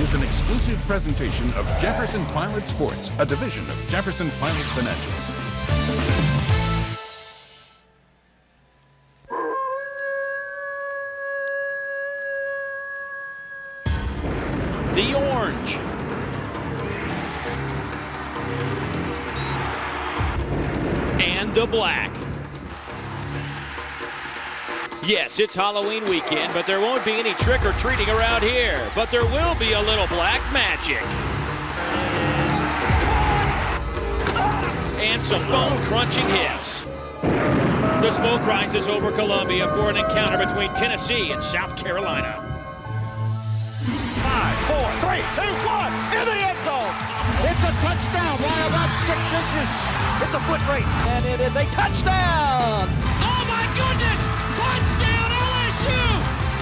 is an exclusive presentation of Jefferson Pilot Sports, a division of Jefferson Pilot Financial. The orange. And the black. Yes, it's Halloween weekend, but there won't be any trick-or-treating around here. But there will be a little black magic. And some bone-crunching hits. The smoke rises over Columbia for an encounter between Tennessee and South Carolina. 5, 4, 3, 2, 1, in the end zone. It's a touchdown by about 6 inches. It's a foot race, and it is a touchdown. Oh my goodness! Touchdown LSU!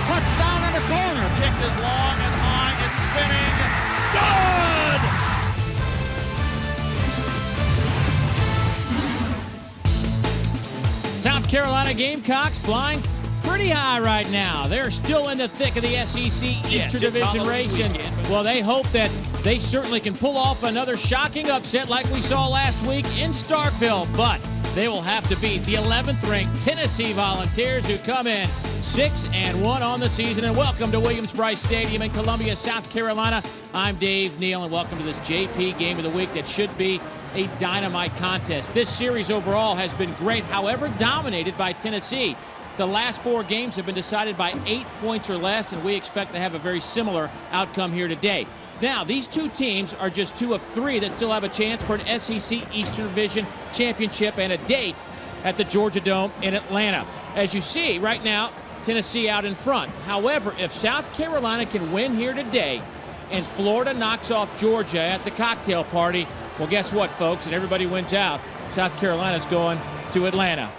Touchdown in the corner. Kick is long and high and spinning. Good! South Carolina Gamecocks flying pretty high right now. They're still in the thick of the SEC Eastern Division race. Well, they hope that they certainly can pull off another shocking upset like we saw last week in Starkville. But they will have to beat the 11th ranked Tennessee Volunteers, who come in 6-1 on the season. And welcome to Williams-Brice Stadium in Columbia, South Carolina. I'm Dave Neal, and welcome to this JP Game of the Week that should be a dynamite contest. This series overall has been great, however dominated by Tennessee. The last 4 games have been decided by 8 points or less, and we expect to have a very similar outcome here today. Now, these two teams are just 2 of 3 that still have a chance for an SEC Eastern Division championship and a date at the Georgia Dome in Atlanta. As you see right now, Tennessee out in front. However, if South Carolina can win here today and Florida knocks off Georgia at the cocktail party, well, guess what, folks? And everybody wins out. South Carolina's going to Atlanta.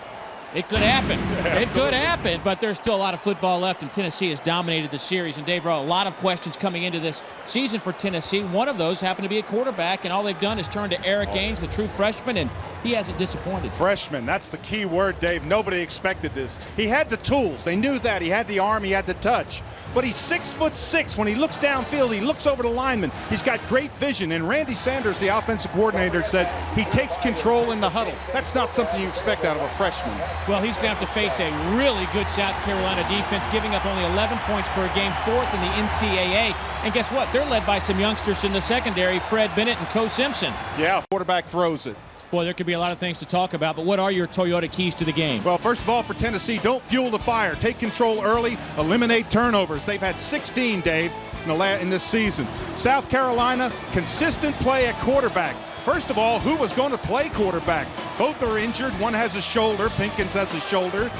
It could happen. It could happen, but there's still a lot of football left, and Tennessee has dominated the series. And Dave, a lot of questions coming into this season for Tennessee. One of those happened to be a quarterback, and all they've done is turn to Eric Gaines, the true freshman, and he hasn't disappointed. Freshman, that's the key word, Dave. Nobody expected this. He had the tools. They knew that. He had the arm. He had the touch. But he's 6'6". When he looks downfield, he looks over the lineman. He's got great vision. And Randy Sanders, the offensive coordinator, said he takes control in the huddle. That's not something you expect out of a freshman. Well, he's going to have to face a really good South Carolina defense, giving up only 11 points per game, 4th in the NCAA. And guess what? They're led by some youngsters in the secondary, Fred Bennett and Co Simpson. Yeah, quarterback throws it. Boy, there could be a lot of things to talk about, but what are your Toyota keys to the game? Well, first of all, for Tennessee, don't fuel the fire. Take control early, eliminate turnovers. They've had 16, Dave, in this season. South Carolina, consistent play at quarterback. First of all, who was going to play quarterback? Both are injured. One has a shoulder. Pinkins has a shoulder.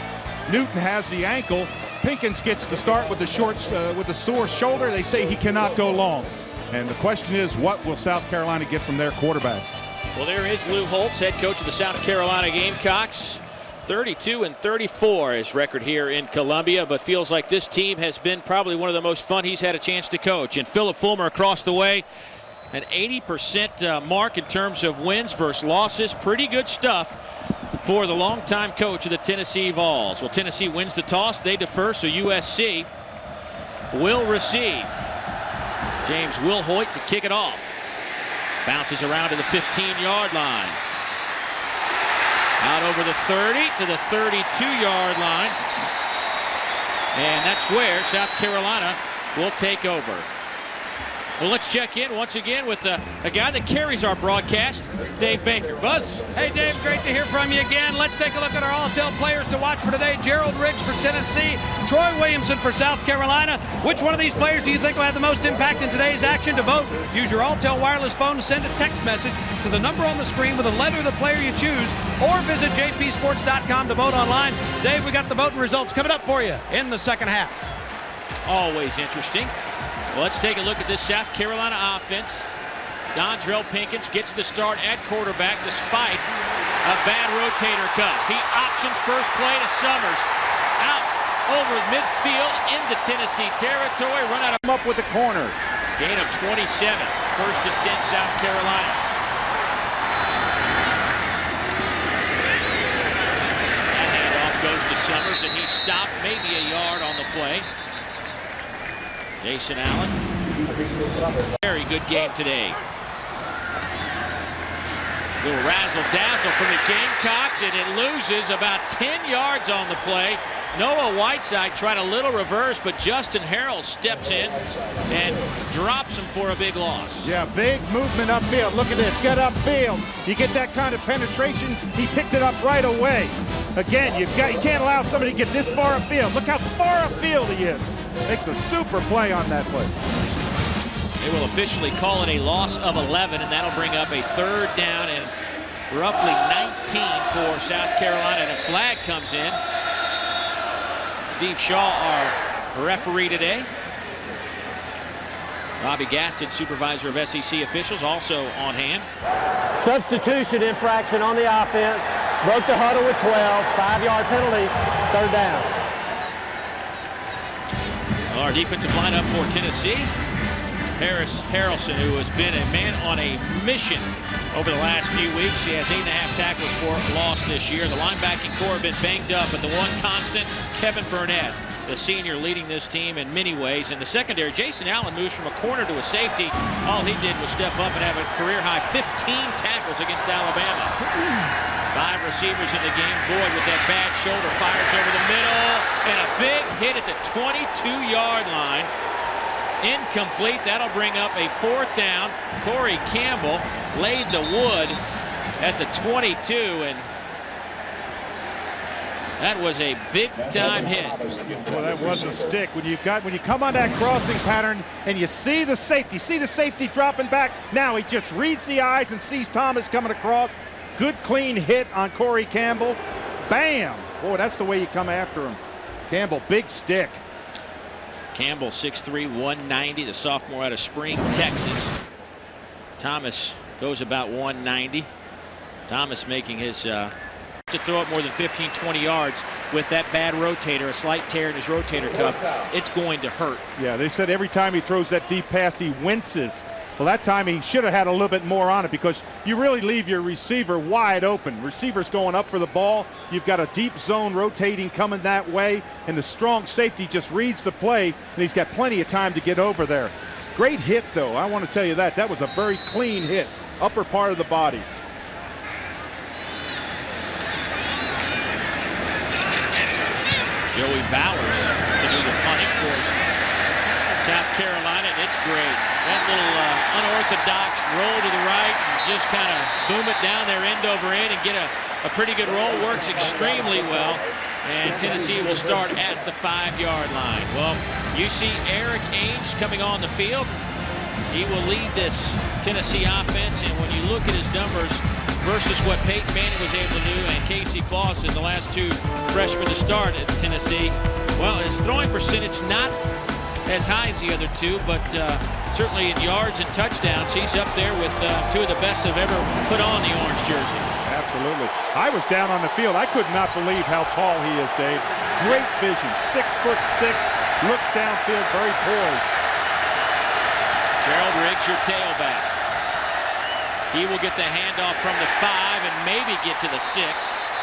Newton has the ankle. Pinkins gets to start with the sore shoulder. They say he cannot go long. And the question is, what will South Carolina get from their quarterback? Well, there is Lou Holtz, head coach of the South Carolina Gamecocks. 32-34 his record here in Columbia, but feels like this team has been probably one of the most fun he's had a chance to coach. And Philip Fulmer across the way, an 80% mark in terms of wins versus losses. Pretty good stuff for the longtime coach of the Tennessee Vols. Well, Tennessee wins the toss. They defer, so USC will receive. James Wilhoit to kick it off. Bounces around to the 15-yard line. Out over the 30 to the 32-yard line. And that's where South Carolina will take over. Well, let's check in once again with a guy that carries our broadcast, Dave Baker. Buzz. Hey, Dave, great to hear from you again. Let's take a look at our All-Tel players to watch for today. Gerald Riggs for Tennessee, Troy Williamson for South Carolina. Which one of these players do you think will have the most impact in today's action? To vote, use your All-Tel wireless phone to send a text message to the number on the screen with a letter of the player you choose, or visit jpsports.com to vote online. Dave, we got the voting results coming up for you in the second half. Always interesting. Well, let's take a look at this South Carolina offense. Dontrell Pinkins gets the start at quarterback despite a bad rotator cuff. He options first play to Summers. Out over midfield into Tennessee territory. Run out of Up with the corner. gain of 27. 1st and 10 South Carolina. That handoff goes to Summers, and he stopped maybe a yard on the play. Jason Allen. Very good game today. Little razzle-dazzle from the Gamecocks, and it loses about 10 yards on the play. Noah Whiteside tried a little reverse, but Justin Harrell steps in and drops him for a big loss. Yeah, big movement upfield. Look at this, get upfield. You get that kind of penetration, he picked it up right away. Again, you can't allow somebody to get this far upfield. Look how far upfield he is. Makes a super play on that play. They will officially call it a loss of 11, and that'll bring up a 3rd down and roughly 19 for South Carolina. And a flag comes in. Steve Shaw, our referee today. Bobby Gaston, supervisor of SEC officials, also on hand. Substitution infraction on the offense. Broke the huddle with 12. 5-yard penalty. 3rd down. Our defensive lineup for Tennessee. Harris Harrelson, who has been a man on a mission over the last few weeks. He has 8.5 tackles for loss this year. The linebacking core have been banged up, but the one constant, Kevin Burnett, the senior, leading this team in many ways. In the secondary, Jason Allen moves from a corner to a safety. All he did was step up and have a career-high 15 tackles against Alabama. 5 receivers in the game. Boyd with that bad shoulder fires over the middle, and a big hit at the 22-yard line. Incomplete. That'll bring up a 4th down. Corey Campbell laid the wood at the 22, and that was a big-time hit. Well, that was a stick. When you come on that crossing pattern and you see the safety dropping back. Now he just reads the eyes and sees Thomas coming across. Good clean hit on Corey Campbell. Bam! Boy, that's the way you come after him. Campbell, big stick. Campbell, 6'3", 190, the sophomore out of Spring, Texas. Thomas goes about 190. Thomas making his to throw it more than 15, 20 yards with that bad rotator, a slight tear in his rotator cuff. It's going to hurt. Yeah, they said every time he throws that deep pass, he winces. Well, that time he should have had a little bit more on it, because you really leave your receiver wide open. Receiver's going up for the ball. You've got a deep zone rotating coming that way, and the strong safety just reads the play, and he's got plenty of time to get over there. Great hit, though. I want to tell you that. That was a very clean hit. Upper part of the body. Joey Bowers to do the punting for South Carolina, and it's great. That little unorthodox roll to the right, and just kind of boom it down there end over end and get a pretty good roll. Works extremely well, and Tennessee will start at the 5-yard line. Well, you see Eric Ainge coming on the field. He will lead this Tennessee offense, and when you look at his numbers versus what Peyton Manning was able to do and Casey Clausen, the last 2 freshmen to start at Tennessee, well, his throwing percentage not as high as the other 2, but certainly in yards and touchdowns, he's up there with 2 of the best have ever put on the orange jersey. Absolutely. I was down on the field. I could not believe how tall he is, Dave. Great vision, 6'6", looks downfield, very poised. Gerald Riggs, your tailback. He will get the handoff from the 5 and maybe get to the 6.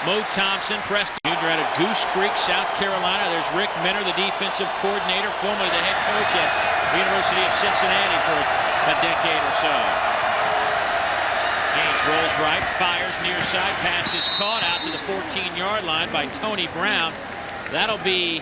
Mo Thompson, Preston Jr. out of Goose Creek, South Carolina. There's Rick Minner, the defensive coordinator, formerly the head coach at the University of Cincinnati for a decade or so. Ainge rolls right, fires near side, pass is caught out to the 14-yard line by Tony Brown. That'll be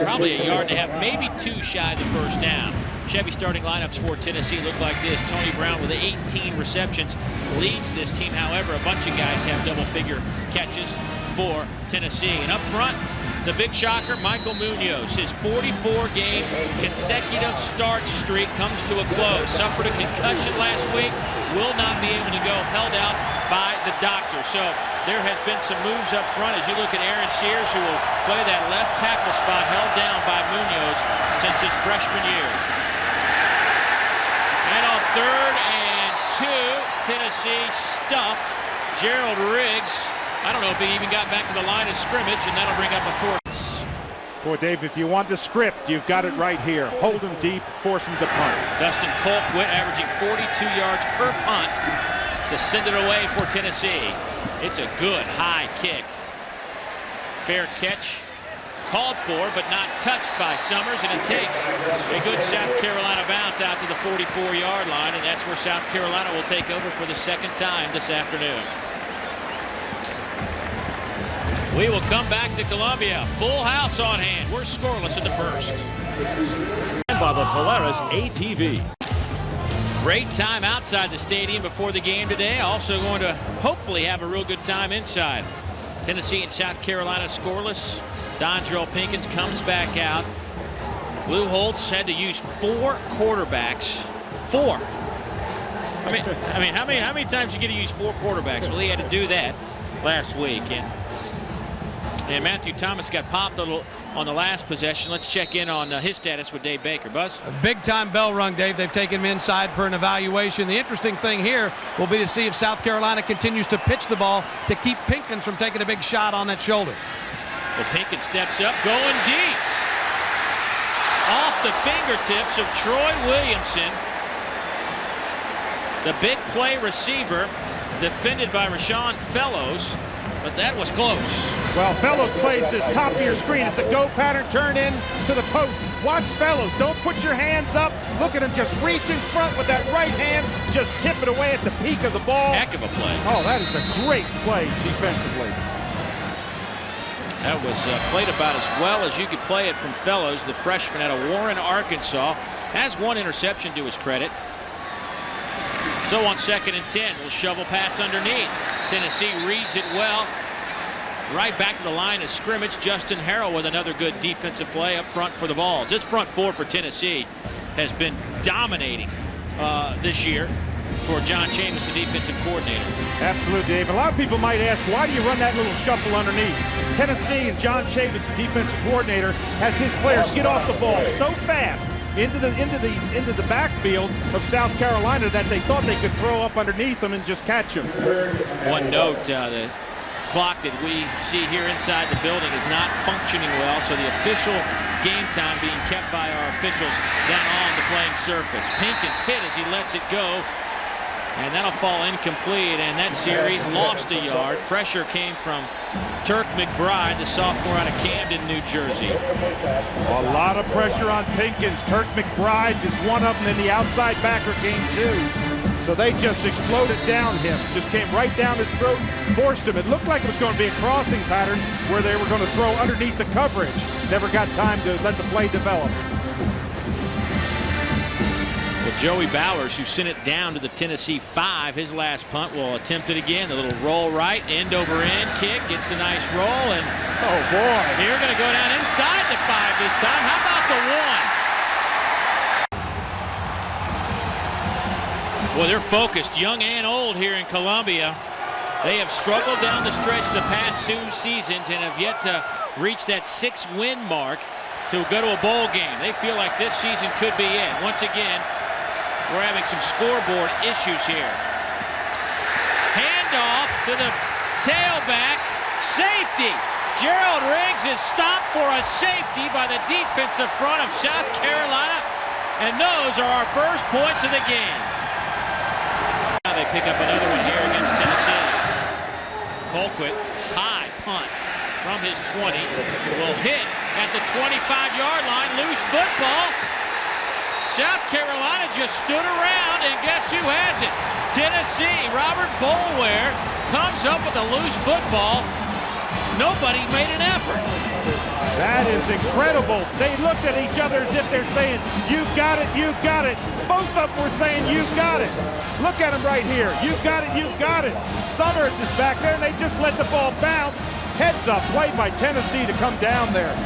probably a yard and a half, maybe 2 shy of the 1st down. Chevy starting lineups for Tennessee look like this. Tony Brown with 18 receptions leads this team. However, a bunch of guys have double-figure catches for Tennessee. And up front, the big shocker, Michael Munoz. His 44-game consecutive start streak comes to a close. Suffered a concussion last week. Will not be able to go, held out by the doctor. So there has been some moves up front as you look at Aaron Sears, who will play that left tackle spot held down by Munoz since his freshman year. And on 3rd and 2, Tennessee stuffed Gerald Riggs. I don't know if he even got back to the line of scrimmage, and that'll bring up a 4th. Boy, Dave, if you want the script, you've got it right here. Hold him deep, force him to punt. Dustin Colquitt averaging 42 yards per punt to send it away for Tennessee. It's a good high kick. Fair catch called for but not touched by Summers, and it takes a good South Carolina bounce out to the 44-yard line, and that's where South Carolina will take over for the second time this afternoon. We will come back to Columbia. Full house on hand. We're scoreless in the first. And by the Polaris ATV. Great time outside the stadium before the game today. Also going to hopefully have a real good time inside. Tennessee and South Carolina scoreless. Dontrell Pinkins comes back out. Lou Holtz had to use 4 quarterbacks. 4. I mean, how many times you get to use 4 quarterbacks? Well, he had to do that last week. And Matthew Thomas got popped a little on the last possession. Let's check in on his status with Dave Baker. Buzz? A big-time bell rung, Dave. They've taken him inside for an evaluation. The interesting thing here will be to see if South Carolina continues to pitch the ball to keep Pinkins from taking a big shot on that shoulder. Well, Pinkins steps up, going deep. Off the fingertips of Troy Williamson. The big play receiver, defended by Rashawn Fellows, but that was close. Well, Fellows plays his top of your screen. It's a go pattern, turn in to the post. Watch Fellows. Don't put your hands up. Look at him just reach in front with that right hand. Just tip it away at the peak of the ball. Heck of a play. Oh, that is a great play defensively. That was played about as well as you could play it from Fellows, the freshman out of Warren, Arkansas. Has 1 interception to his credit. So on 2nd and 10, we'll shovel pass underneath. Tennessee reads it well. Right back to the line of scrimmage. Justin Harrell with another good defensive play up front for the Vols. This front 4 for Tennessee has been dominating this year for John Chavis, the defensive coordinator. Absolutely, Dave. A lot of people might ask, why do you run that little shuffle underneath? Tennessee and John Chavis, the defensive coordinator, has his players get off the ball so fast into the backfield of South Carolina that they thought they could throw up underneath them and just catch them. One note, the clock that we see here inside the building is not functioning well, so the official game time being kept by our officials down on the playing surface. Pinkins hit as he lets it go, and that'll fall incomplete, and that series lost a yard. Pressure came from Turk McBride, the sophomore out of Camden, New Jersey. A lot of pressure on Pinkins. Turk McBride is one of them, and the outside backer came too. So they just exploded down him, just came right down his throat, forced him. It looked like it was going to be a crossing pattern where they were going to throw underneath the coverage. Never got time to let the play develop. Well, Joey Bowers, who sent it down to the Tennessee 5, his last punt, will attempt it again. The little roll right, end over end kick, gets a nice roll, and oh boy, here going to go down inside the 5 this time. How about the 1? Well, they're focused, young and old, here in Columbia. They have struggled down the stretch the past 2 seasons and have yet to reach that 6-win mark to go to a bowl game. They feel like this season could be it. Once again, we're having some scoreboard issues here. Handoff to the tailback. Safety. Gerald Riggs is stopped for a safety by the defensive front of South Carolina. And those are our first points of the game. Now they pick up another one here against Tennessee. Colquitt, high punt from his 20. Will hit at the 25-yard line. Loose football. South Carolina just stood around, and guess who has it? Tennessee. Robert Boulware comes up with a loose football. Nobody made an effort. That is incredible. They looked at each other as if they're saying, you've got it, you've got it. Both of them were saying, you've got it. Look at him right here. You've got it, you've got it. Summers is back there, and they just let the ball bounce. Heads up play by Tennessee to come down there.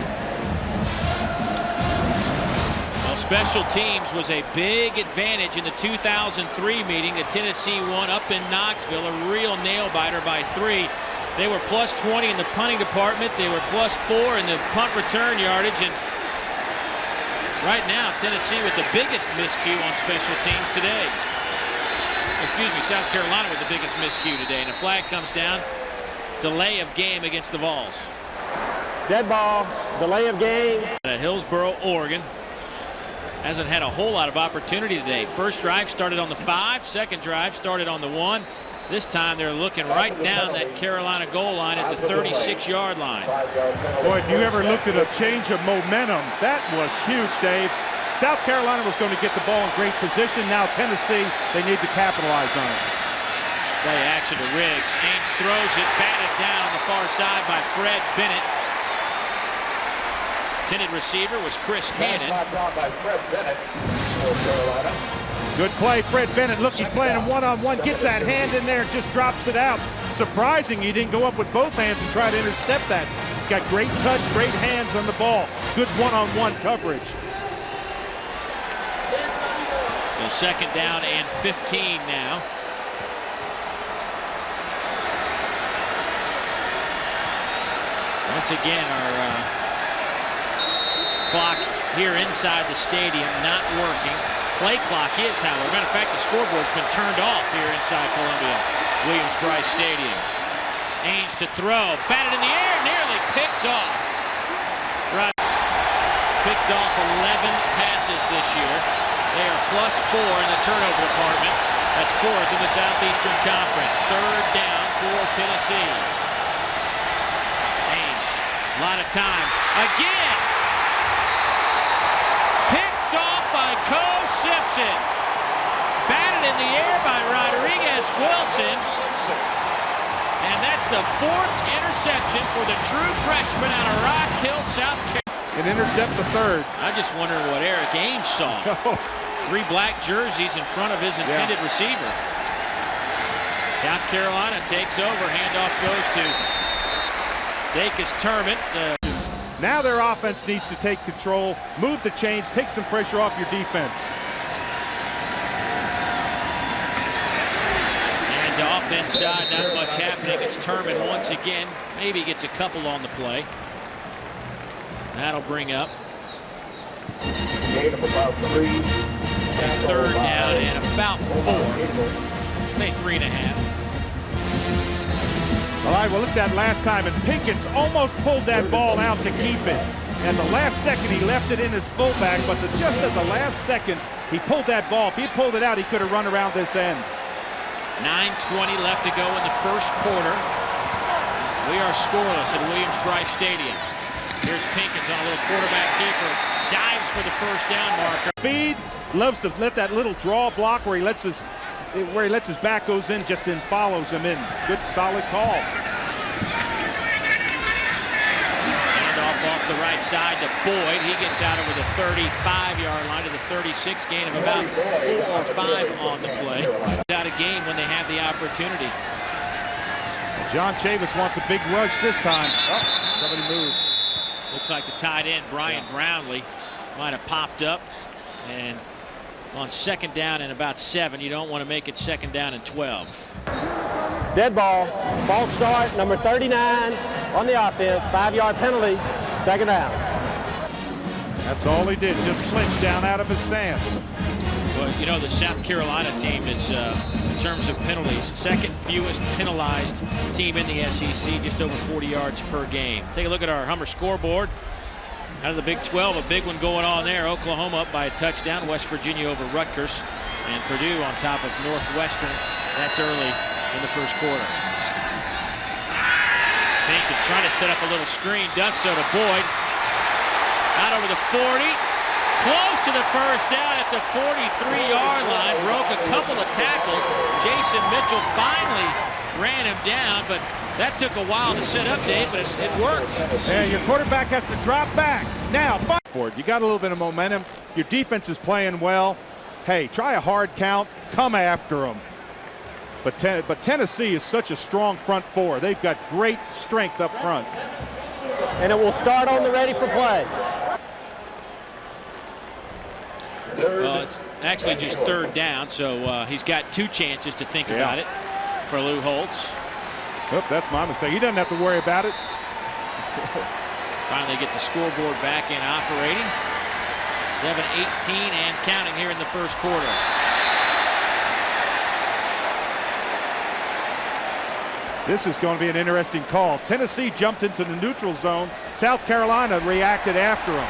Well, special teams was a big advantage in the 2003 meeting that Tennessee won up in Knoxville, a real nail-biter by 3. They were plus 20 in the punting department. They were plus 4 in the punt return yardage. And right now, Tennessee with the biggest miscue on special teams today. Excuse me, South Carolina with the biggest miscue today. And a flag comes down. Delay of game against the Vols. Dead ball, delay of game. At Hillsboro, Oregon. Hasn't had a whole lot of opportunity today. First drive started on the 5. Second drive started on the 1. This time they're looking right down that Carolina goal line at the 36-yard line. Boy, if you ever looked at a change of momentum, that was huge, Dave. South Carolina was going to get the ball in great position. Now Tennessee, they need to capitalize on it. Play action to Riggs. Ainge throws it, batted down on the far side by Fred Bennett. Intended receiver was Chris Hannon. Good play, Fred Bennett. Look, he's playing him one-on-one. Gets that hand in there and just drops it out. Surprising he didn't go up with both hands and try to intercept that. He's got great touch, great hands on the ball. Good one-on-one coverage. So second down and 15 now. Once again, our clock here inside the stadium not working. Play clock is, however. Matter of fact, the scoreboard's been turned off here inside Columbia Williams-Brice Stadium. Ainge to throw, batted in the air, nearly picked off. Brice picked off 11 passes this year. They are +4 in the turnover department. That's 4th in the Southeastern Conference. Third down for Tennessee. Ainge, a lot of time. Again! Picked off by Cole Simpson. Batted in the air by Rodriguez Wilson. And that's the 4th interception for the true freshman out of Rock Hill, South Carolina. And intercept the 3rd. I just wonder what Eric Ainge saw. 3 black jerseys in front of his intended receiver. South Carolina takes over. Handoff goes to Dacus Turman. Now their offense needs to take control, move the chains, take some pressure off your defense. And off inside, not much happening. It's Turman once again. Maybe gets a couple on the play. That'll bring up third down and about 4. Say 3.5. All right, well, look at that last time, and Pinkett's almost pulled that ball out to keep it. At the last second, he left it in his fullback, but just at the last second, he pulled that ball. If he pulled it out, he could have run around this end. 9:20 left to go in the first quarter. We are scoreless at Williams-Brice Stadium. Here's Pinkett on a little quarterback keeper. Dives for the first down marker. Speed, loves to let that little draw block where he lets his back goes in, just then follows him in. Good, solid call. Handoff off the right side to Boyd. He gets out over the 35-yard line to the 36, gain of about 4 or 5 on the play. Out of game when they have the opportunity. John Chavis wants a big rush this time. Oh, somebody moved. Looks like the tight end, Brian Brownlee, might have popped up. And on second down and about 7, you don't want to make it second down and 12. Dead ball, false start, number 39 on the offense, 5-yard penalty, second down. That's all he did, just flinch down out of his stance. Well, you know, the South Carolina team is, in terms of penalties, second fewest penalized team in the SEC, just over 40 yards per game. Take a look at our Hummer scoreboard. Out of the Big 12, a big one going on there. Oklahoma up by a touchdown. West Virginia over Rutgers. And Purdue on top of Northwestern. That's early in the first quarter. Pinkett's trying to set up a little screen. Does so to Boyd. Out over the 40. Close to the first down at the 43-yard line. Broke a couple of tackles. Jason Mitchell finally ran him down, but that took a while to set up, Dave, but it worked. And your quarterback has to drop back. Now, forward. You got a little bit of momentum. Your defense is playing well. Hey, try a hard count. Come after them. But Tennessee is such a strong front four. They've got great strength up front. And it will start on the ready for play. Well, it's actually just third down, so he's got 2 chances to think about it for Lou Holtz. Oh, that's my mistake. He doesn't have to worry about it. Finally get the scoreboard back in operating. 7:18 and counting here in the first quarter. This is going to be an interesting call. Tennessee jumped into the neutral zone. South Carolina reacted after them.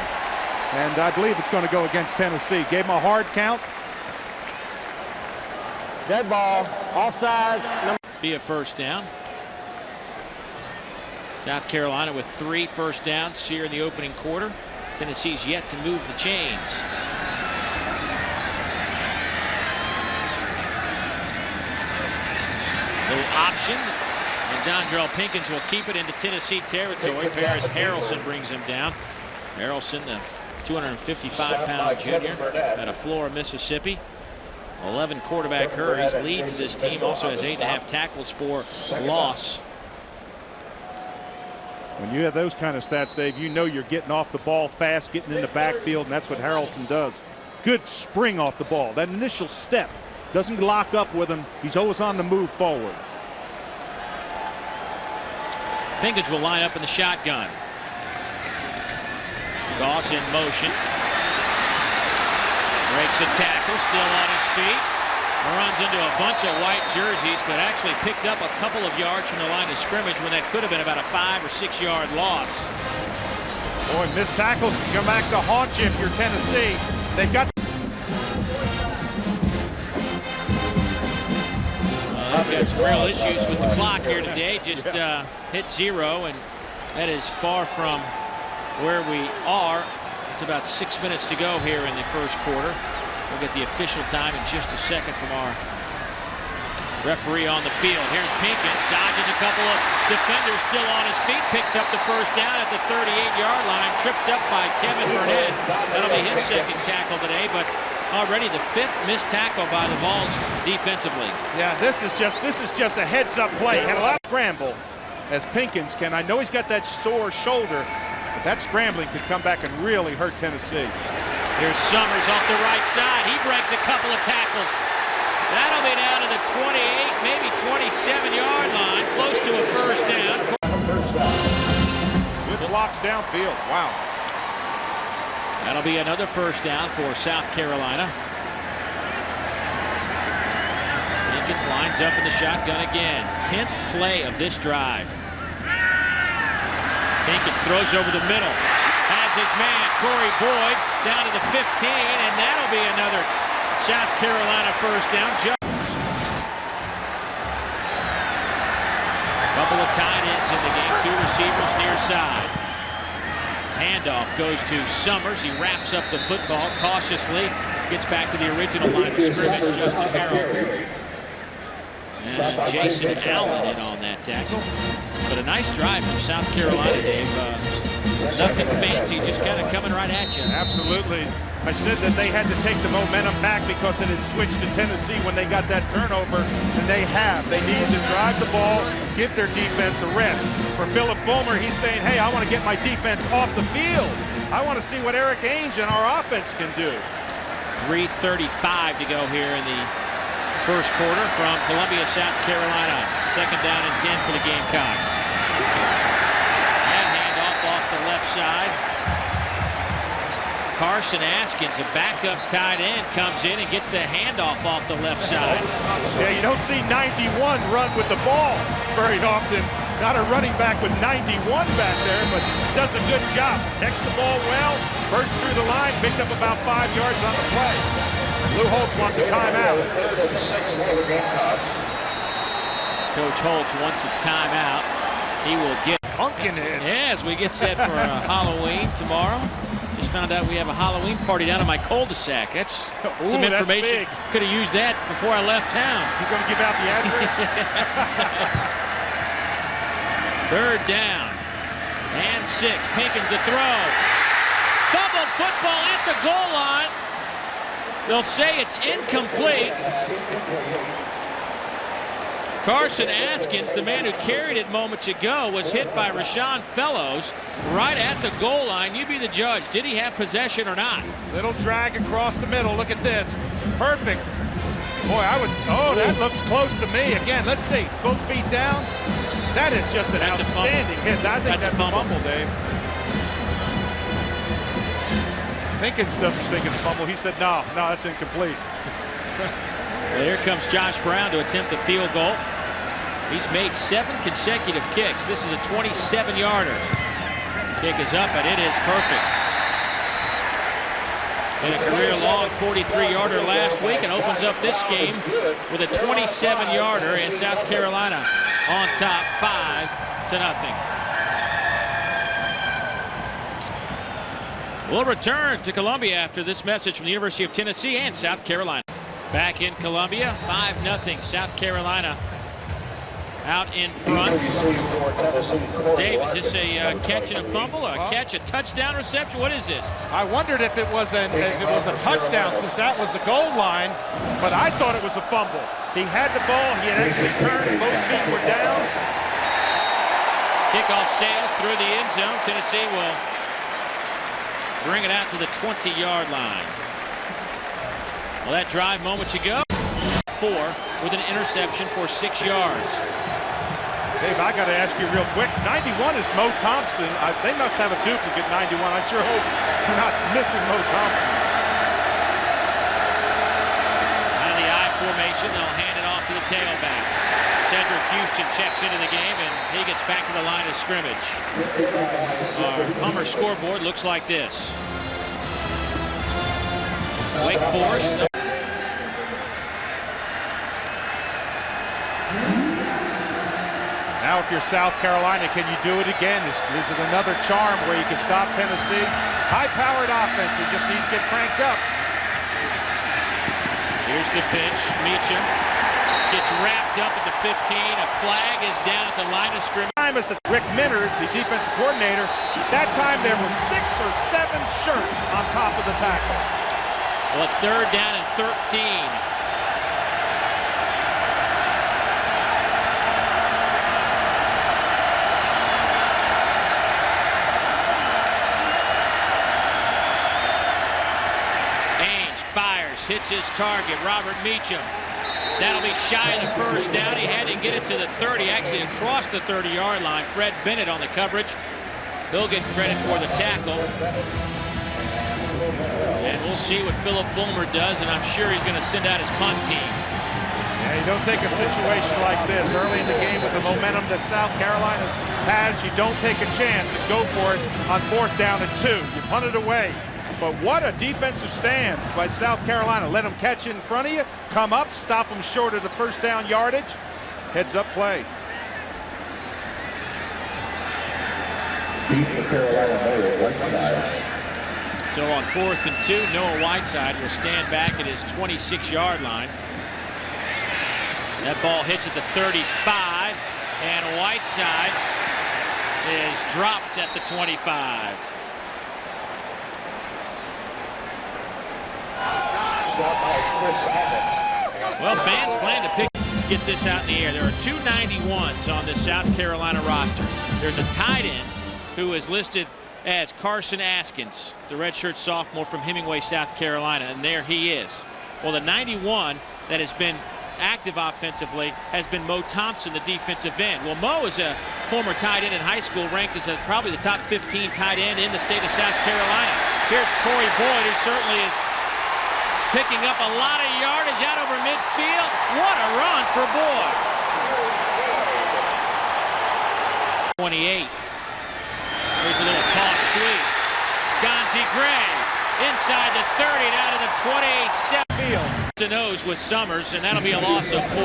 And I believe it's going to go against Tennessee. Gave them a hard count. Dead ball, offsides. be a first down. South Carolina with 3 first downs here in the opening quarter. Tennessee's yet to move the chains. Little option, and Dondrell Pinkins will keep it into Tennessee territory. Paris Harrelson brings him down. Harrelson, the 255-pound junior out of Flora, Mississippi. 11 quarterback hurries, leads this team. Also has 8.5 tackles for loss. When you have those kind of stats, Dave, you know you're getting off the ball fast, getting in the backfield, and that's what Harrelson does. Good spring off the ball. That initial step doesn't lock up with him. He's always on the move forward. Pinkins will line up in the shotgun. Goss in motion. Breaks a tackle, still on his feet. Runs into a bunch of white jerseys, but actually picked up a couple of yards from the line of scrimmage when that could have been about a 5 or 6 yard loss. Boy, missed tackles can come back to haunt you if you're Tennessee. They've got. They've got some real issues with the clock here today. Just hit 0, and that is far from where we are. It's about 6 minutes to go here in the first quarter. We'll get the official time in just a second from our referee on the field. Here's Pinkins, dodges a couple of defenders, still on his feet, picks up the first down at the 38-yard line, tripped up by Kevin Burnett. That'll be his second tackle today, but already the 5th missed tackle by the Vols defensively. Yeah, this is just a heads-up play. Had a lot of scramble as Pinkins can. I know he's got that sore shoulder, but that scrambling could come back and really hurt Tennessee. Here's Summers off the right side. He breaks a couple of tackles. That'll be down to the 28, maybe 27-yard line, close to a first down. Good blocks downfield. Wow. That'll be another first down for South Carolina. Pinkins lines up in the shotgun again. 10th play of this drive. Pinkins throws over the middle. Has his man, Corey Boyd, down to the 15, and that'll be another South Carolina first down. Couple of tight ends in the game, 2 receivers near side. Handoff goes to Summers. He wraps up the football cautiously. Gets back to the original line of scrimmage. Justin Harrell and Jason Allen in on that tackle. But a nice drive from South Carolina, Dave. Nothing fancy, just kind of coming right at you. Absolutely. I said that they had to take the momentum back because it had switched to Tennessee when they got that turnover, and they have. They needed to drive the ball, give their defense a rest. For Philip Fulmer, he's saying, hey, I want to get my defense off the field. I want to see what Eric Ainge and our offense can do. 3:35 to go here in the first quarter from Columbia, South Carolina. Second down and 10 for the Gamecocks. And handoff off the left side. Carson Askins, a backup tight end, comes in and gets the handoff off the left side. Yeah, you don't see 91 run with the ball very often. Not a running back with 91 back there, but does a good job. Protects the ball well, bursts through the line, picked up about 5 yards on the play. Lou Holtz wants a timeout. Coach Holtz wants a timeout. He will get Pumpkinhead. Yeah, as we get set for Halloween tomorrow. Just found out we have a Halloween party down in my cul-de-sac. That's some information. Could have used that before I left town. You going to give out the address? Third down and 6. Pinkins to throw. Fumbled football at the goal line. They'll say it's incomplete. Carson Askins, the man who carried it moments ago, was hit by Rashawn Fellows right at the goal line. You be the judge. Did he have possession or not? Little drag across the middle. Look at this. Perfect. Boy, that looks close to me. Again, let's see. Both feet down. That is just an outstanding hit. I think that's a fumble, Dave. Pinkins doesn't think it's fumble. He said, no, that's incomplete. Well, here comes Josh Brown to attempt a field goal. He's made 7 consecutive kicks. This is a 27-yarder. Kick is up, and it is perfect. And a career-long 43-yarder last week, and opens up this game with a 27-yarder, and South Carolina on top 5-0. We'll return to Columbia after this message from the University of Tennessee and South Carolina. Back in Columbia, 5-0 South Carolina out in front. Dave, is this a catch and a fumble, or a catch, a touchdown reception? What is this? I wondered if it was a touchdown, since that was the goal line, but I thought it was a fumble. He had the ball, he had actually turned, both feet were down. Kickoff sails through the end zone. Tennessee will bring it out to the 20-yard line. Well, that drive moments ago, 4 with an interception for 6 yards. Dave, I got to ask you real quick. 91 is Mo Thompson. They must have a duplicate 91. I sure hope they're not missing Mo Thompson. Out of the I formation, they'll hand it off to the tailback. Cedric Houston checks into the game, and he gets back to the line of scrimmage. Our Hummer scoreboard looks like this. Wake Forest. Now, if you're South Carolina, can you do it again? Is it another charm where you can stop Tennessee? High-powered offense. They just need to get cranked up. Here's the pitch. Meacham gets wrapped up at the 15. A flag is down at the line of scrimmage. Time is Rick Minard, the defensive coordinator. That time there were 6 or 7 shirts on top of the tackle. Well, it's 3rd down and 13. Hits his target, Robert Meacham. That'll be shy of the first down. He had to get it to the 30, actually across the 30-yard line. Fred Bennett on the coverage. He'll get credit for the tackle. And we'll see what Philip Fulmer does, and I'm sure he's going to send out his punt team. Yeah, you don't take a situation like this early in the game with the momentum that South Carolina has. You don't take a chance and go for it on 4th down and 2. You punt it away. But what a defensive stand by South Carolina. Let them catch it in front of you, come up, stop them short of the first down yardage. Heads up play. So on 4th and 2, Noah Whiteside will stand back at his 26-yard line. That ball hits at the 35, and Whiteside is dropped at the 25. Well, fans plan to get this out in the air. There are 2 91s on this South Carolina roster. There's a tight end who is listed as Carson Askins, the redshirt sophomore from Hemingway, South Carolina, and there he is. Well, the 91 that has been active offensively has been Mo Thompson, the defensive end. Well, Mo is a former tight end in high school, ranked as probably the top 15 tight end in the state of South Carolina. Here's Corey Boyd, who certainly is picking up a lot of yardage out over midfield. What a run for Boyd. 28. Here's a little toss sweep. Gonzie Gray inside the 30 down to the 27 field. To nose with Summers, and that'll be a loss of 4.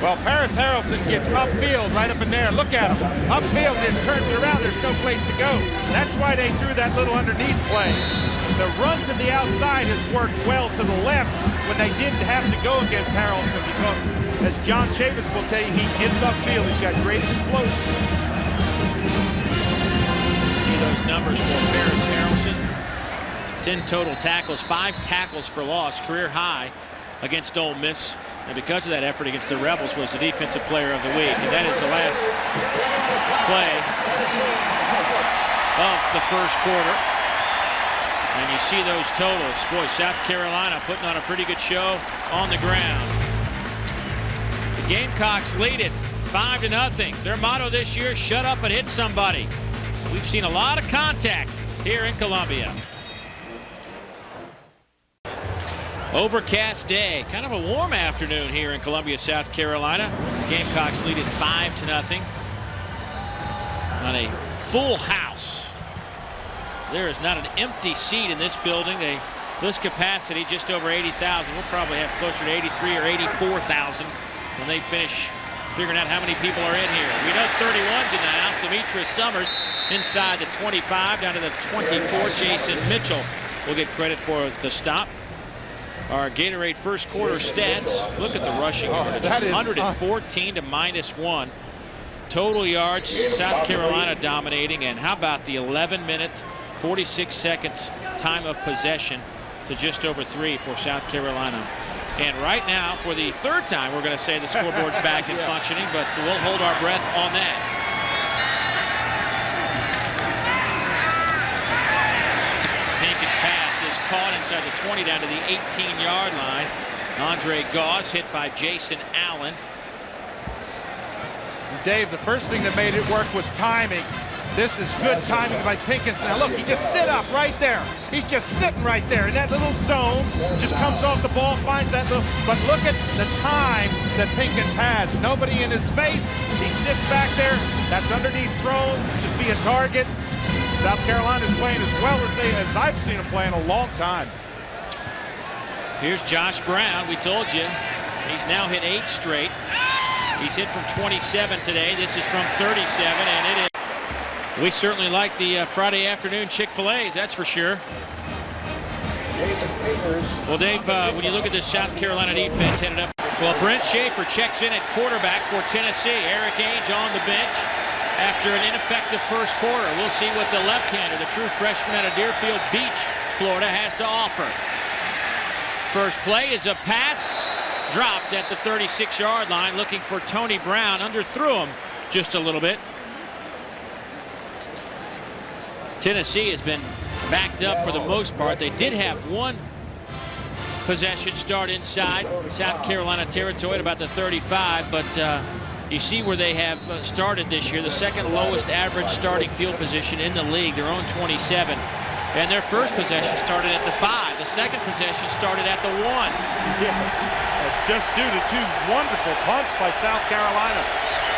Well, Paris Harrelson gets upfield right up in there. Look at him. Upfield, just turns it around. There's no place to go. That's why they threw that little underneath play. The run to the outside has worked well to the left when they didn't have to go against Harrelson, because, as John Chavis will tell you, he gets upfield. He's got great explosion. See those numbers for Paris Harrelson. 10 total tackles, 5 tackles for loss, career high against Ole Miss. And because of that effort against the Rebels, was the defensive player of the week. And that is the last play of the first quarter. And you see those totals. Boy, South Carolina putting on a pretty good show on the ground. The Gamecocks lead it 5-0. Their motto this year, shut up and hit somebody. We've seen a lot of contact here in Columbia. Overcast day, kind of a warm afternoon here in Columbia, South Carolina. Gamecocks lead it 5-0 on a full house. There is not an empty seat in this building. They This capacity, just over 80,000. We'll probably have closer to 83 or 84,000 when they finish figuring out how many people are in here. We know 31's in the house. Demetrius Summers inside the 25 down to the 24. Jason Mitchell will get credit for the stop. Our Gatorade first quarter stats. Look at the rushing yardage. 114 to -1. Total yards, South Carolina dominating. And how about the 11-minute, 46 seconds time of possession to just over 3 for South Carolina. And right now, for the third time, we're going to say the scoreboard's back and functioning, but we'll hold our breath on that. Pinkins' pass is caught inside the 20 down to the 18-yard line. Andre Gauze hit by Jason Allen. Dave, the first thing that made it work was timing. This is good timing by Pinkins. Now look, he just sit up right there. He's just sitting right there in that little zone. Just comes off the ball, finds that little, but look at the time that Pinkins has. Nobody in his face. He sits back there. That's underneath thrown. Just be a target. South Carolina's playing as well as I've seen them play in a long time. Here's Josh Brown. We told you he's now hit 8 straight. He's hit from 27 today. This is from 37, and it is. We certainly like the Friday afternoon Chick-fil-A's, that's for sure. Well, Dave, when you look at this South Carolina defense headed up, well, Brent Schaefer checks in at quarterback for Tennessee. Eric Ainge on the bench after an ineffective first quarter. We'll see what the left-hander, the true freshman out of Deerfield Beach, Florida, has to offer. First play is a pass dropped at the 36-yard line, looking for Tony Brown. Underthrew him just a little bit. Tennessee has been backed up for the most part. They did have one possession start inside South Carolina territory at about the 35, but you see where they have started this year, the second lowest average starting field position in the league, their own 27. And their first possession started at the 5. The second possession started at the 1. Yeah, just due to 2 wonderful punts by South Carolina.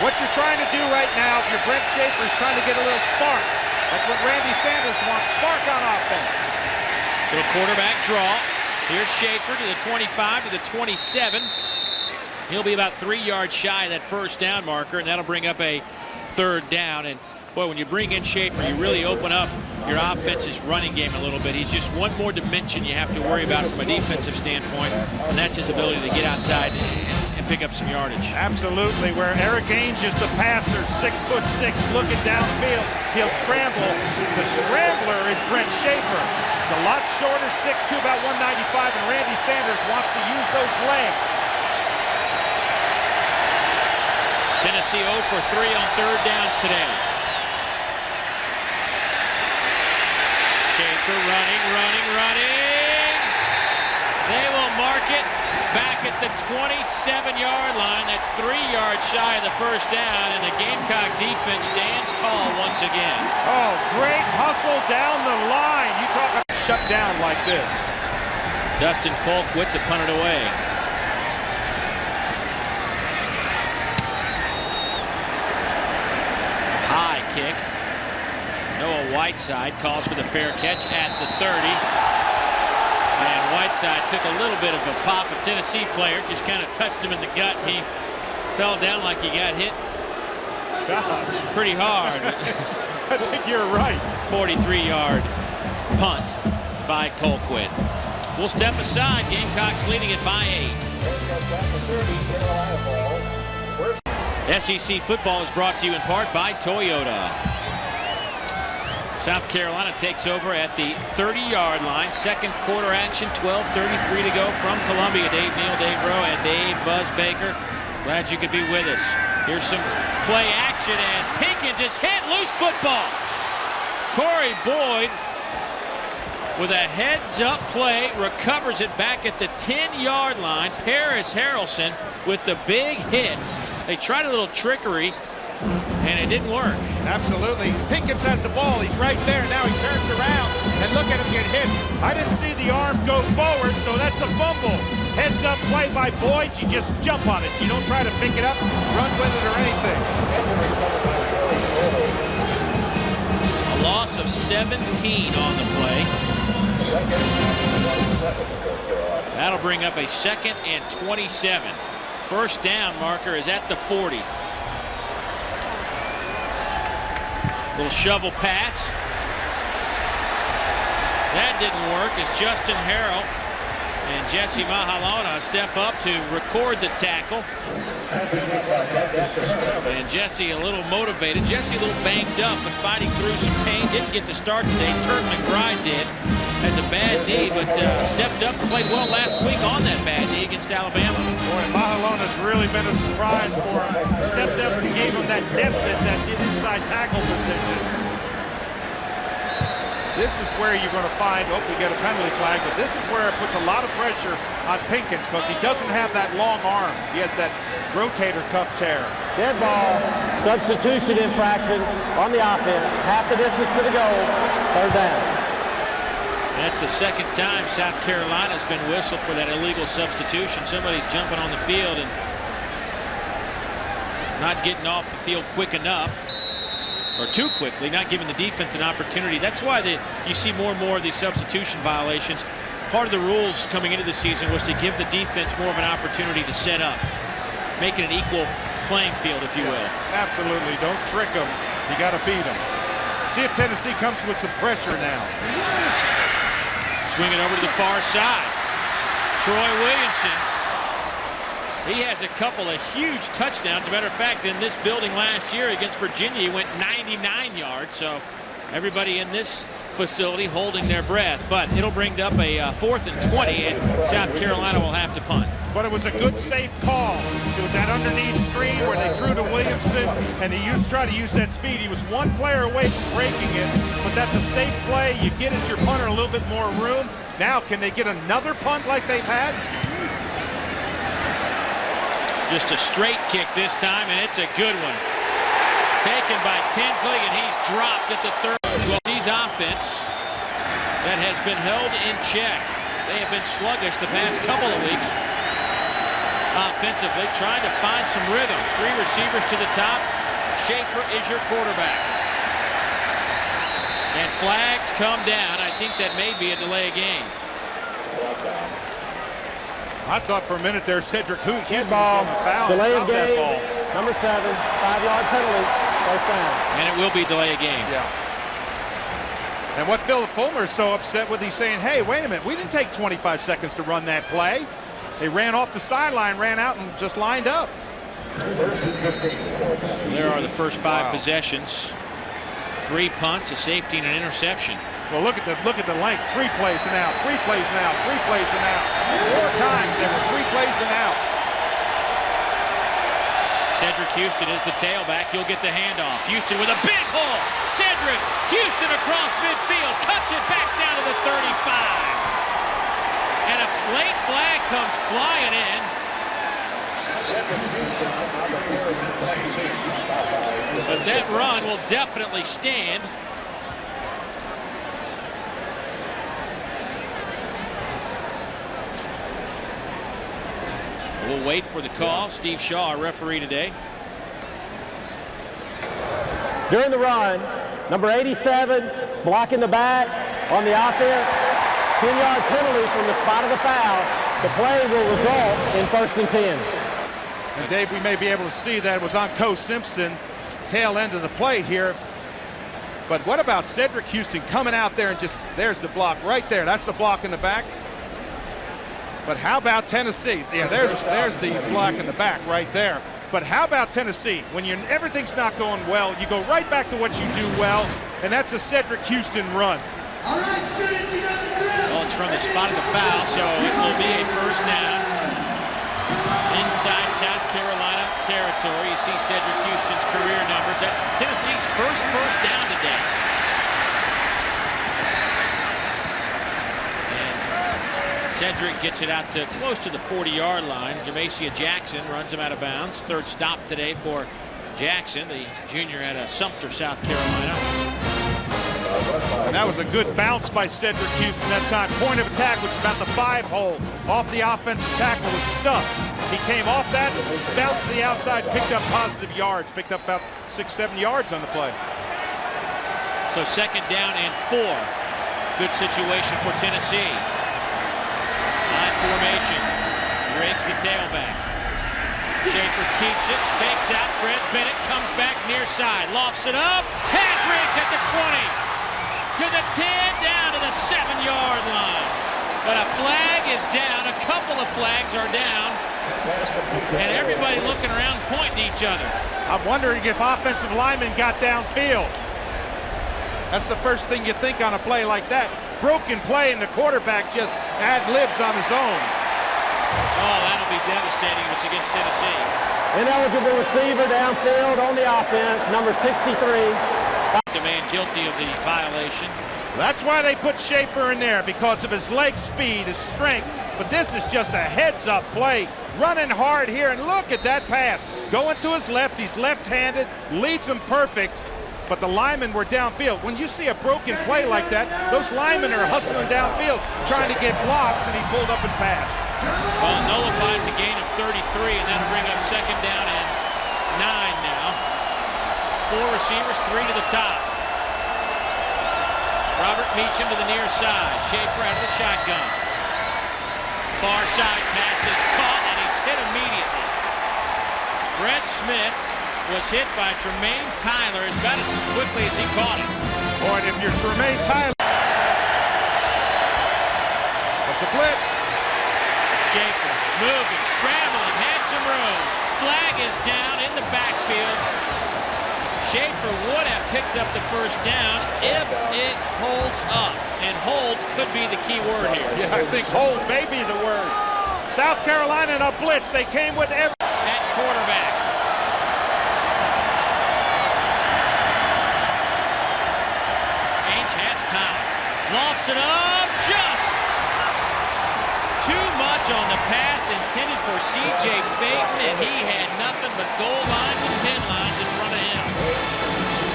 What you're trying to do right now, if you're Brent Schaefer, is trying to get a little spark. That's what Randy Sanders wants, spark on offense. Little quarterback draw. Here's Schaefer to the 25 to the 27. He'll be about 3 yards shy of that first down marker, and that'll bring up a third down. And boy, when you bring in Schaefer, you really open up your offense's running game a little bit. He's just one more dimension you have to worry about from a defensive standpoint, and that's his ability to get outside and pick up some yardage. Absolutely, where Eric Ainge is the passer, 6'6", looking downfield. He'll scramble. The scrambler is Brent Schaefer. He's a lot shorter, 6'2", about 195, and Randy Sanders wants to use those legs. Tennessee 0 for 3 on third downs today. Schaefer running. They will mark it back at the 27-yard line. That's 3 yards shy of the first down, and the Gamecock defense stands tall once again. Oh, great hustle down the line. You talk about shut down like this. Dustin Colquitt to punt it away. High kick. Noah Whiteside calls for the fair catch at the 30. And Whiteside took a little bit of a pop. A Tennessee player just kind of touched him in the gut. He fell down like he got hit. Gosh. Pretty hard. I think you're right. 43-yard punt by Colquitt. We'll step aside. Gamecocks leading it by 8. SEC football is brought to you in part by Toyota. South Carolina takes over at the 30-yard line. Second quarter action, 12:33 to go from Columbia. Dave Neal, Dave Rowe, and Dave Buzz Baker. Glad you could be with us. Here's some play action as Pinkins is hit. Loose football. Corey Boyd with a heads-up play, recovers it back at the 10-yard line. Paris Harrelson with the big hit. They tried a little trickery, and it didn't work. Absolutely. Pinkins has the ball. He's right there. Now he turns around, and look at him get hit. I didn't see the arm go forward, so that's a fumble. Heads-up play by Boyd. You just jump on it. You don't try to pick it up, run with it, or anything. A loss of 17 on the play. That'll bring up a 2nd and 27. First down marker is at the 40. Little shovel pass. That didn't work as Justin Harrell and Jesse Mahalona step up to record the tackle. And Jesse a little motivated. Jesse a little banged up, but fighting through some pain. Didn't get the start today. Turk McBride did. Has a bad knee, but stepped up and played well last week on that bad knee against Alabama. Boy, Mahalona's really been a surprise for him. Stepped up and gave him that depth at that inside tackle position. This is where you're going to find, we get a penalty flag, but this is where it puts a lot of pressure on Pinkins because he doesn't have that long arm. He has that rotator cuff tear. Dead ball, substitution infraction on the offense. Half the distance to the goal, 3rd down. That's the 2nd time South Carolina's been whistled for that illegal substitution. Somebody's jumping on the field and not getting off the field quick enough. Or too quickly, not giving the defense an opportunity. That's why you see more and more of these substitution violations. Part of the rules coming into the season was to give the defense more of an opportunity to set up, make it an equal playing field, if you will. Absolutely. Don't trick them. You got to beat them. See if Tennessee comes with some pressure now. Swing it over to the far side. Troy Williamson. He has a couple of huge touchdowns. As a matter of fact, in this building last year against Virginia, he went 99 yards. So everybody in this facility holding their breath. But it'll bring up a 4th and 20, and South Carolina will have to punt. But it was a good, safe call. It was that underneath screen where they threw to Williamson, and he tried to use that speed. He was one player away from breaking it, but that's a safe play. You get at your punter a little bit more room. Now, can they get another punt like they've had? Just a straight kick this time, and it's a good one. Taken by Tinsley, and he's dropped at the 3rd. Tennessee's offense that has been held in check. They have been sluggish the past couple of weeks. Offensively, trying to find some rhythm. 3 receivers to the top. Schaefer is your quarterback. And flags come down. I think that may be a delay of game. I thought for a minute there Cedric Houston was going to foul. Delay of game, number 7, 5-yard penalty, 1st down. And it will be delay of game. Yeah. And what Philip Fulmer is so upset with, he's saying, hey, wait a minute, we didn't take 25 seconds to run that play. They ran off the sideline, ran out, and just lined up. There are the first 5 possessions. 3 punts, a safety, and an interception. Well, look at the length. 3 plays and out, 3 plays and out, 3 plays and out. 4 times they were 3 plays and out. Cedric Houston is the tailback. He'll get the handoff. Houston with a big hole. Cedric Houston across midfield, cuts it back down to the 35. And a late flag comes flying in. But that run will definitely stand. We'll wait for the call. Steve Shaw, our referee today. During the run, number 87, blocking the back on the offense. 10-yard penalty from the spot of the foul. The play will result in 1st and 10. And Dave, we may be able to see that it was on Co Simpson, tail end of the play here. But what about Cedric Houston coming out there and just, there's the block right there. That's the block in the back. But how about Tennessee? Yeah, there's the block in the back right there. But how about Tennessee? When everything's not going well, you go right back to what you do well, and that's a Cedric Houston run. Well, it's from the spot of the foul, so it will be a 1st down inside South Carolina territory. You see Cedric Houston's career numbers. That's Tennessee's first down today. Cedric gets it out to close to the 40-yard line. Jamacia Jackson runs him out of bounds. 3rd stop today for Jackson, the junior out of Sumter, South Carolina. And that was a good bounce by Cedric Houston that time. Point of attack, which is about the 5-hole. Off the offensive tackle was stuffed. He came off that, bounced to the outside, picked up positive yards. Picked up about 6-7 yards on the play. So 2nd down and 4. Good situation for Tennessee. High formation. Riggs the tailback. Schaefer keeps it, fakes out. Fred Bennett comes back near side, lofts it up, has Riggs at the 20, to the 10, down to the 7-yard line. But a flag is down, a couple of flags are down, and everybody looking around pointing to each other. I'm wondering if offensive linemen got downfield. That's the first thing you think on a play like that. Broken play, and the quarterback just ad-libs on his own. Oh, that'll be devastating if it's against Tennessee. Ineligible receiver downfield on the offense, number 63. Demand guilty of the violation. That's why they put Schaefer in there, because of his leg speed, his strength. But this is just a heads-up play. Running hard here, and look at that pass. Going to his left, he's left-handed, leads him perfect. But the linemen were downfield. When you see a broken play like that, those linemen are hustling downfield, trying to get blocks, and he pulled up and passed. Well, nullifies a gain of 33, and that'll bring up second down and 9 now. 4 receivers, 3 to the top. Robert Meacham to the near side. Schaefer out of the shotgun. Far side pass is caught, and he's hit immediately. Brett Smith was hit by Tremaine Tyler about as quickly as he caught it. Boy, and if you're Tremaine Tyler, that's a blitz. Schaefer moving, scrambling, has some room. Flag is down in the backfield. Schaefer would have picked up the first down if it holds up. And hold could be the key word here. Yeah, I think hold may be the word. South Carolina in a blitz. They came with every... At quarterback. Ainge has time. Lofts it up. Just too much on the pass intended for C.J. Payton, and he had nothing but goal lines and pin lines in front of him.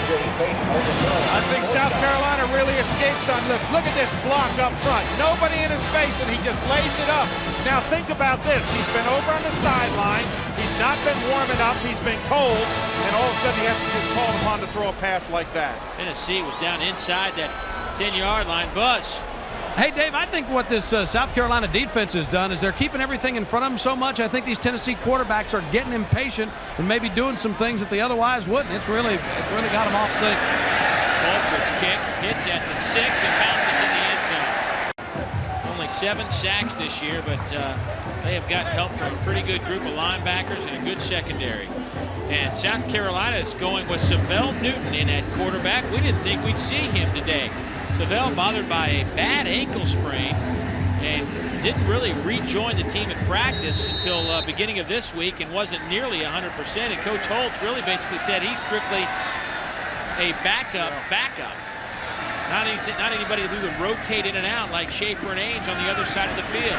I think South Carolina really escapes on look at this block up front. Nobody in his face, and he just lays it up. Now think about this. He's been over on the sideline. He's not been warming up. He's been cold, and all of a sudden he has to get called upon to throw a pass like that. Tennessee was down inside that 10-yard line. Buzz. Hey, Dave, I think what this South Carolina defense has done is they're keeping everything in front of them so much. I think these Tennessee quarterbacks are getting impatient and maybe doing some things that they otherwise wouldn't. It's really got them off sync. Colquitt's kick hits at the 6 and bounces in the end zone. Only 7 sacks this year, but they have got help from a pretty good group of linebackers and a good secondary. And South Carolina is going with Savell Newton in at quarterback. We didn't think we'd see him today. Savell bothered by a bad ankle sprain and didn't really rejoin the team at practice until beginning of this week and wasn't nearly 100%. And Coach Holtz really basically said he's strictly a backup. Not anybody that we would rotate in and out like Schaefer and Ainge on the other side of the field.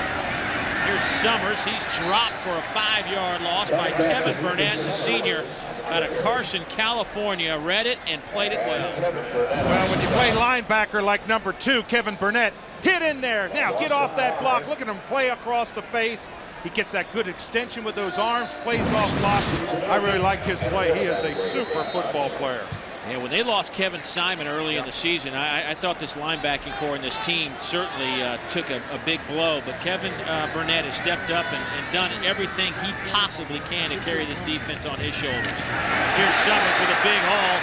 Here's Summers. He's dropped for a 5-yard loss by Kevin Burnett, the senior out of Carson, California. Read it and played it well. Well, when you play linebacker like number 2, Kevin Burnett, hit in there. Now get off that block. Look at him play across the face. He gets that good extension with those arms, plays off blocks. I really like his play. He is a super football player. Yeah, when they lost Kevin Simon early in the season, I thought this linebacking core and this team certainly took a big blow. But Kevin Burnett has stepped up and done everything he possibly can to carry this defense on his shoulders. Here's Summers with a big haul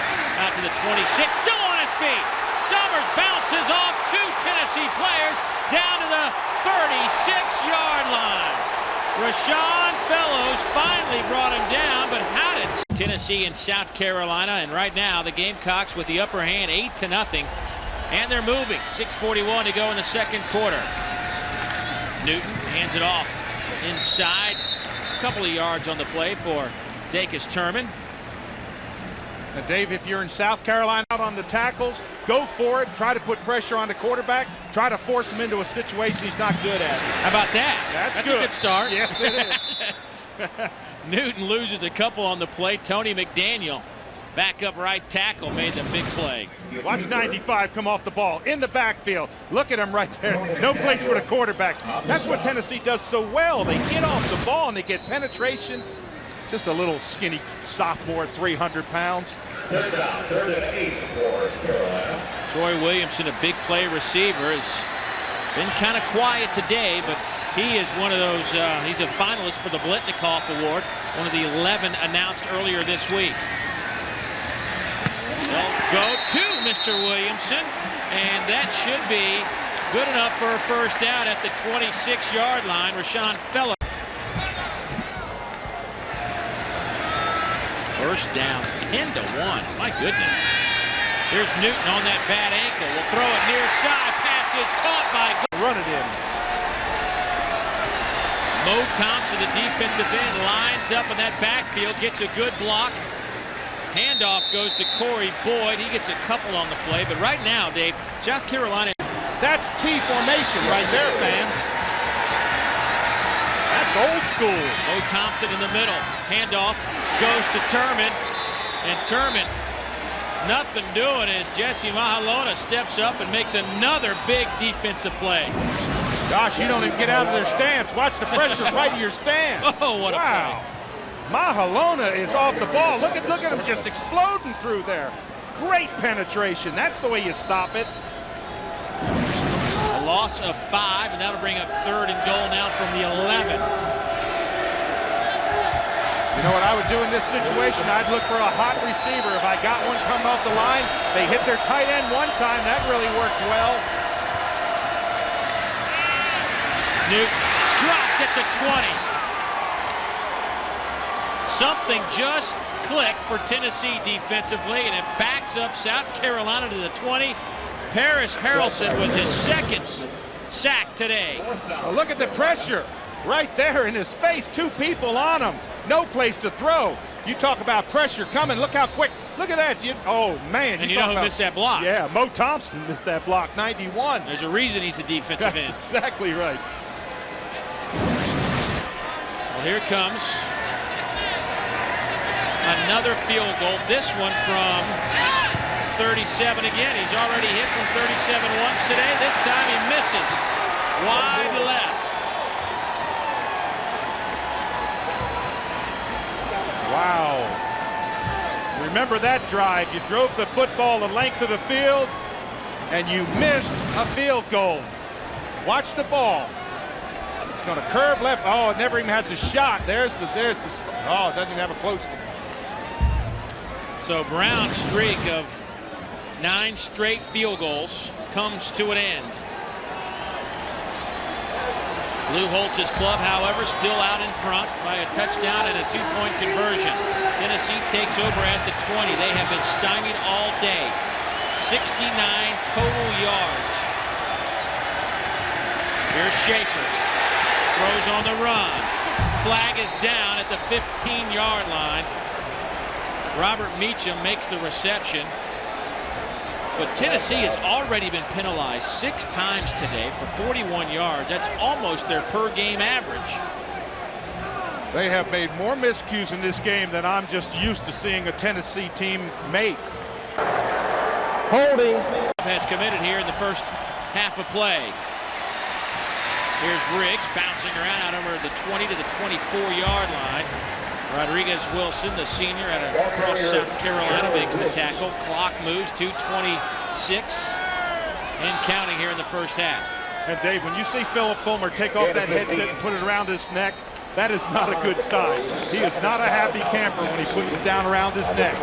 out to the 26, still on his feet. Summers bounces off 2 Tennessee players down to the 36-yard line. Rashawn Fellows finally brought him down, but how did Tennessee and South Carolina? And right now the Gamecocks with the upper hand, 8-0, and they're moving. 6:41 to go in the second quarter. Newton hands it off inside, a couple of yards on the play for Dacus Turman. Now, Dave, if you're in South Carolina out on the tackles, go for it. Try to put pressure on the quarterback. Try to force him into a situation he's not good at. How about that? That's good. A good start. Yes, it is. Newton loses a couple on the play. Tony McDaniel, backup right tackle, made the big play. Watch 95 come off the ball in the backfield. Look at him right there. No place for the quarterback. That's what Tennessee does so well. They get off the ball and they get penetration. Just a little skinny sophomore, 300 pounds. Troy Williamson, a big play receiver, has been kind of quiet today, but he is one of those, he's a finalist for the Blitnikoff Award, one of the 11 announced earlier this week. They'll go to Mr. Williamson, and that should be good enough for a first down at the 26-yard line. Rashawn Phillips. First down, 10-1. My goodness. Here's Newton on that bad ankle. Will throw it near side. Pass is caught by. Run it in. Mo Thompson, the defensive end, lines up in that backfield, gets a good block. Handoff goes to Corey Boyd. He gets a couple on the play, but right now, Dave, South Carolina. That's T formation right there, fans. That's old school. Mo Thompson in the middle. Handoff goes to Turman, and Turman, nothing doing as Jesse Mahalona steps up and makes another big defensive play. Gosh, you don't even get out of their stance. Watch the pressure right to your stand. Oh, what a wow. Play. Mahalona is off the ball. Look at him just exploding through there. Great penetration. That's the way you stop it. A loss of 5, and that'll bring up 3rd and goal now from the 11. You know what I would do in this situation? I'd look for a hot receiver. If I got one coming off the line, they hit their tight end one time. That really worked well. Newton dropped at the 20. Something just clicked for Tennessee defensively, and it backs up South Carolina to the 20. Paris Harrelson with his second sack today. Well, look at the pressure right there in his face. 2 people on him. No place to throw. You talk about pressure coming. Look how quick. Look at that. Oh, man. And you know who missed that block? Yeah, Mo Thompson missed that block, 91. There's a reason he's a defensive end. That's exactly right. Well, here comes another field goal. This one from 37 again. He's already hit from 37 once today. This time he misses. Wide left. Wow. Remember that drive. You drove the football the length of the field, and you miss a field goal. Watch the ball. It's going to curve left. Oh, it never even has a shot. There's the oh, it doesn't even have a close. So Brown's streak of 9 straight field goals comes to an end. Lou Holtz's club, however, still out in front by a touchdown and a 2-point conversion. Tennessee takes over at the 20. They have been stymied all day. 69 total yards. Here's Schaefer. Throws on the run. Flag is down at the 15-yard line. Robert Meacham makes the reception. But Tennessee has already been penalized 6 times today for 41 yards. That's almost their per-game average. They have made more miscues in this game than I'm just used to seeing a Tennessee team make. Holding. Has committed here in the first half of play. Here's Riggs bouncing around out over the 20 to the 24-yard line. Rodriguez Wilson, the senior across South Carolina, makes the tackle. Clock moves to 26 and counting here in the first half. And Dave, when you see Philip Fulmer take off that headset and put it around his neck, that is not a good sign. He is not a happy camper when he puts it down around his neck.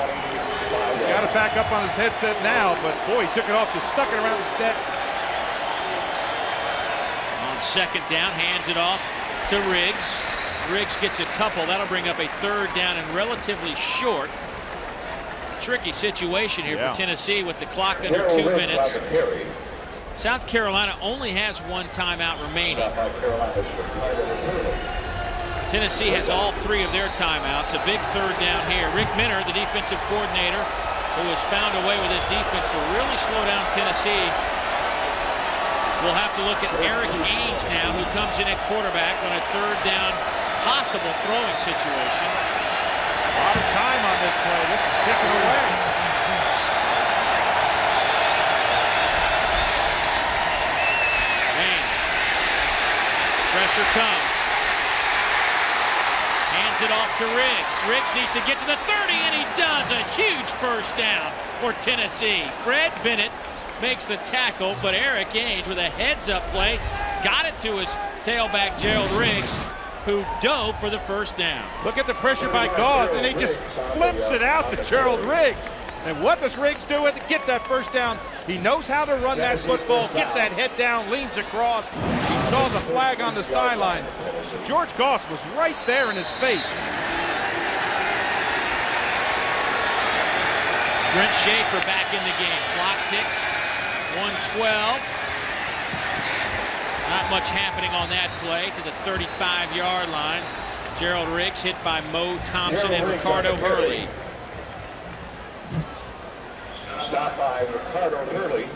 He's got it back up on his headset now, but boy, he took it off, just stuck it around his neck. On second down, hands it off to Riggs. Riggs gets a couple. That'll bring up a 3rd down and relatively short. Tricky situation here for Tennessee with the clock under 2 minutes. South Carolina only has 1 timeout remaining. Tennessee has all 3 of their timeouts. A big 3rd down here. Rick Minner, the defensive coordinator, who has found a way with his defense to really slow down Tennessee. We'll have to look at Eric Ainge now, who comes in at quarterback on a 3rd down possible throwing situation. A lot of time on this play. This is ticking away. Ainge. Pressure comes. Hands it off to Riggs. Riggs needs to get to the 30, and he does. A huge first down for Tennessee. Fred Bennett makes the tackle, but Eric Ainge with a heads-up play got it to his tailback, Gerald Riggs, who dove for the first down. Look at the pressure by Gauze, and he just flips it out to Gerald Riggs. And what does Riggs do with it? Get that first down. He knows how to run that football, gets that head down, leans across. He saw the flag on the sideline. George Gauze was right there in his face. Brent Schaefer back in the game. Clock ticks, 1:12. Not much happening on that play to the 35-yard line. Gerald Riggs hit by Mo Thompson and Ricardo Hurley. Stop by Ricardo Hurley.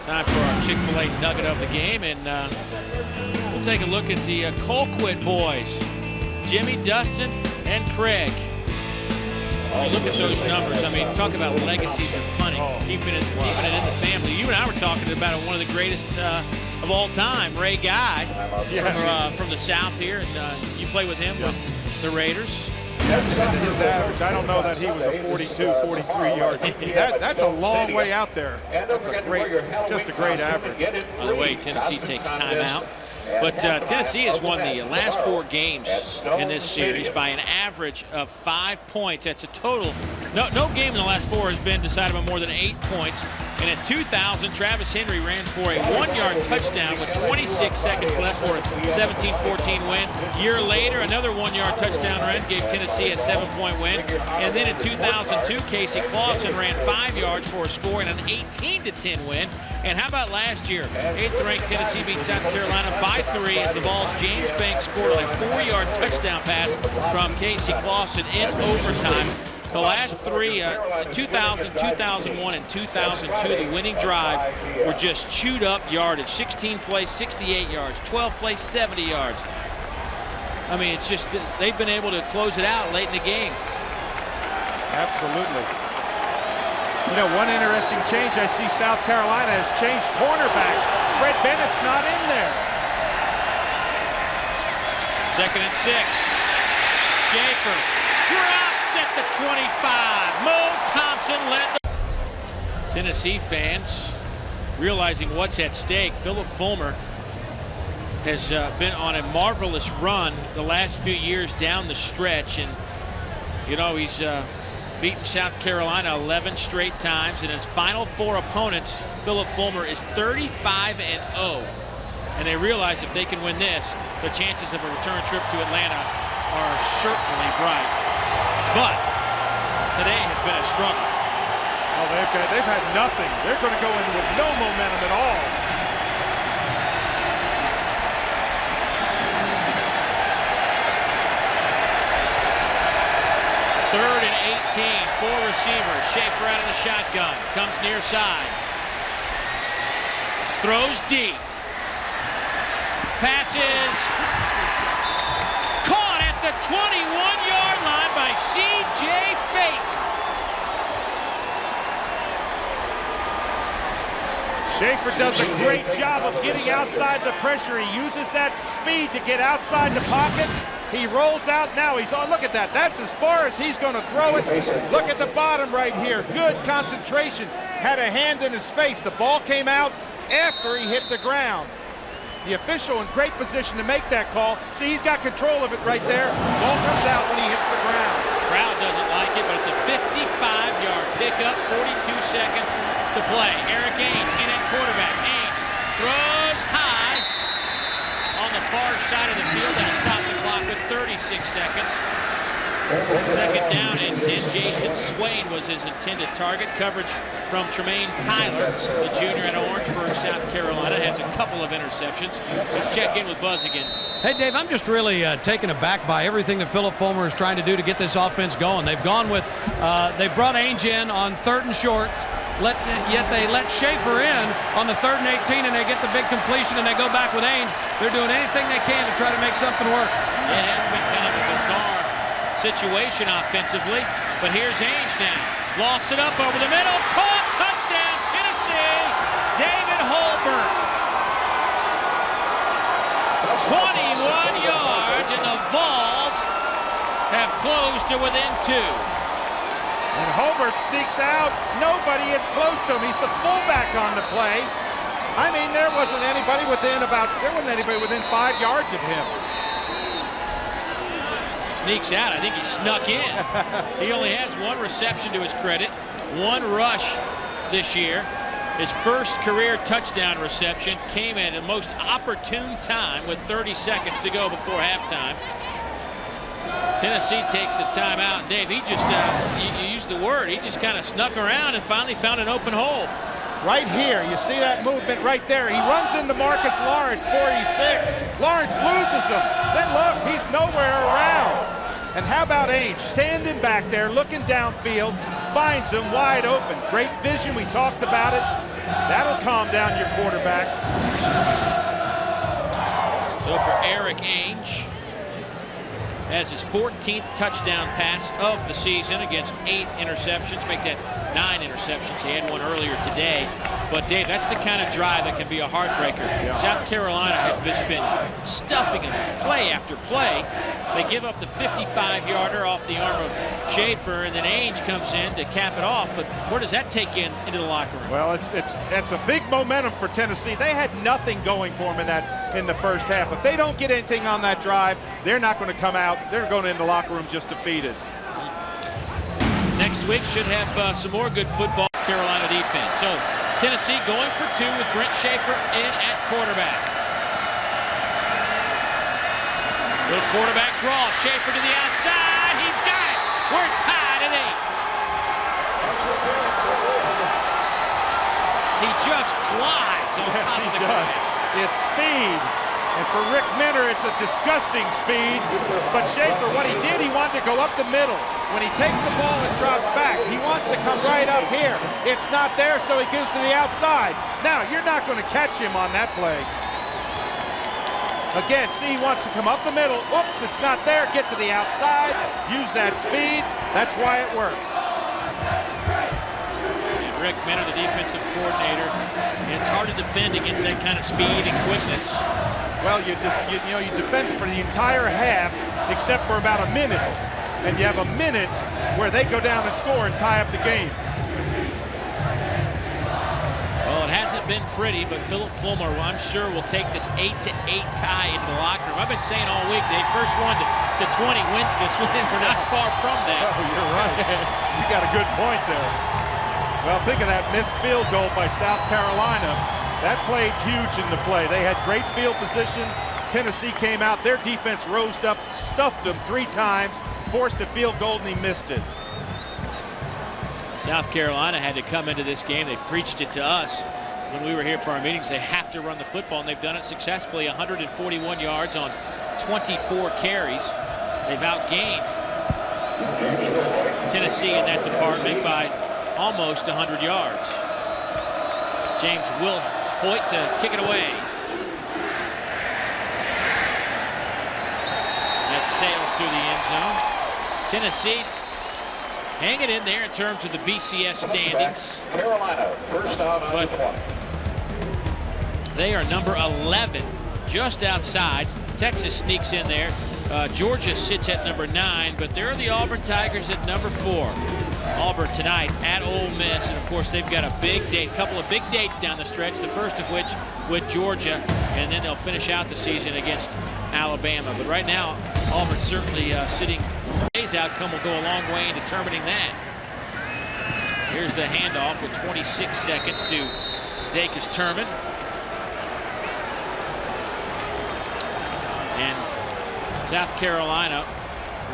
Time for our Chick-fil-A nugget of the game, and we'll take a look at the Colquitt boys. Jimmy, Dustin, and Craig. You look at those numbers. I mean, talk about legacies of punting, keeping it in the family. You and I were talking about one of the greatest of all time, Ray Guy, from the South here, and you play with him with the Raiders. His average, I don't know that he was a 42, 43 yard. That's a long way out there. That's just a great average. By the way, Tennessee takes timeout. But Tennessee has won the last 4 games in this series by an average of 5 points. That's a total. No game in the last 4 has been decided by more than 8 points. And in 2000, Travis Henry ran for a 1-yard touchdown with 26 seconds left for a 17-14 win. A year later, another 1-yard touchdown run gave Tennessee a 7-point win. And then in 2002, Casey Clausen ran 5 yards for a score and an 18-10 win. And how about last year? 8th-ranked Tennessee beat South Carolina by 3 as the Vols' James Banks scored a 4-yard touchdown pass from Casey Clausen in overtime. The last 3, 2000, 2001, and 2002, the winning drive were just chewed up yardage. 16 plays, 68 yards. 12 plays, 70 yards. I mean, it's just they've been able to close it out late in the game. Absolutely. You know, one interesting change I see, South Carolina has changed cornerbacks. Fred Bennett's not in there. 2nd and 6. Schaefer dropped at the 25. Mo Thompson led the Tennessee fans realizing what's at stake. Philip Fulmer has been on a marvelous run the last few years down the stretch, and you know he's beaten South Carolina 11 straight times. In his final 4 opponents, Philip Fulmer is 35-0. And they realize if they can win this, their chances of a return trip to Atlanta are certainly bright. But today has been a struggle. Oh, they've had nothing. They're going to go in with no momentum at all. Third and 18, 4 receivers. Schaefer out of the shotgun, comes near side. Throws deep. Passes. Caught at the 21-yard line by C.J. Phaeton. Schaefer does a great job of getting outside the pressure. He uses that speed to get outside the pocket. He rolls out now. He's on. Look at that. That's as far as he's going to throw it. Look at the bottom right here. Good concentration. Had a hand in his face. The ball came out after he hit the ground. The official in great position to make that call. See, he's got control of it right there. Ball comes out when he hits the ground. Crowd doesn't like it, but it's a 55-yard pickup, 42 seconds to play. Eric Ainge in at quarterback. Ainge throws high on the far side of the field. That'll stop the clock with 36 seconds. 2nd down and 10. Jason Swain was his intended target. Coverage from Tremaine Tyler, the junior at Orangeburg, South Carolina, has a couple of interceptions. Let's check in with Buzz again. Hey, Dave, I'm just really taken aback by everything that Philip Fulmer is trying to do to get this offense going. They've gone with, they've brought Ainge in on 3rd and short, yet they let Schaefer in on the 3rd and 18, and they get the big completion, and they go back with Ainge. They're doing anything they can to try to make something work. It has been kind of a bizarre situation offensively, but here's Ainge now. Lofts it up over the middle. Caught. Touchdown, Tennessee. David Holbert. 21 yards, and close to within 2. And Hobart sneaks out. Nobody is close to him. He's the fullback on the play. I mean, there wasn't anybody within 5 yards of him. Sneaks out. I think he snuck in. He only has 1 reception to his credit, 1 rush this year. His first career touchdown reception came at the most opportune time with 30 seconds to go before halftime. Tennessee takes the timeout. Dave, he just, you used the word, he just kind of snuck around and finally found an open hole. Right here, you see that movement right there. He runs into Marcus Lawrence, 46. Lawrence loses him. Then look, he's nowhere around. And how about Ainge, standing back there, looking downfield, finds him wide open. Great vision, we talked about it. That'll calm down your quarterback. So for Eric Ainge, has his 14th touchdown pass of the season against 8 interceptions, make that 9 interceptions. He had one earlier today. But Dave, that's the kind of drive that can be a heartbreaker. Yeah. South Carolina has just been stuffing him play after play. They give up the 55-yarder off the arm of Schaefer, and then Ainge comes in to cap it off. But where does that take you into the locker room? Well, it's a big momentum for Tennessee. They had nothing going for them in the first half. If they don't get anything on that drive, they're not going to come out. They're going into the locker room just defeated. Next week should have some more good football Carolina defense. So Tennessee going for 2 with Brent Schaefer in at quarterback. Little quarterback draw. Schaefer to the outside. He's got it. We're tied at 8. He just glides on yes, top he of the does. grass. It's speed. And for Rick Minner, it's a disgusting speed. But Schaefer, what he did, he wanted to go up the middle. When he takes the ball and drops back, he wants to come right up here. It's not there, so he goes to the outside. Now, you're not going to catch him on that play. Again, see, he wants to come up the middle. Oops, it's not there. Get to the outside. Use that speed. That's why it works. And Rick Minner, the defensive coordinator, it's hard to defend against that kind of speed and quickness. Well, you defend for the entire half except for about a minute. And you have a minute where they go down and score and tie up the game. Well, it hasn't been pretty, but Philip Fulmer, I'm sure, will take this 8-8 tie into the locker room. I've been saying all week, they first 1 to 20 wins this one. We're not far from that. Oh, you're right. You got a good point there. Well, think of that missed field goal by South Carolina. That played huge in the play. They had great field position. Tennessee came out, their defense rose up, stuffed them 3 times, forced a field goal, and he missed it. South Carolina had to come into this game. They preached it to us when we were here for our meetings. They have to run the football, and they've done it successfully. 141 yards on 24 carries. They've outgained Tennessee in that department by almost 100 yards. James Will Hoyt to kick it away. That sails through the end zone. Tennessee hanging in there in terms of the BCS standings. Carolina, first down on the 20. They are number 11, just outside. Texas sneaks in there. Georgia sits at number 9, but there are the Auburn Tigers at number 4. Auburn tonight at Ole Miss, and of course they've got a big date, couple of big dates down the stretch, the first of which with Georgia, and then they'll finish out the season against Alabama. But right now, Auburn certainly sitting. Today's outcome will go a long way in determining that. Here's the handoff with 26 seconds to Dacus Turman. And South Carolina,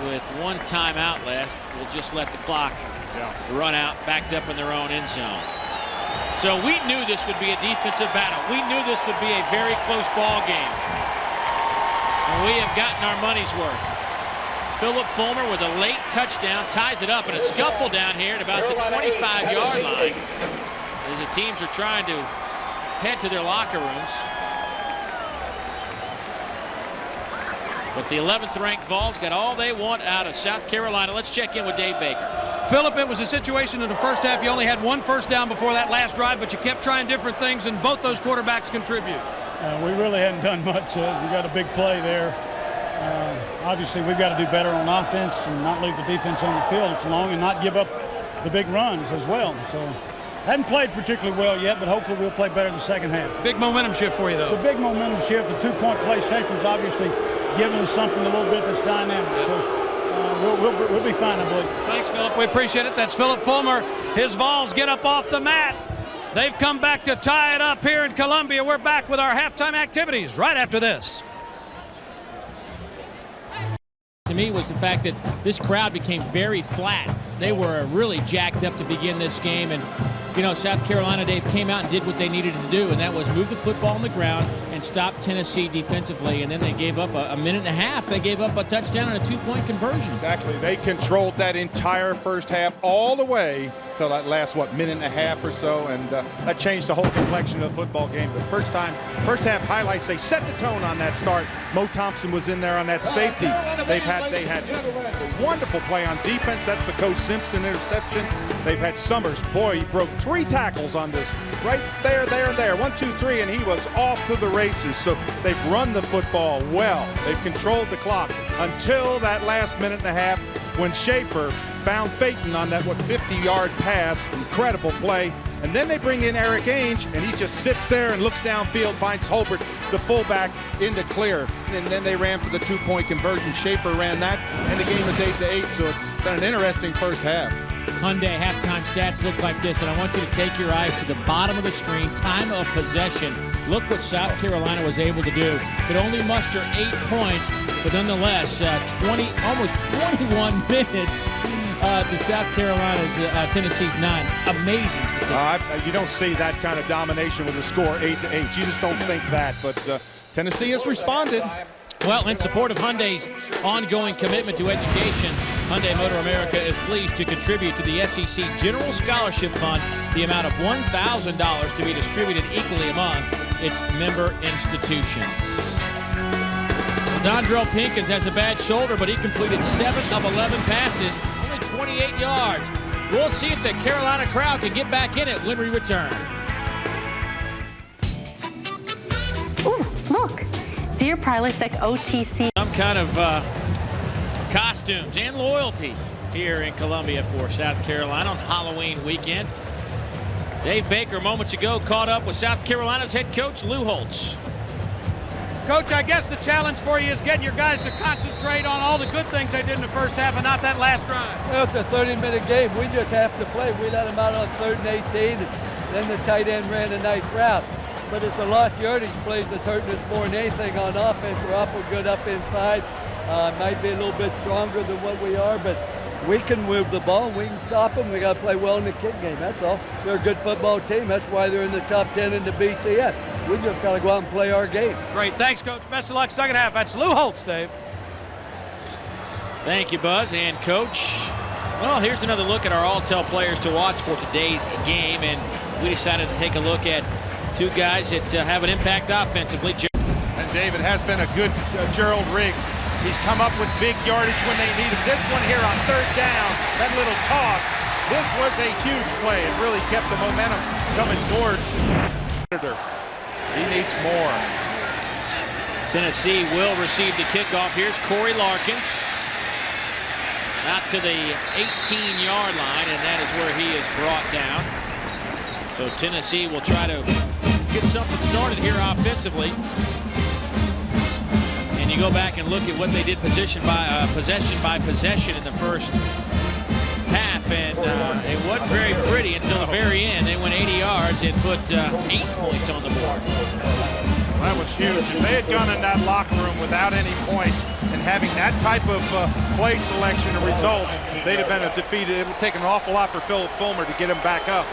with 1 timeout left, will just let the clock run out, backed up in their own end zone. So we knew this would be a defensive battle. We knew this would be a very close ball game. And we have gotten our money's worth. Philip Fulmer with a late touchdown ties it up in a scuffle down here at about the 25-yard line as the teams are trying to head to their locker rooms. But the 11th ranked Vols got all they want out of South Carolina. Let's check in with Dave Baker. Philip, it was a situation in the first half. You only had 1 first down before that last drive, but you kept trying different things, and both those quarterbacks contribute. We really hadn't done much. We got a big play there. obviously we've got to do better on offense and not leave the defense on the field as long and not give up the big runs as well. So hadn't played particularly well yet, but hopefully we'll play better in the second half. Big momentum shift for you, though. It's a big momentum shift. The two-point play, Schaefer's obviously giving us something a little bit that's dynamic. So we'll be fine, I believe. Thanks, Philip. We appreciate it. That's Philip Fulmer. His Vols get up off the mat. They've come back to tie it up here in Columbia. We're back with our halftime activities right after this. To me was the fact that this crowd became very flat. They were really jacked up to begin this game, and you know, South Carolina, Dave, came out and did what they needed to do, and that was move the football on the ground and stop Tennessee defensively. And then they gave up a minute and a half. They gave up a touchdown and a two-point conversion. Exactly. They controlled that entire first half all the way till that last, minute and a half or so, and that changed the whole complexion of the football game. The first half highlights, they set the tone on that start. Mo Thompson was in there on that safety. They had a wonderful play on defense. That's the Coach Simpson interception. They've had Summers. Boy, he broke 3 tackles on this. Right there, 1, 2, 3, and he was off to the races. So they've run the football well. They've controlled the clock until that last minute and a half when Schaefer found Phaeton on that 50-yard pass. Incredible play. And then they bring in Eric Ainge, and he just sits there and looks downfield, finds Holbert, the fullback, into clear. And then they ran for the two-point conversion. Schaefer ran that, and the game is 8-8, so it's been an interesting first half. Hyundai halftime stats look like this, and I want you to take your eyes to the bottom of the screen. Time of possession. Look what South Carolina was able to do. Could only muster 8 points, but nonetheless, almost 21 minutes to South Carolina's Tennessee's 9. Amazing statistics. You don't see that kind of domination with a score 8-8. You just don't think that, but Tennessee has responded. Well, in support of Hyundai's ongoing commitment to education, Hyundai Motor America is pleased to contribute to the SEC General Scholarship Fund the amount of $1,000 to be distributed equally among its member institutions. Dondrell Pinkins has a bad shoulder, but he completed 7 of 11 passes, only 28 yards. We'll see if the Carolina crowd can get back in it when we return. Ooh, look. Deer Prilosec OTC. Some kind of costumes and loyalty here in Columbia for South Carolina on Halloween weekend. Dave Baker moments ago caught up with South Carolina's head coach Lou Holtz. Coach, I guess the challenge for you is getting your guys to concentrate on all the good things they did in the first half and not that last drive. Well, it's a 30-minute game. We just have to play. We let them out on 3rd and 18, and then the tight end ran a nice route. But it's the lost yardage plays that's hurting us more than anything on offense. We're awful good up inside. Might be a little bit stronger than what we are, but we can move the ball. We can stop them. We got to play well in the kick game. That's all. They're a good football team. That's why they're in the top 10 in the BCS. We just got to go out and play our game. Great. Thanks, Coach. Best of luck second half. That's Lou Holtz, Dave. Thank you, Buzz and Coach. Well, here's another look at our all-tell players to watch for today's game, and we decided to take a look at 2 guys that have an impact offensively. And David has been a good Gerald Riggs. He's come up with big yardage when they need him. This one here on 3rd down, that little toss, this was a huge play. It really kept the momentum coming towards He needs more. Tennessee will receive the kickoff. Here's Corey Larkins out to the 18-yard line, and that is where he is brought down. So Tennessee will try to get something started here offensively. And you go back and look at what they did possession by possession in the first half, and it wasn't very pretty until the very end. They went 80 yards and put 8 points on the board. That was huge. If they had gone in that locker room without any points and having that type of play selection and results, they'd have been defeated. It would take an awful lot for Philip Fulmer to get him back up.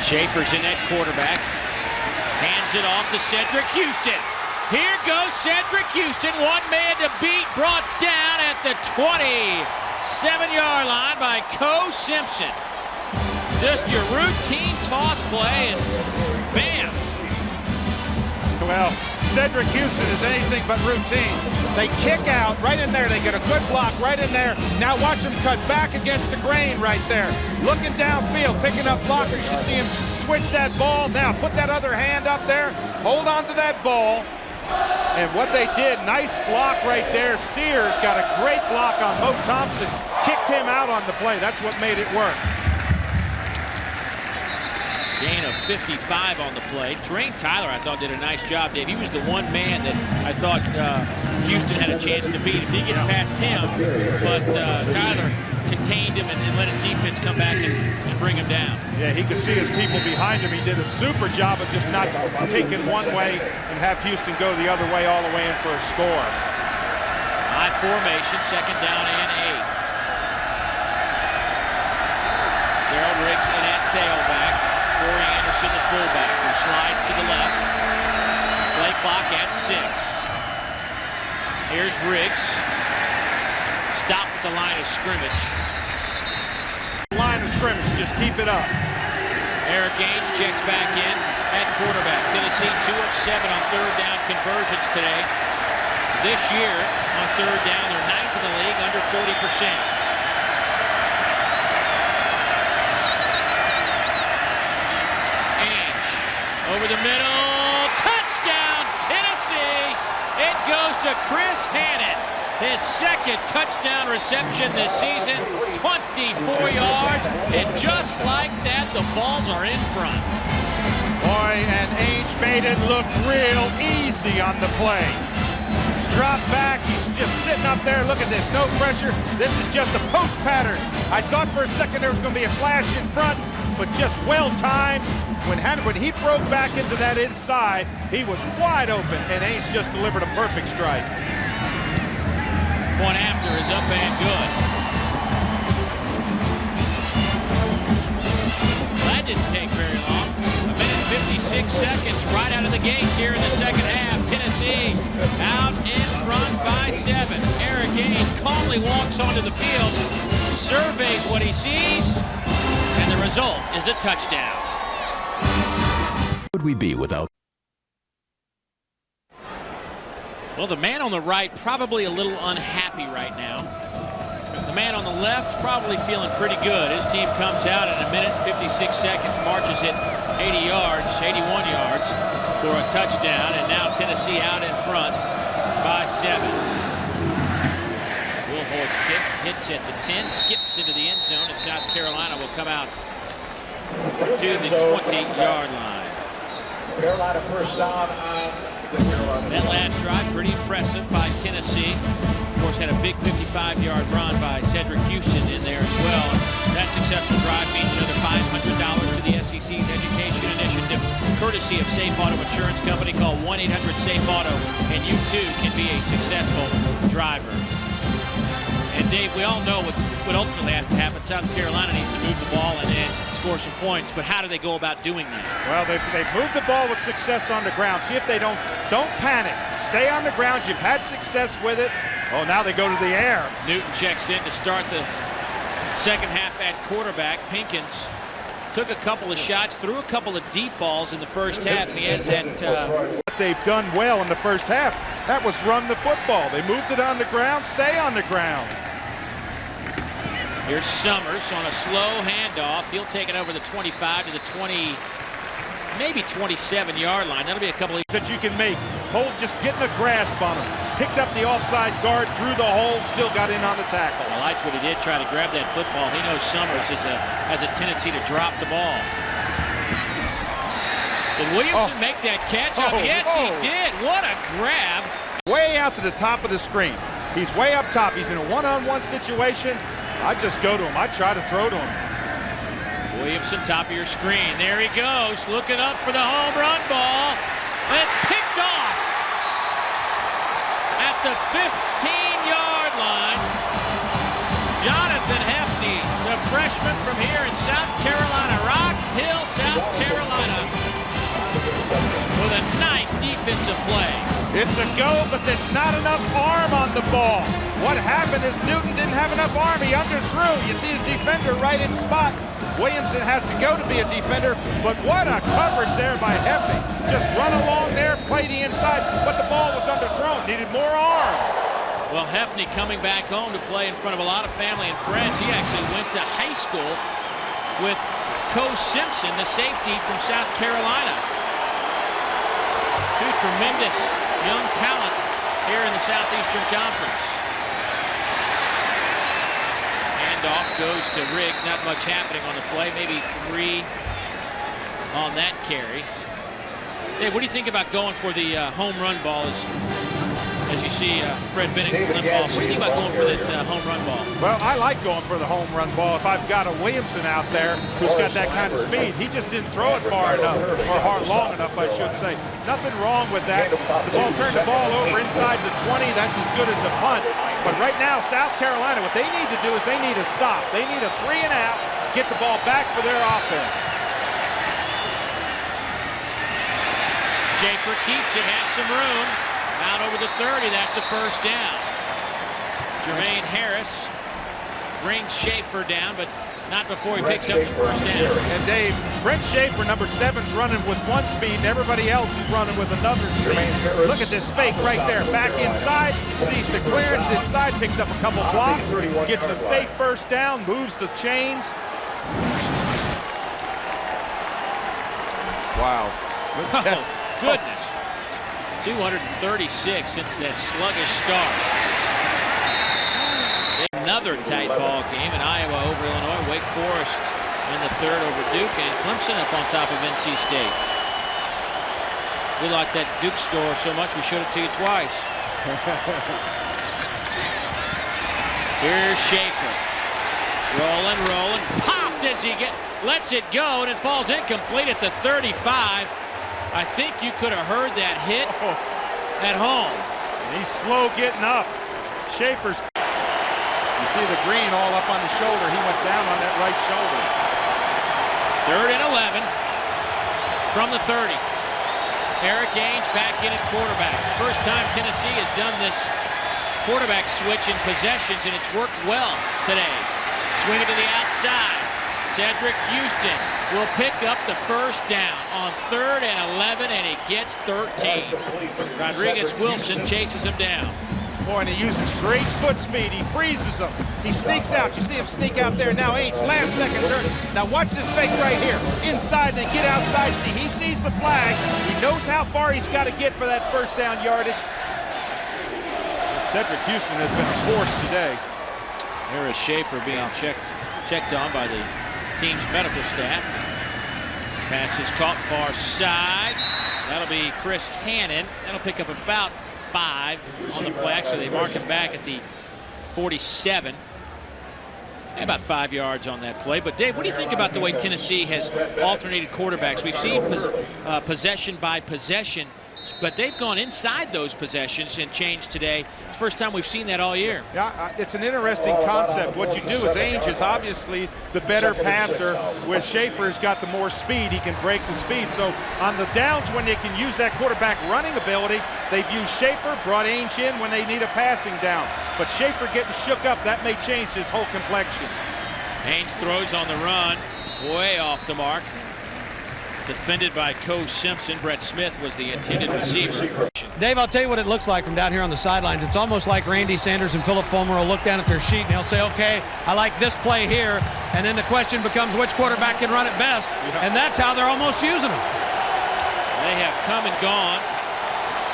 Schaefer's in at quarterback. Hands it off to Cedric Houston. Here goes Cedric Houston. 1 man to beat. Brought down at the 27-yard line by Co Simpson. Just your routine toss play, and bam. Well, Cedric Houston is anything but routine. They kick out right in there. They get a good block right in there. Now watch him cut back against the grain right there. Looking downfield, picking up blockers. You see him switch that ball. Now put that other hand out there, hold on to that ball. And what they did, nice block right there. Sears got a great block on Mo Thompson, kicked him out on the play. That's what made it work. Gain of 55 on the play. Drain Tyler, I thought, did a nice job, Dave. He was the one man that I thought Houston had a chance to beat. If he gets past him, but Tyler contained him and let his defense come back and bring him down. Yeah, he could see his people behind him. He did a super job of just not taking one way and have Houston go the other way all the way in for a score. High formation, second down and 8. Gerald Riggs in at tailback. Corey Anderson, the fullback, who slides to the left. Play clock at 6. Here's Riggs. Stop at the line of scrimmage. Line of scrimmage, just keep it up. Eric Gaines checks back in at quarterback. Tennessee 2 of 7 on third down conversions today. This year on third down, they're 9th in the league, under 40%. Over the middle, touchdown, Tennessee! It goes to Chris Hannon. His second touchdown reception this season, 24 yards, and just like that, the balls are in front. Boy, and Ainge made it look real easy on the play. Drop back, he's just sitting up there. Look at this, no pressure. This is just a post pattern. I thought for a second there was going to be a flash in front, but just well timed. When he broke back into that inside, he was wide open, and Ainge just delivered a perfect strike. Point after is up and good. That didn't take very long. 1 minute 56 seconds right out of the gates here in the second half. Tennessee out in front by 7. Eric Gaines calmly walks onto the field, surveys what he sees, and the result is a touchdown. Would we be without? Well, the man on the right probably a little unhappy right now. The man on the left probably feeling pretty good. His team comes out in 1 minute 56 seconds, marches it 81 yards for a touchdown, and now Tennessee out in front by 7. Wilhold's kick hits at the 10, skips into the end zone, and South Carolina will come out to the 20-yard line. Carolina first down on the Carolina. That last drive, pretty impressive by Tennessee. Of course, had a big 55-yard run by Cedric Houston in there as well. That successful drive means another $500 to the SEC's education initiative, courtesy of Safe Auto Insurance Company. Call 1-800-SAFE-AUTO, and you too can be a successful driver. And Dave, we all know what ultimately has to happen. South Carolina needs to move the ball and score some points, but how do they go about doing that? Well, they've moved the ball with success on the ground. See if they don't panic. Stay on the ground. You've had success with it. Oh, now they go to the air. Newton checks in to start the second half at quarterback. Pinkins took a couple of shots, threw a couple of deep balls in the first half, and he has that. What they've done well in the first half, that was run the football. They moved it on the ground, stay on the ground. Here's Summers on a slow handoff. He'll take it over the 25 to the 20, maybe 27-yard line. That'll be a couple of that you can make. Hold, just getting a grasp on him. Picked up the offside guard, through the hole, still got in on the tackle. I like what he did, try to grab that football. He knows Summers has a tendency to drop the ball. Did Williamson make that catch? Yes, he did. What a grab. Way out to the top of the screen. He's way up top. He's in a one-on-one situation. I just go to him. I try to throw to him. Williamson, top of your screen. There he goes, looking up for the home run ball. And it's picked off at the 15-yard line. Jonathan Hefty, the freshman from here in South Carolina, Rock Hill, South Carolina, with a nice defensive play. It's a go, but there's not enough arm on the ball. What happened is Newton didn't have enough arm. He underthrew. You see the defender right in spot. Williamson has to go to be a defender, but what a coverage there by Hefty. Just run along there, play the inside, but the ball was underthrown. Needed more arm. Well, Hefty coming back home to play in front of a lot of family and friends. He actually went to high school with Co Simpson, the safety from South Carolina. tremendous young talent here in the Southeastern Conference. Handoff goes to Riggs. Not much happening on the play. Maybe 3 on that carry. Hey, what do you think about going for the home run ball as you see Fred Bennett limp off? What do you think about going for that home run ball? Well, I like going for the home run ball. If I've got a Williamson out there who's got that kind of speed, he just didn't throw it far enough, or long enough, I should say. Nothing wrong with that. The ball turned the ball over inside the 20. That's as good as a punt. But right now, South Carolina, what they need to do is they need a stop. They need a 3 and out, get the ball back for their offense. Schaefer keeps it, has some room. Out over the 30, that's a first down. Jermaine Harris brings Schaefer down, but not before he picks up the first down. And Dave, Brent Schaefer, number 7's running with one speed, and everybody else is running with another speed. Look at this fake right there. Back inside, sees the clearance inside, picks up a couple blocks, gets a safe first down, moves the chains. Wow. Oh, goodness. 236 since that sluggish start. Another tight ball game in Iowa over Illinois. Wake Forest in the 3rd over Duke, and Clemson up on top of NC State. We like that Duke score so much we showed it to you twice. Here's Schaefer. Rolling. Popped as he lets it go, and it falls incomplete at the 35. I think you could have heard that hit at home. And he's slow getting up. Schaefer's. You see the green all up on the shoulder. He went down on that right shoulder. 3rd and 11 from the 30. Eric Ainge back in at quarterback. First time Tennessee has done this quarterback switch in possessions, and it's worked well today. Swing it to the outside. Cedric Houston will pick up the first down on 3rd and 11, and he gets 13. Rodriguez Wilson chases him down. Boy, and he uses great foot speed. He freezes him. He sneaks out. You see him sneak out there. Now Ainge, last second turn. Now watch this fake right here. Inside and then get outside. See, he sees the flag. He knows how far he's got to get for that first down yardage. Cedric Houston has been a force today. There is Schaefer being checked on by the team's medical staff. Pass is caught far side. That'll be Chris Hannon. That'll pick up about 5 on the play. Actually, they mark him back at the 47. About 5 yards on that play. But Dave, what do you think about the way Tennessee has alternated quarterbacks? We've seen possession by possession, but they've gone inside those possessions and changed today. It's the first time we've seen that all year. Yeah, it's an interesting concept. What you do is Ainge is obviously the better passer, where Schaefer's got the more speed. He can break the speed. So on the downs when they can use that quarterback running ability, they've used Schaefer, brought Ainge in when they need a passing down. But Schaefer getting shook up, that may change his whole complexion. Ainge throws on the run, way off the mark. Defended by Coach Simpson. Brett Smith was the intended receiver. Dave, I'll tell you what it looks like from down here on the sidelines. It's almost like Randy Sanders and Philip Fulmer will look down at their sheet and they'll say, okay, I like this play here. And then the question becomes which quarterback can run it best. And that's how they're almost using them. They have come and gone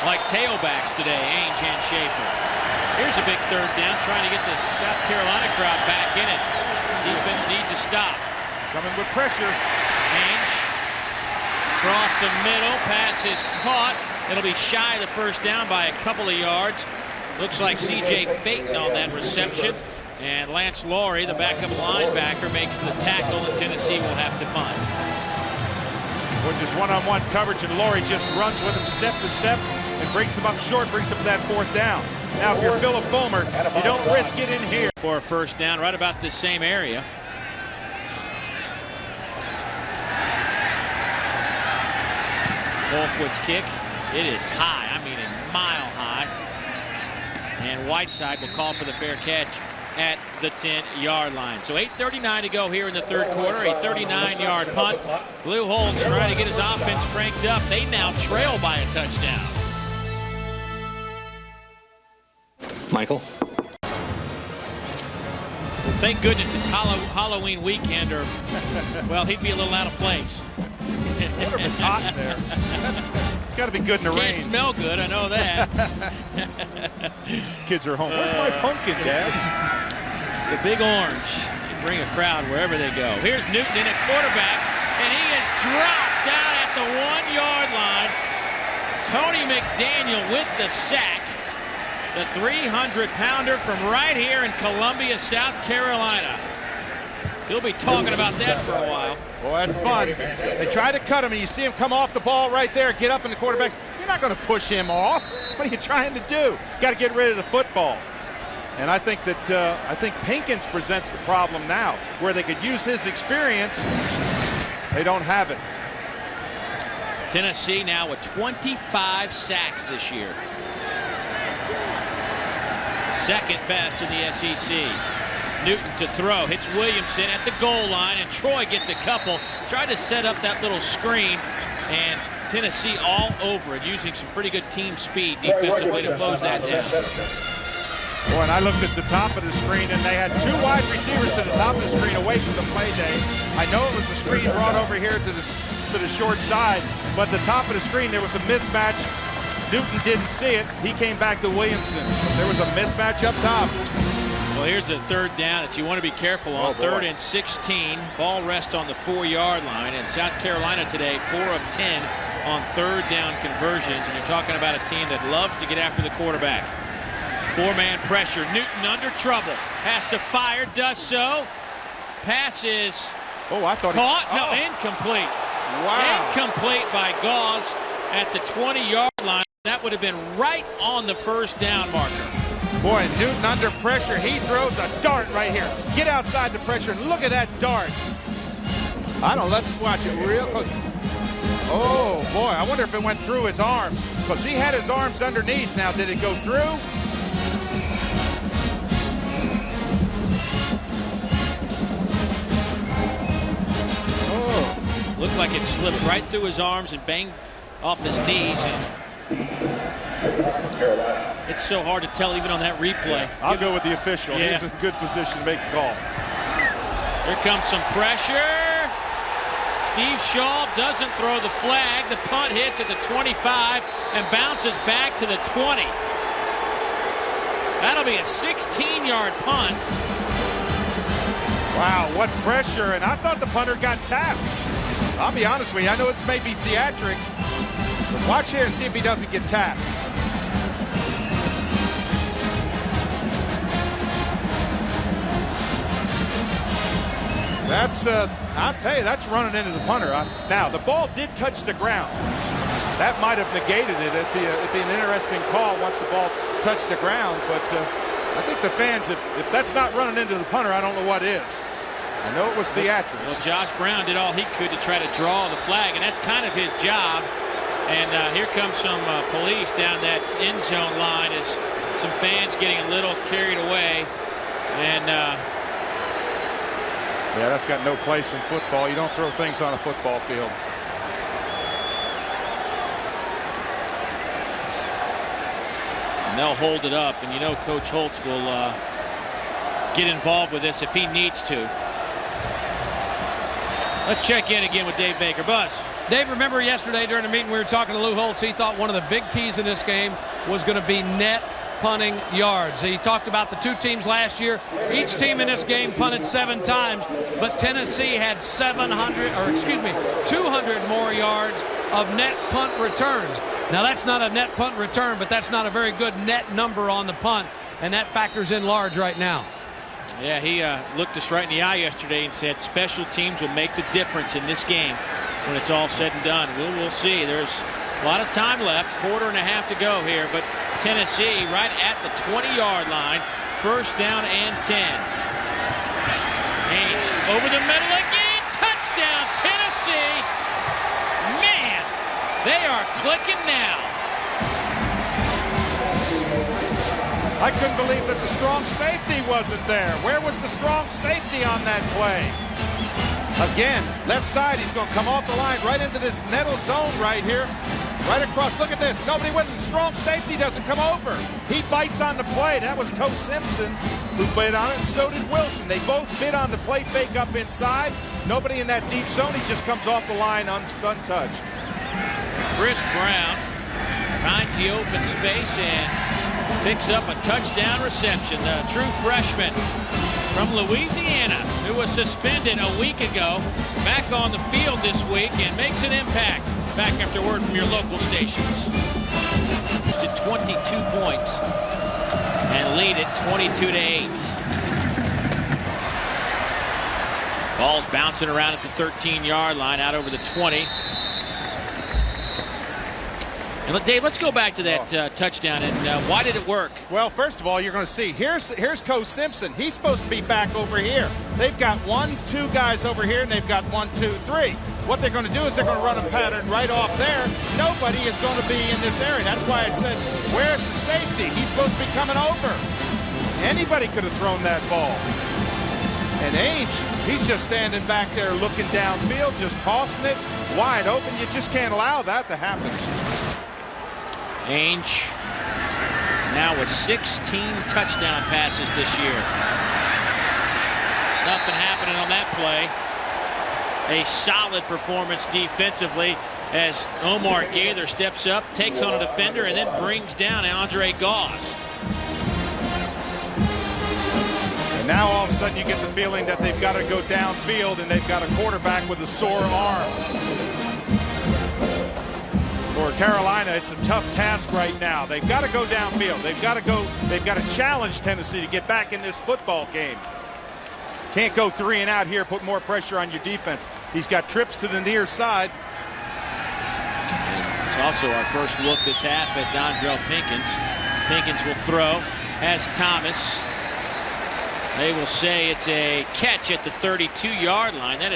like tailbacks today, Ainge and Schaefer. Here's a big 3rd down, trying to get the South Carolina crowd back in it. Defense needs a stop. Coming with pressure. Ainge. Across the middle, pass is caught. It'll be shy of the first down by a couple of yards. Looks like C.J. Payton on that reception. And Lance Laurie, the backup linebacker, makes the tackle, and Tennessee will have to punt. Or just one-on-one coverage, and Laurie just runs with him step to step and brings him up short, brings him to that 4th down. Now, if you're Philip Fulmer, you don't risk it in here. For a first down, right about this same area. Colquitt's kick, it is high, I mean a mile high. And Whiteside will call for the fair catch at the 10-yard line. So 8:39 to go here in the 3rd quarter, a 39-yard punt. Lou Holtz trying to get his offense cranked up. They now trail by a touchdown. Michael? Well, thank goodness it's Halloween weekend, or, well, he'd be a little out of place. I wonder if it's hot in there. It's got to be good in the rain. Can't smell good, I know that. Kids are home. Where's my pumpkin, Dad? The big orange. You bring a crowd wherever they go. Here's Newton in at quarterback, and he is dropped down at the 1-yard line. Tony McDaniel with the sack. The 300-pounder from right here in Columbia, South Carolina. He'll be talking about that for a while. Well, that's fun. They try to cut him, and you see him come off the ball right there, get up in the quarterback's. You're not going to push him off. What are you trying to do? Got to get rid of the football. And I think that Pinkins presents the problem now, where they could use his experience. They don't have it. Tennessee now with 25 sacks this year. Second best in the SEC. Newton to throw, hits Williamson at the goal line, and Troy gets a couple. Tried to set up that little screen, and Tennessee all over it, using some pretty good team speed defensively to close that down. Boy, and I looked at the top of the screen, and they had 2 wide receivers to the top of the screen away from the play day. I know it was a screen brought over here to the short side, but the top of the screen, there was a mismatch. Newton didn't see it. He came back to Williamson. There was a mismatch up top. Well, here's a third down that you want to be careful on. 3rd and 16. Ball rest on the 4-yard line. And South Carolina today, 4 of 10 on 3rd down conversions. And you're talking about a team that loves to get after the quarterback. 4-man pressure. Newton under trouble. Has to fire. Does so. Pass is caught. No, incomplete. Wow. Incomplete by Gauze at the 20-yard line. That would have been right on the 1st down marker. Boy, Newton under pressure. He throws a dart right here. Get outside the pressure and look at that dart. Let's watch it real close. Oh, boy, I wonder if it went through his arms, because he had his arms underneath. Now, did it go through? Oh, looked like it slipped right through his arms and banged off his knees. It's so hard to tell even on that replay. I'll go with the official. Yeah. He's in a good position to make the call. Here comes some pressure. Steve Shaw doesn't throw the flag. The punt hits at the 25 and bounces back to the 20. That'll be a 16-yard punt. Wow, what pressure. And I thought the punter got tapped. I'll be honest with you. I know it's maybe theatrics, but watch here and see if he doesn't get tapped. That's, I'll tell you, that's running into the punter. Now, the ball did touch the ground. That might have negated it. It'd be an interesting call once the ball touched the ground. But I think the fans, if that's not running into the punter, I don't know what is. I know it was theatrics. Well, Josh Brown did all he could to try to draw the flag, and that's kind of his job. And here comes some police down that end zone line as some fans getting a little carried away. And yeah, that's got no place in football. You don't throw things on a football field. And they'll hold it up, and you know Coach Holtz will get involved with this if he needs to. Let's check in again with Dave Baker. Buzz. Dave, remember yesterday during the meeting we were talking to Lou Holtz. He thought one of the big keys in this game was going to be net punting yards. He talked about the 2 teams last year. Each team in this game punted 7 times, but Tennessee had 200 more yards of net punt returns. Now, that's not a net punt return, but that's not a very good net number on the punt, and that factors in large right now. Yeah, he looked us right in the eye yesterday and said special teams will make the difference in this game when it's all said and done. We'll see. There's a lot of time left, 1.5 quarters to go here, but Tennessee right at the 20-yard line, 1st down and 10. Haynes over the middle again, touchdown Tennessee. Man, they are clicking now. I couldn't believe that the strong safety wasn't there. Where was the strong safety on that play? Again, left side, he's going to come off the line right into this nettle zone right here. Right across, look at this, nobody with him. Strong safety doesn't come over. He bites on the play. That was Coach Simpson who bid on it, and so did Wilson. They both bid on the play fake up inside. Nobody in that deep zone. He just comes off the line untouched. Chris Brown finds the open space and picks up a touchdown reception. The true freshman from Louisiana, who was suspended a week ago, back on the field this week and makes an impact. Back after word from your local stations. Just at 22 points and lead it 22-8. Ball's bouncing around at the 13-yard line, out over the 20. And Dave, let's go back to that touchdown, and why did it work? Well, first of all, you're going to see, here's Coach Simpson. He's supposed to be back over here. They've got 1, 2 guys over here, and they've got 1, 2, 3. What they're going to do is they're going to run a pattern right off there. Nobody is going to be in this area. That's why I said, where's the safety? He's supposed to be coming over. Anybody could have thrown that ball. And Ainge, he's just standing back there looking downfield, just tossing it wide open. You just can't allow that to happen. Ainge now with 16 touchdown passes this year. Nothing happening on that play. A solid performance defensively as Omar Gaither steps up, takes on a defender, and then brings down Andre Gauze. And now all of a sudden you get the feeling that they've got to go downfield and they've got a quarterback with a sore arm. For Carolina, it's a tough task right now. They've got to go downfield. They've got to challenge Tennessee to get back in this football game. Can't go 3 and out here, put more pressure on your defense. He's got trips to the near side. And it's also our first look this half at Dondrell Pinkins. Pinkins will throw, has Thomas. They will say it's a catch at the 32-yard line. That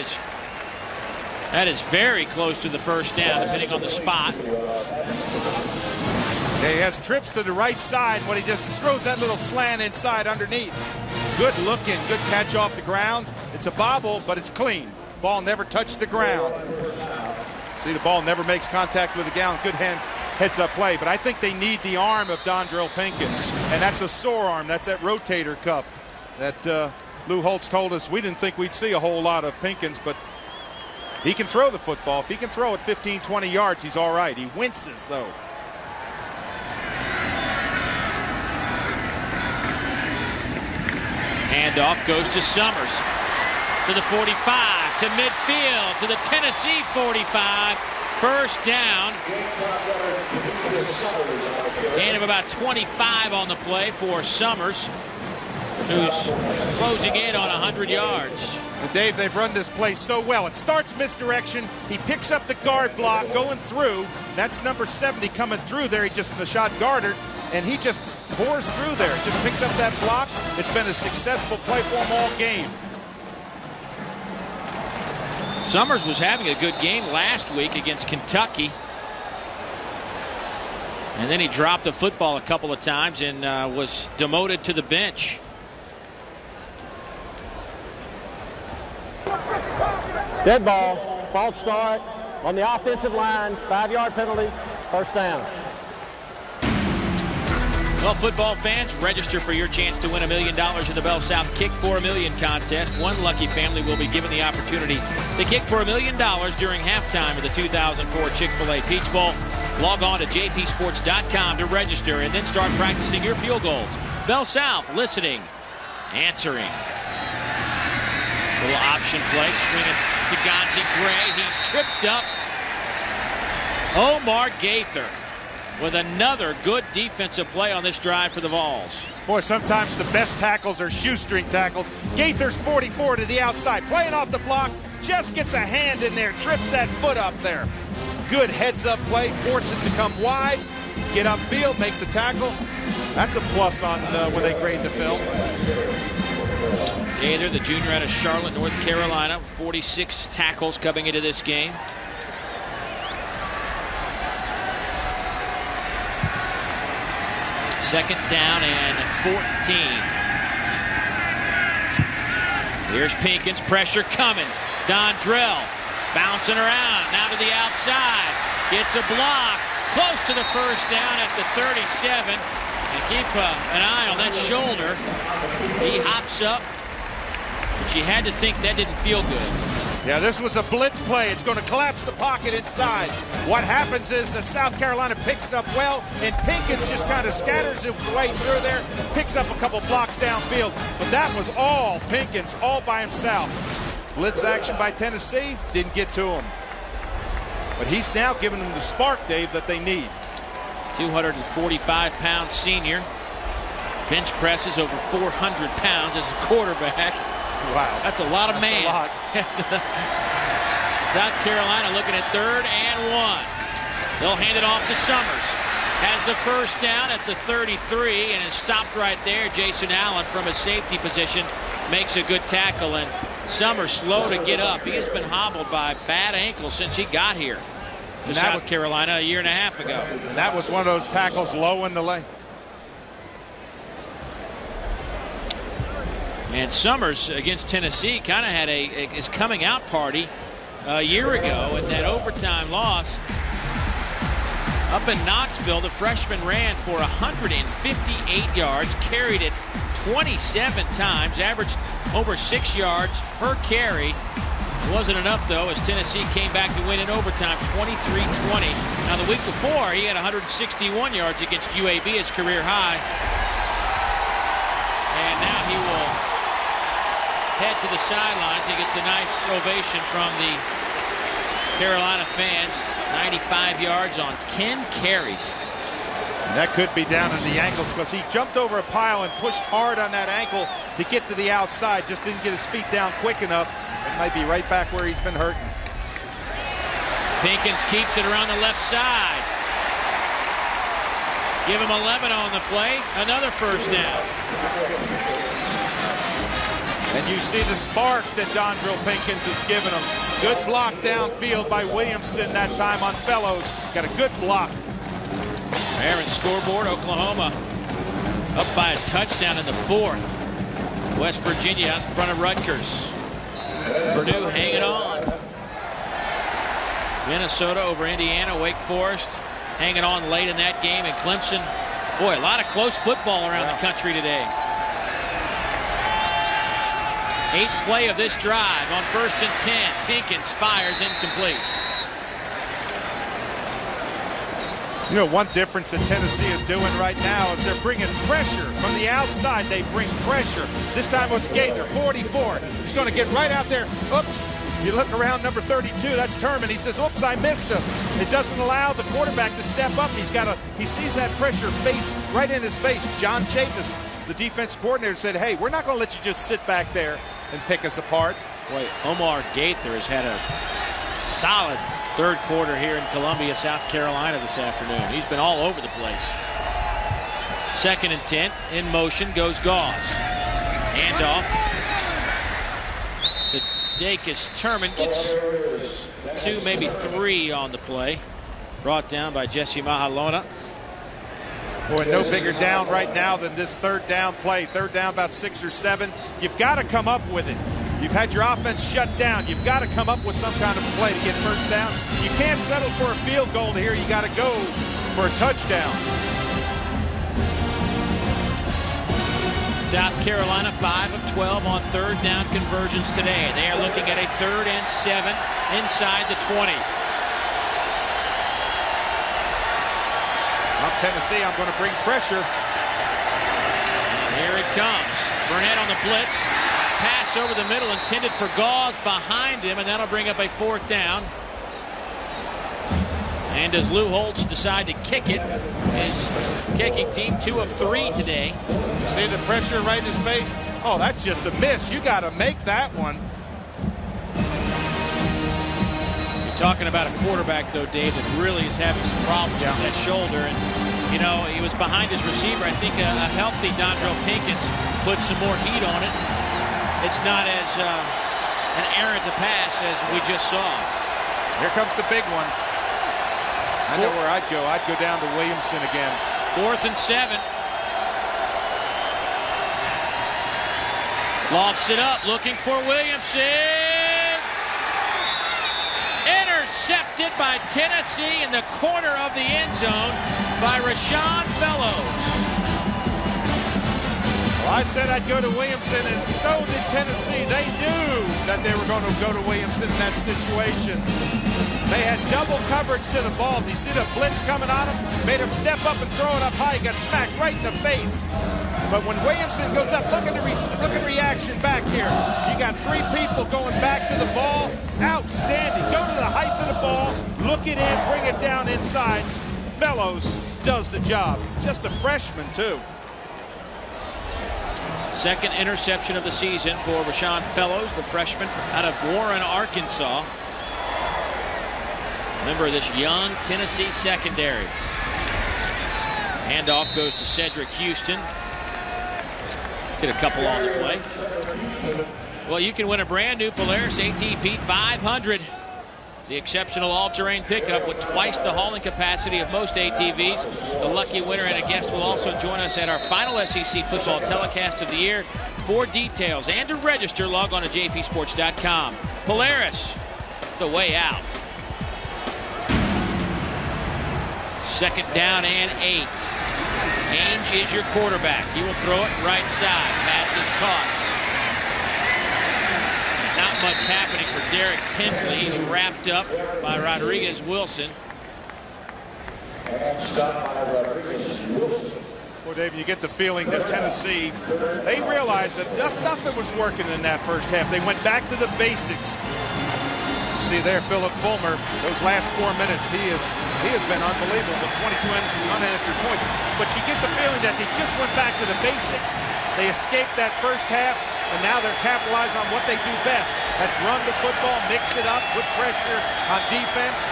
is very close to the first down, depending on the spot. He has trips to the right side when he just throws that little slant inside underneath. Good looking, good catch off the ground. It's a bobble, but it's clean. Ball never touched the ground. See, the ball never makes contact with the ground. Good heads-up play, but I think they need the arm of Dondrell Pinkins, and that's a sore arm. That's that rotator cuff that Lou Holtz told us we didn't think we'd see a whole lot of Pinkins, but he can throw the football. If he can throw it 15, 20 yards, he's all right. He winces, though. Handoff goes to Summers. To the 45, to midfield, to the Tennessee 45. First down. Gain of about 25 on the play for Summers, who's closing in on 100 yards. And Dave, they've run this play so well. It starts misdirection. He picks up the guard block going through. That's number 70 coming through there. He just, the shot Goddard, and he just pours through there. Just picks up that block. It's been a successful play for him all game. Summers was having a good game last week against Kentucky. And then he dropped the football a couple of times and was demoted to the bench. Dead ball, false start on the offensive line, 5-yard penalty, first down. Well, football fans, register for your chance to win $1 million in the Bell South Kick for $1 Million contest. One lucky family will be given the opportunity to kick for $1 million during halftime of the 2004 Chick-fil-A Peach Bowl. Log on to jpsports.com to register and then start practicing your field goals. Bell South, listening, answering. Little option play, swinging to Gonzie Gray. He's tripped up. Omar Gaither with another good defensive play on this drive for the Vols. Boy, sometimes the best tackles are shoestring tackles. Gaither's 44 to the outside, playing off the block, just gets a hand in there, trips that foot up there. Good heads-up play, force it to come wide, get upfield, make the tackle. That's a plus on when they grade the film. Gaither, the junior out of Charlotte, North Carolina, 46 tackles coming into this game. Second down and 14. Here's Pinkins, pressure coming. Dondrell bouncing around, now to the outside. Gets a block, close to the first down at the 37. And keep an eye on that shoulder. He hops up, but you had to think that didn't feel good. Yeah, this was a blitz play. It's going to collapse the pocket inside. What happens is that South Carolina picks it up well, and Pinkins just kind of scatters his way through there, picks up a couple blocks downfield. But that was all Pinkins, all by himself. Blitz action by Tennessee didn't get to him. But he's now giving them the spark, Dave, that they need. 245-pound senior. Bench presses over 400 pounds as a quarterback. Wow. That's a lot of man. A lot. South Carolina looking at 3rd and 1. They'll hand it off to Summers. Has the first down at the 33 and is stopped right there. Jason Allen from his safety position makes a good tackle, and Summers slow to get up. He has been hobbled by bad ankles since he got here to South Carolina a year and a half ago. And that was one of those tackles low in the lane. And Summers against Tennessee kind of had his coming out party a year ago in that overtime loss. Up in Knoxville, the freshman ran for 158 yards, carried it 27 times, averaged over 6 yards per carry. It wasn't enough, though, as Tennessee came back to win in overtime, 23-20. Now, the week before, he had 161 yards against UAB, his career high. And now he will head to the sidelines. He gets a nice ovation from the Carolina fans. 95 yards on 10 carries. And that could be down in the ankles because he jumped over a pile and pushed hard on that ankle to get to the outside. Just didn't get his feet down quick enough. It might be right back where he's been hurting. Pinkins keeps it around the left side. Give him 11 on the play. Another first down. And you see the spark that Dondrell Pinkins has given him. Good block downfield by Williamson that time on Fellows. Got a good block. Aaron scoreboard, Oklahoma up by a touchdown in the 4th. West Virginia out in front of Rutgers. Purdue hanging on. Minnesota over Indiana. Wake Forest hanging on late in that game. And Clemson, boy, a lot of close football around the country today. 8th play of this drive on 1st and 10. Pinkins fires incomplete. You know, one difference that Tennessee is doing right now is they're bringing pressure from the outside. They bring pressure. This time it was Gaither, 44. He's going to get right out there. Oops. You look around number 32. That's Turman. He says, oops, I missed him. It doesn't allow the quarterback to step up. He sees that pressure face right in his face. John Chaffetz, the defense coordinator, said, hey, we're not going to let you just sit back there and pick us apart. Boy, Omar Gaither has had a solid 3rd quarter here in Columbia, South Carolina this afternoon. He's been all over the place. 2nd and 10. In motion goes Gauze. Handoff to Dacus Turman. Gets 2, maybe 3 on the play. Brought down by Jesse Mahalona. Boy, no bigger down right now than this 3rd down play. 3rd down, about 6 or 7. You've got to come up with it. You've had your offense shut down. You've got to come up with some kind of play to get first down. You can't settle for a field goal here. You got to go for a touchdown. South Carolina 5 of 12 on 3rd down conversions today. They are looking at a 3rd and 7 inside the 20. I'm Tennessee. I'm going to bring pressure. And here it comes. Burnett on the blitz. Pass over the middle intended for Gauze behind him, and that'll bring up a 4th down. And does Lou Holtz decide to kick it? His kicking team 2 of 3 today. You see the pressure right in his face? Oh, that's just a miss. You got to make that one. You're talking about a quarterback, though, Dave, that really is having some problems with that shoulder. And, you know, he was behind his receiver. I think a healthy Dondrell Pinkins put some more heat on it. It's not as an errant a pass as we just saw. Here comes the big one. I know where I'd go. I'd go down to Williamson again. 4th and 7. Lofts it up, looking for Williamson. Intercepted by Tennessee in the corner of the end zone by Rashawn Fellows. Well, I said I'd go to Williamson, and so did Tennessee. They knew that they were going to go to Williamson in that situation. They had double coverage to the ball. You see the blitz coming on him? Made him step up and throw it up high. He got smacked right in the face. But when Williamson goes up, look at the reaction back here. You got three people going back to the ball. Outstanding. Go to the height of the ball, look it in, bring it down inside. Fellows does the job. Just a freshman, too. Second interception of the season for Rashawn Fellows, the freshman out of Warren, Arkansas. Member of this young Tennessee secondary. Handoff goes to Cedric Houston. Get a couple on the play. Well, you can win a brand new Polaris ATP 500. The exceptional all-terrain pickup with twice the hauling capacity of most ATVs. The lucky winner and a guest will also join us at our final SEC football telecast of the year. For details and to register, log on to jpsports.com. Polaris, the way out. Second down and 8. Ainge is your quarterback. He will throw it right side. Pass is caught. Not much happening for Derek Tinsley. He's wrapped up by Rodriguez Wilson. Well, Dave, you get the feeling that Tennessee, they realized that nothing was working in that first half. They went back to the basics. See there, Philip Fulmer, those last 4 minutes, he has been unbelievable with 22 unanswered points. But you get the feeling that they just went back to the basics. They escaped that first half, and now they're capitalizing on what they do best. That's run the football, mix it up, put pressure on defense.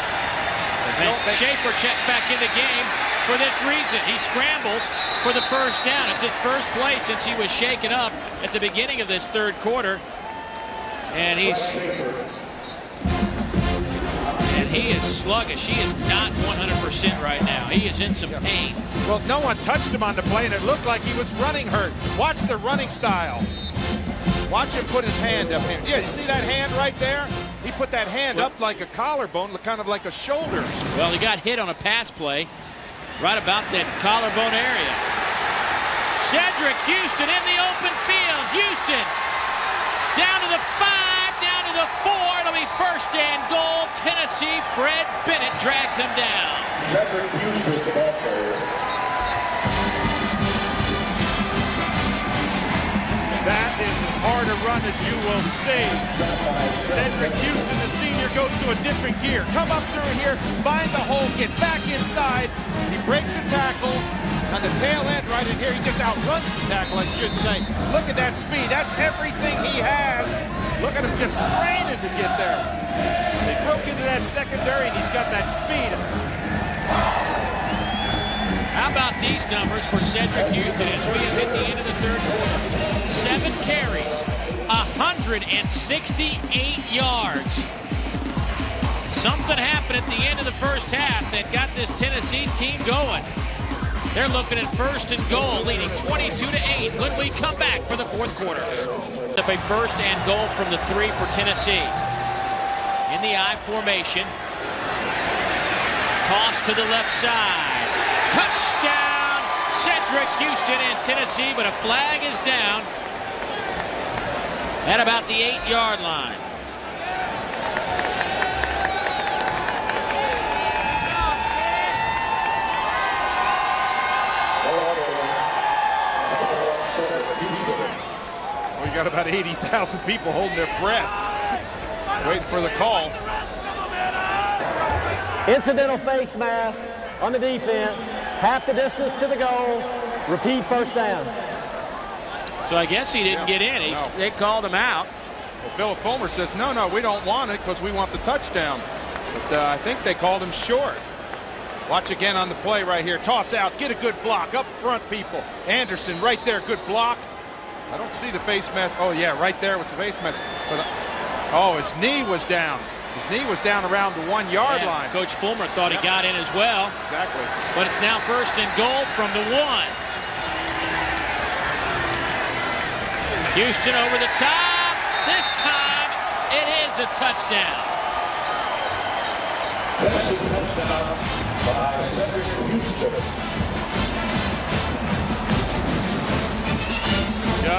And Schaefer checks back in the game for this reason. He scrambles for the first down. It's his first play since he was shaken up at the beginning of this third quarter. And he is sluggish. He is not 100% right now. He is in some pain. Well, no one touched him on the play, and it looked like he was running hurt. Watch the running style. Watch him put his hand up here. Yeah, you see that hand right there? He put that hand up like a collarbone, kind of like a shoulder. Well, he got hit on a pass play right about that collarbone area. Cedric Houston in the open field. Houston down to the 5, down to the 4. It'll be first and goal. Tennessee. Fred Bennett drags him down. Cedric Houston, the ball player. That is as hard a run as you will see. Cedric Houston, the senior, goes to a different gear. Come up through here, find the hole, get back inside. He breaks a tackle on the tail end right in here. He just outruns the tackle, I should say. Look at that speed. That's everything he has. Look at him just straining to get there. They broke into that secondary, and he's got that speed. How about these numbers for Cedric Houston as we have hit the end of the third quarter? 7 carries, 168 yards. Something happened at the end of the first half that got this Tennessee team going. They're looking at first and goal, leading 22-8 when we come back for the fourth quarter. Up a first and goal from the 3 for Tennessee. In the I formation. Toss to the left side. Touchdown, Cedric Houston in Tennessee, but a flag is down at about the 8-yard line. Well, you got about 80,000 people holding their breath, waiting for the call. Incidental face mask on the defense. Half the distance to the goal. Repeat first down. So I guess he didn't get in. They called him out. Well, Philip Fulmer says, no, we don't want it because we want the touchdown. But I think they called him short. Watch again on the play right here. Toss out. Get a good block. Up front, people. Anderson right there. Good block. I don't see the face mask. Oh, yeah, right there was the face mask. But, his knee was down. His knee was down around the 1-yard line. Coach Fulmer thought he got in as well. Exactly. But it's now first and goal from the 1. Houston over the top. This time it is a touchdown. Tennessee touchdown by Cedric Houston.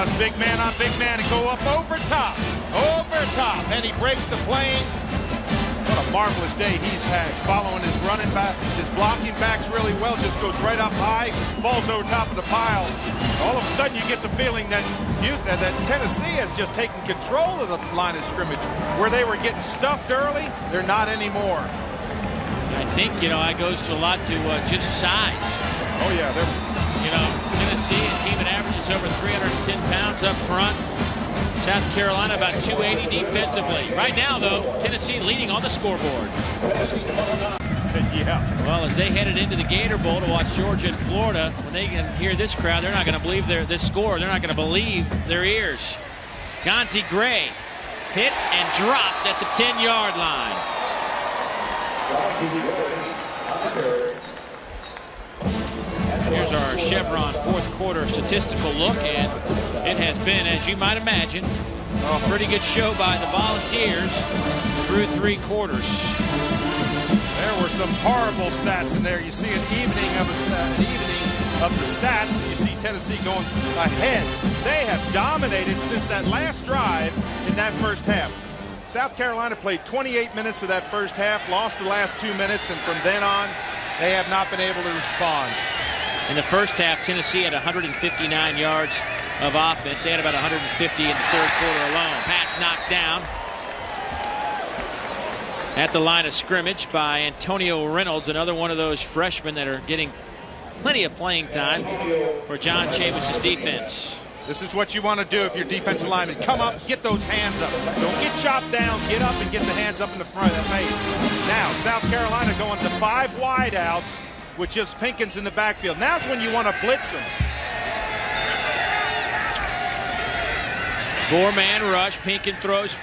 Just big man on big man and go up over top, and he breaks the plane. What a marvelous day he's had following his running back. His blocking backs really well, just goes right up high, falls over top of the pile. All of a sudden you get the feeling that Tennessee has just taken control of the line of scrimmage. Where they were getting stuffed early, they're not anymore. I think, it goes to a lot to just size. Oh, yeah. Tennessee, a team that averages over 310 pounds up front. South Carolina about 280 defensively. Right now, though, Tennessee leading on the scoreboard. Yeah. Well, as they headed into the Gator Bowl to watch Georgia and Florida, when they can hear this crowd, they're not going to believe this score. They're not going to believe their ears. Gonzie Gray hit and dropped at the 10-yard line. Here's our Chevron fourth quarter statistical look, and it has been, as you might imagine, a pretty good show by the Volunteers through 3 quarters. There were some horrible stats in there. You see an evening of the stats, and you see Tennessee going ahead. They have dominated since that last drive in that first half. South Carolina played 28 minutes of that first half, lost the last 2 minutes, and from then on, they have not been able to respond. In the first half, Tennessee had 159 yards of offense. They had about 150 in the third quarter alone. Pass knocked down at the line of scrimmage by Antonio Reynolds, another one of those freshmen that are getting plenty of playing time for John Chavis' defense. This is what you want to do if you're defensive lineman. Come up, get those hands up. Don't get chopped down. Get up and get the hands up in the front of the face. Now, South Carolina going to 5 wideouts with just Pinkins in the backfield. Now's when you want to blitz them. 4-man rush. Pinkins throws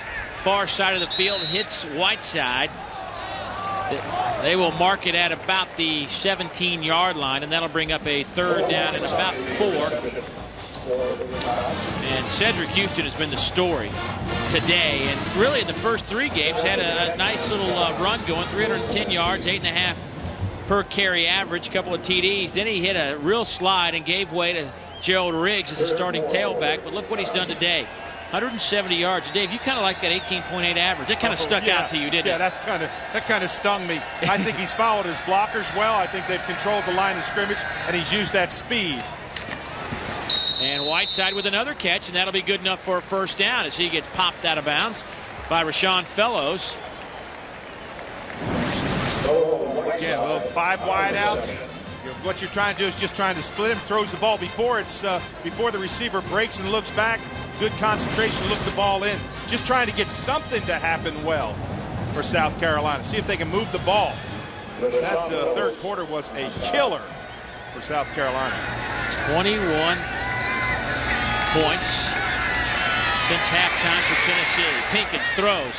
far side of the field, hits Whiteside. They will mark it at about the 17-yard line, and that'll bring up a third down and about 4. And Cedric Houston has been the story today, and really in the first 3 games had a nice little run going, 310 yards, 8.5 per carry average, couple of TDs. Then he hit a real slide and gave way to Gerald Riggs as a starting tailback, but look what he's done today. 170 yards. Dave, you kind of like that 18.8 average. That kind of stuck out to you, didn't it? Yeah, that kind of stung me. I think he's followed his blockers well. I think they've controlled the line of scrimmage, and he's used that speed. And Whiteside with another catch, and that'll be good enough for a first down as he gets popped out of bounds by Rashawn Fellows. Again, little 5 wideouts. What you're trying to do is just trying to split him, throws the ball before the receiver breaks and looks back. Good concentration, look the ball in. Just trying to get something to happen well for South Carolina. See if they can move the ball. That third quarter was a killer for South Carolina. 21 points since halftime for Tennessee. Pinkins throws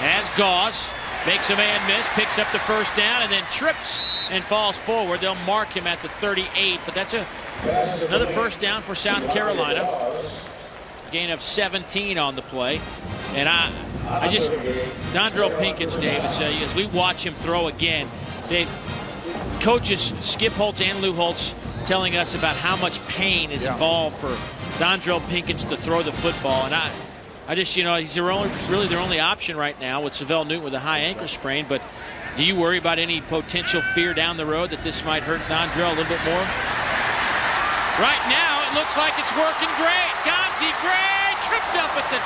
as Gauze makes a man miss, picks up the first down, and then trips and falls forward. They'll mark him at the 38, but that's another first down for South Carolina. Gain of 17 on the play. And I just, Dondrell Pinkins, Dave, as we watch him throw again, coaches Skip Holtz and Lou Holtz telling us about how much pain is involved for Dondrell Pinkins to throw the football. And I just, he's really their only option right now with Savell Newton with a high ankle sprain. But do you worry about any potential fear down the road that this might hurt Dondrell a little bit more? Right now, it looks like it's working great. Gonzie Gray tripped up at the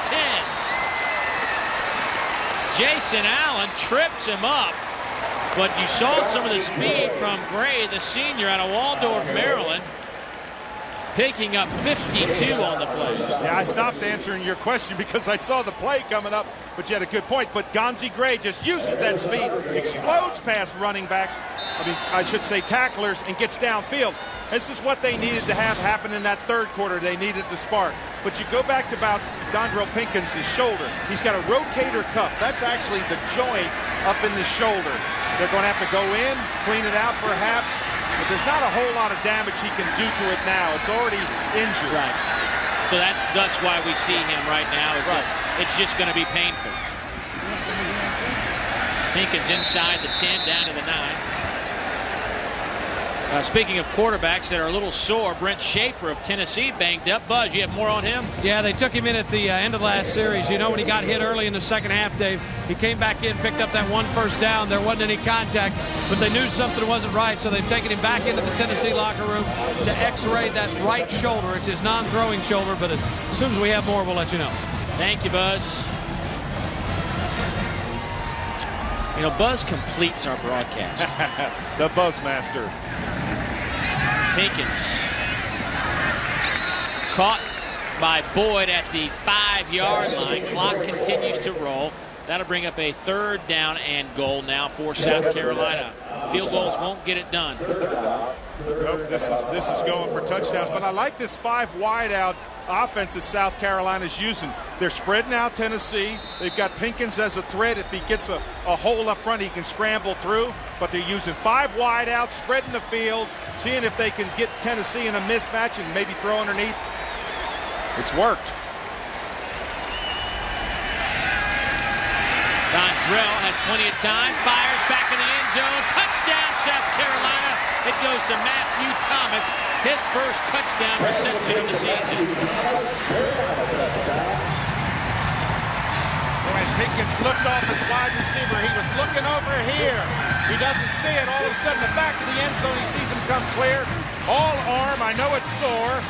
10. Jason Allen trips him up. But you saw some of the speed from Gray, the senior out of Waldorf, Maryland, picking up 52 on the play. Yeah, I stopped answering your question because I saw the play coming up, but you had a good point. But Gonzie Gray just uses that speed, explodes past running backs, I should say tacklers, and gets downfield. This is what they needed to have happen in that third quarter. They needed the spark. But you go back to about Dondrell Pinkins' shoulder. He's got a rotator cuff. That's actually the joint up in the shoulder. They're going to have to go in, clean it out perhaps, but there's not a whole lot of damage he can do to it now. It's already injured. Right. So that's why we see him right now. That it's just going to be painful. Pinkins inside the 10, down to the 9. Speaking of quarterbacks that are a little sore, Brent Schaefer of Tennessee banged up. Buzz, you have more on him? Yeah, they took him in at the end of last series. You know, when he got hit early in the second half, Dave, he came back in, picked up that 1 first down. There wasn't any contact, but they knew something wasn't right, so they've taken him back into the Tennessee locker room to x-ray that right shoulder. It's his non-throwing shoulder, but as soon as we have more, we'll let you know. Thank you, Buzz. You know, Buzz completes our broadcast. The Buzzmaster. Pinkins caught by Boyd at the 5-yard line. Clock continues to roll. That'll bring up a 3rd down and goal now for South Carolina. Field goals won't get it done. Nope, this is going for touchdowns. But I like this 5 wide out offense that South Carolina's using. They're spreading out Tennessee. They've got Pinkins as a threat. If he gets a hole up front, he can scramble through. But they're using 5 wide out, spreading the field, seeing if they can get Tennessee in a mismatch and maybe throw underneath. It's worked. Dontrell has plenty of time, fires back in the end zone. Touchdown, South Carolina. It goes to Matthew Thomas, his first touchdown reception of the season. When Pinkins looked off his wide receiver, he was looking over here. He doesn't see it. All of a sudden, the back of the end zone, he sees him come clear. All arm. I know it's sore.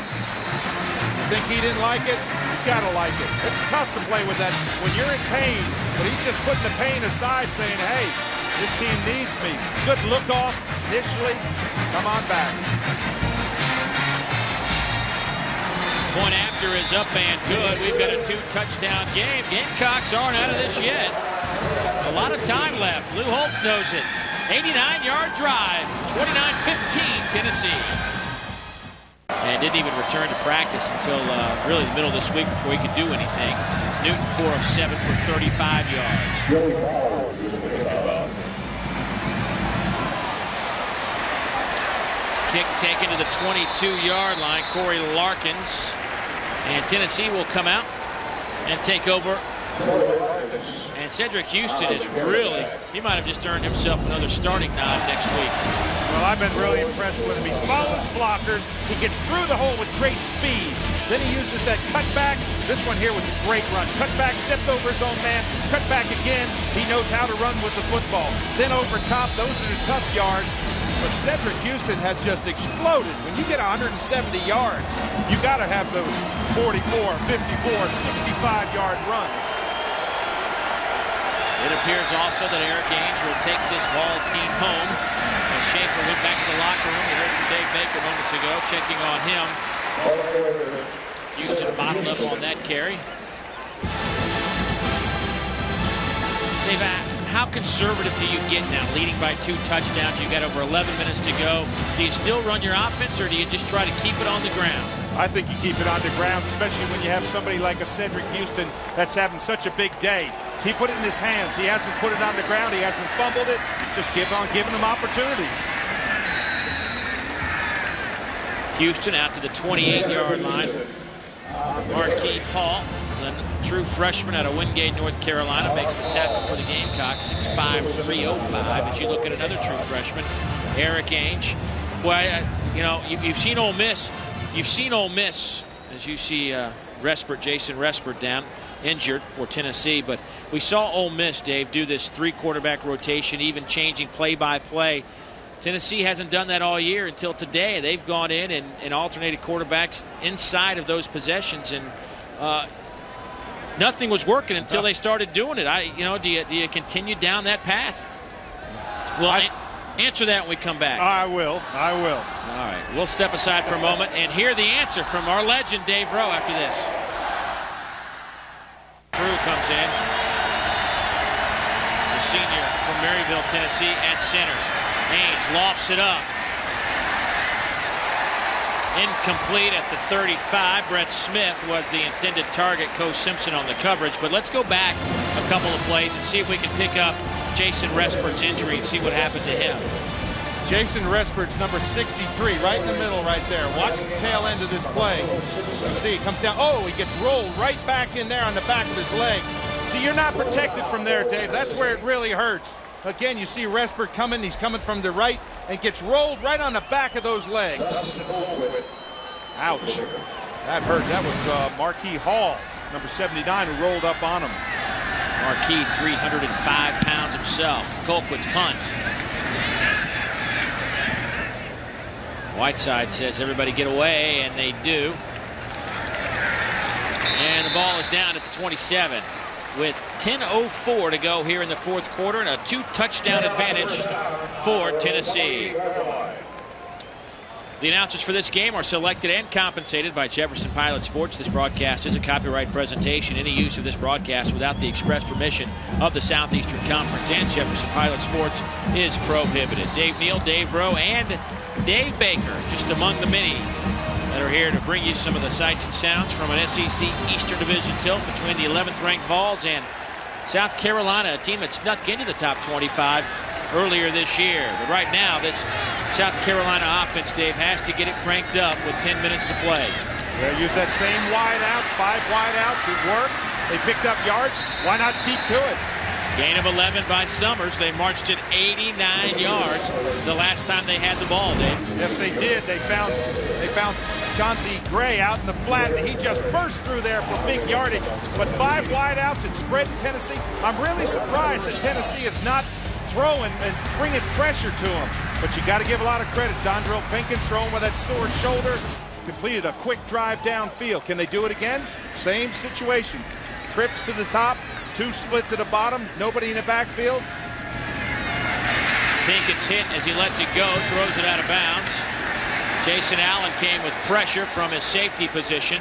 Think he didn't like it? He's got to like it. It's tough to play with that when you're in pain, but he's just putting the pain aside saying, hey, this team needs me. Good look off initially. Come on back. Point after is up and good. We've got a 2-touchdown game. Gamecocks aren't out of this yet. A lot of time left. Lou Holtz knows it. 89-yard drive. 29-15 Tennessee. And didn't even return to practice until really the middle of this week before he could do anything. Newton 4 of 7 for 35 yards. Kick taken to the 22-yard line. Corey Larkins. And Tennessee will come out and take over. And Cedric Houston is really, he might have just earned himself another starting nod next week. Well, I've been really impressed with him. He's following his blockers. He gets through the hole with great speed. Then he uses that cutback. This one here was a great run. Cutback, stepped over his own man. Cut back again. He knows how to run with the football. Then over top, those are the tough yards. But Cedric Houston has just exploded. When you get 170 yards, you got to have those 44, 54, 65-yard runs. It appears also that Eric Ainge will take this ball team home. As Schaefer went back to the locker room, we heard from Dave Baker moments ago, checking on him. Houston bottled up on that carry. Dave, how conservative do you get now, leading by 2 touchdowns? You got over 11 minutes to go. Do you still run your offense, or do you just try to keep it on the ground? I think you keep it on the ground, especially when you have somebody like a Cedric Houston that's having such a big day. He put it in his hands. He hasn't put it on the ground. He hasn't fumbled it. Just keep on giving him opportunities. Houston out to the 28-yard line. Marquis Paul, the true freshman out of Wingate, North Carolina, makes the tackle for the Gamecocks, 6'5", 305. As you look at another true freshman, Eric Ainge. Boy, you know, you've seen Ole Miss. You've seen Ole Miss, as you see Jason Respert down, injured for Tennessee. But we saw Ole Miss, Dave, do this 3-quarterback rotation, even changing play-by-play. Tennessee hasn't done that all year until today. They've gone in and alternated quarterbacks inside of those possessions, and nothing was working until they started doing it. Do you continue down that path? Well, answer that when we come back. I will. All right. We'll step aside for a moment and hear the answer from our legend, Dave Rowe, after this. Drew comes in. The senior from Maryville, Tennessee, at center. Ainge lofts it up. Incomplete at the 35. Brett Smith was the intended target. Coach Simpson on the coverage. But let's go back a couple of plays and see if we can pick up Jason Respert's injury and see what happened to him. Jason Respert's number 63, right in the middle right there. Watch the tail end of this play. You see, he comes down. Oh, he gets rolled right back in there on the back of his leg. See, you're not protected from there, Dave. That's where it really hurts. Again, you see Respert coming. He's coming from the right and gets rolled right on the back of those legs. Ouch. That hurt. That was Marquis Hall, number 79, who rolled up on him. Marquis, 305 pounds himself. Colquitt's punt. Whiteside says everybody get away, and they do. And the ball is down at the 27 with 10:04 to go here in the fourth quarter and a 2-touchdown advantage for Tennessee. The announcers for this game are selected and compensated by Jefferson Pilot Sports. This broadcast is a copyright presentation. Any use of this broadcast without the express permission of the Southeastern Conference and Jefferson Pilot Sports is prohibited. Dave Neal, Dave Rowe, and Dave Baker, just among the many that are here to bring you some of the sights and sounds from an SEC Eastern Division tilt between the 11th-ranked Vols and South Carolina, a team that snuck into the top 25 earlier this year. But right now, this South Carolina offense, Dave, has to get it cranked up with 10 minutes to play. Yeah, use that same wide out, 5 wide outs. It worked. They picked up yards. Why not keep to it? Gain of 11 by Summers. They marched it 89 yards the last time they had the ball, Dave. Yes, they did. They found Chauncey Gray out in the flat, and he just burst through there for big yardage. But 5 wide outs and spread in Tennessee. I'm really surprised that Tennessee is not throwing and bringing pressure to him. But you got to give a lot of credit. Dondrell Pinkins throwing with that sore shoulder. Completed a quick drive downfield. Can they do it again? Same situation. Trips to the top. 2 split to the bottom. Nobody in the backfield. Pinkins hit as he lets it go. Throws it out of bounds. Jason Allen came with pressure from his safety position.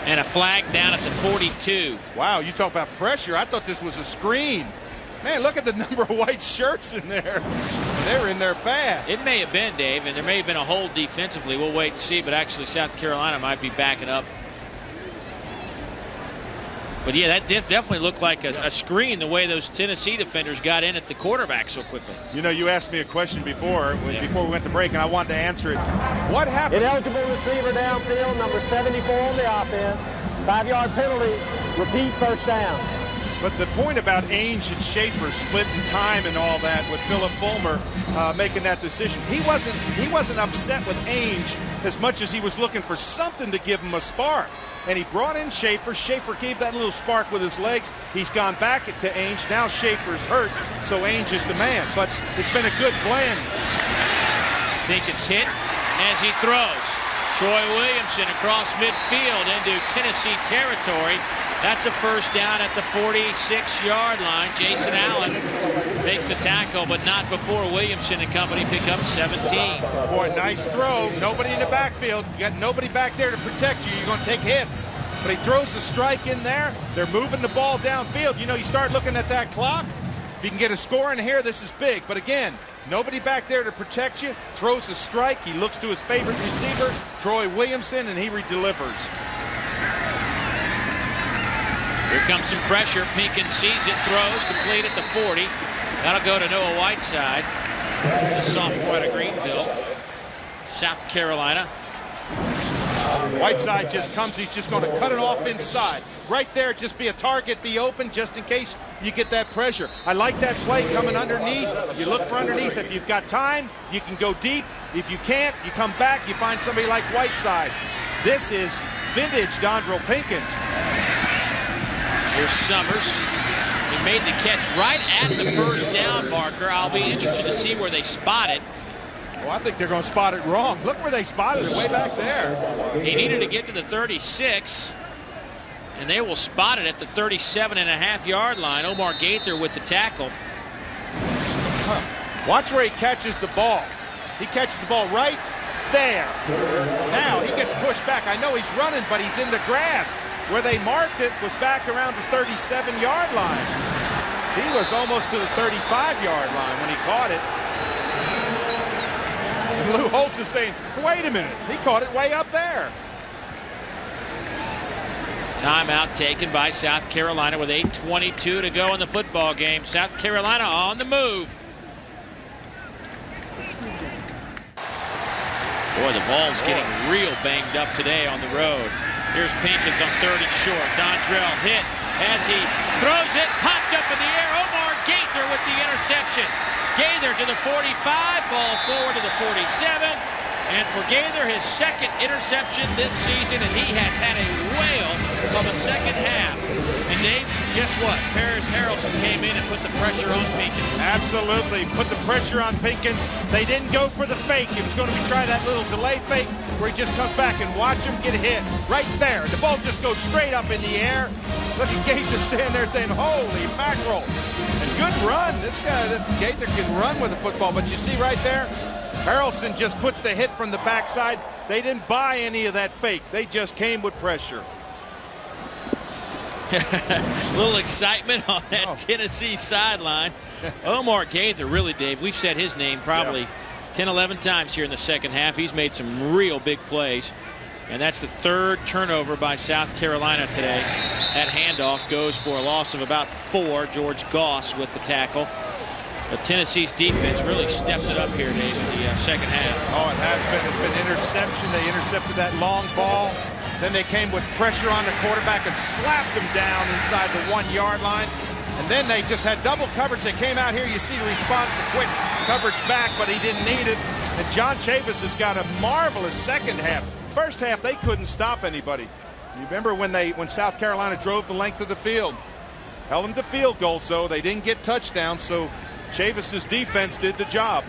And a flag down at the 42. Wow, you talk about pressure. I thought this was a screen. Man, look at the number of white shirts in there. They were in there fast. It may have been, Dave, and there may have been a hold defensively. We'll wait and see, but actually South Carolina might be backing up. But yeah, that definitely looked like a screen, the way those Tennessee defenders got in at the quarterback so quickly. You know, you asked me a question before we went to break, and I wanted to answer it. What happened? Ineligible receiver downfield, number 74 on the offense. 5-yard penalty. Repeat, first down. But the point about Ainge and Schaefer splitting time and all that with Philip Fulmer making that decision, he wasn't upset with Ainge as much as he was looking for something to give him a spark. And he brought in Schaefer. Schaefer gave that little spark with his legs. He's gone back to Ainge. Now Schaefer's hurt, so Ainge is the man. But it's been a good blend. Pinkins hit as he throws. Troy Williamson across midfield into Tennessee territory. That's a first down at the 46-yard line. Jason Allen makes the tackle, but not before Williamson and company pick up 17. Boy, nice throw. Nobody in the backfield. You got nobody back there to protect you. You're going to take hits. But he throws the strike in there. They're moving the ball downfield. You know, you start looking at that clock. If you can get a score in here, this is big. But again, nobody back there to protect you. Throws a strike. He looks to his favorite receiver, Troy Williamson, and he delivers. Here comes some pressure. Pinkins sees it, throws, complete at the 40. That'll go to Noah Whiteside, the sophomore out of Greenville, South Carolina. Whiteside just comes. He's just going to cut it off inside. Right there, just be a target, be open, just in case you get that pressure. I like that play coming underneath. You look for underneath. If you've got time, you can go deep. If you can't, you come back, you find somebody like Whiteside. This is vintage Dondrell Pinkins. Here's Summers. He made the catch right at the first down marker. I'll be interested to see where they spot it. Well, I think they're going to spot it wrong. Look where they spotted it, way back there. He needed to get to the 36, and they will spot it at the 37.5-yard line. Omar Gaither with the tackle. Watch where he catches the ball. He catches the ball right there. Now he gets pushed back. I know he's running, but he's in the grass. Where they marked it was back around the 37-yard line. He was almost to the 35-yard line when he caught it. Lou Holtz is saying, wait a minute, he caught it way up there. Timeout taken by South Carolina with 8:22 to go in the football game. South Carolina on the move. Boy, the Vols getting real banged up today on the road. Here's Pinkins on 3rd and short. Dondrell hit as he throws it, popped up in the air. Omar Gaither with the interception. Gaither to the 45, falls forward to the 47. And for Gaither, his second interception this season, and he has had a whale of a second half. And Dave, guess what? Paris Harrelson came in and put the pressure on Pinkins. Absolutely, put the pressure on Pinkins. They didn't go for the fake. It was going to be try that little delay fake where he just comes back and watch him get hit right there. The ball just goes straight up in the air. Look at Gaither stand there saying, holy mackerel. And good run. This guy, Gaither, can run with the football, but you see right there, Harrelson just puts the hit from the backside. They didn't buy any of that fake. They just came with pressure. A little excitement on that Tennessee sideline. Omar Gaither, really, Dave, we've said his name probably 10, 11 times here in the second half. He's made some real big plays. And that's the third turnover by South Carolina today. That handoff goes for a loss of about 4. George Goss with the tackle. But Tennessee's defense really stepped it up here, Dave, in the second half. Oh, it has been. It's been interception. They intercepted that long ball. Then they came with pressure on the quarterback and slapped him down inside the 1-yard line. And then they just had double coverage. They came out here. You see the response, the quick coverage back, but he didn't need it. And John Chavis has got a marvelous second half. First half, they couldn't stop anybody. You remember when South Carolina drove the length of the field? Held them to field goals, though. They didn't get touchdowns, so Chavis's defense did the job.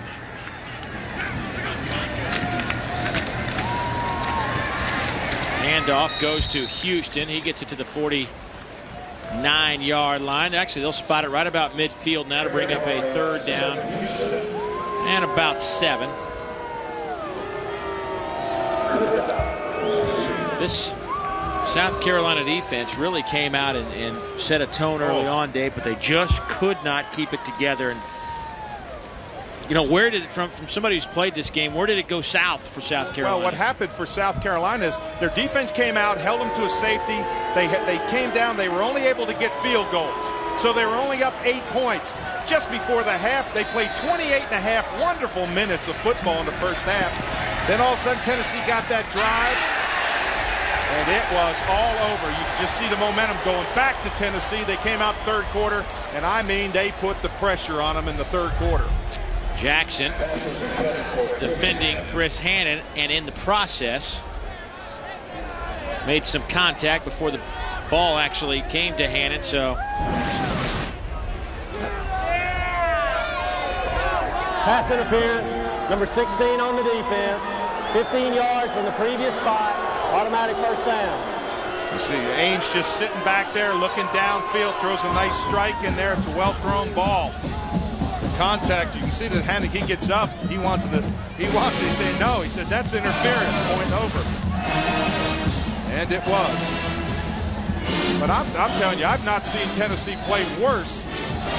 Handoff goes to Houston. He gets it to the 49-yard line. Actually, they'll spot it right about midfield now to bring up a third down and about 7. This South Carolina defense really came out and set a tone early on, Dave, but they just could not keep it together. And you know, where did it, from somebody who's played this game, where did it go south for South Carolina? Well, what happened for South Carolina is their defense came out, held them to a safety. They came down. They were only able to get field goals. So they were only up 8 points. Just before the half, they played 28.5 wonderful minutes of football in the first half. Then all of a sudden, Tennessee got that drive, and it was all over. You could just see the momentum going back to Tennessee. They came out third quarter, and I mean, they put the pressure on them in the third quarter. Jackson defending Chris Hannon, and in the process made some contact before the ball actually came to Hannon. So pass interference, number 16 on the defense, 15 yards from the previous spot, automatic first down. You see Ainge just sitting back there looking downfield, throws a nice strike in there. It's a well-thrown ball. Contact, you can see that Hannon, he gets up, he wants it. He's saying no. He said that's interference, point over. And it was. But I'm telling you, I've not seen Tennessee play worse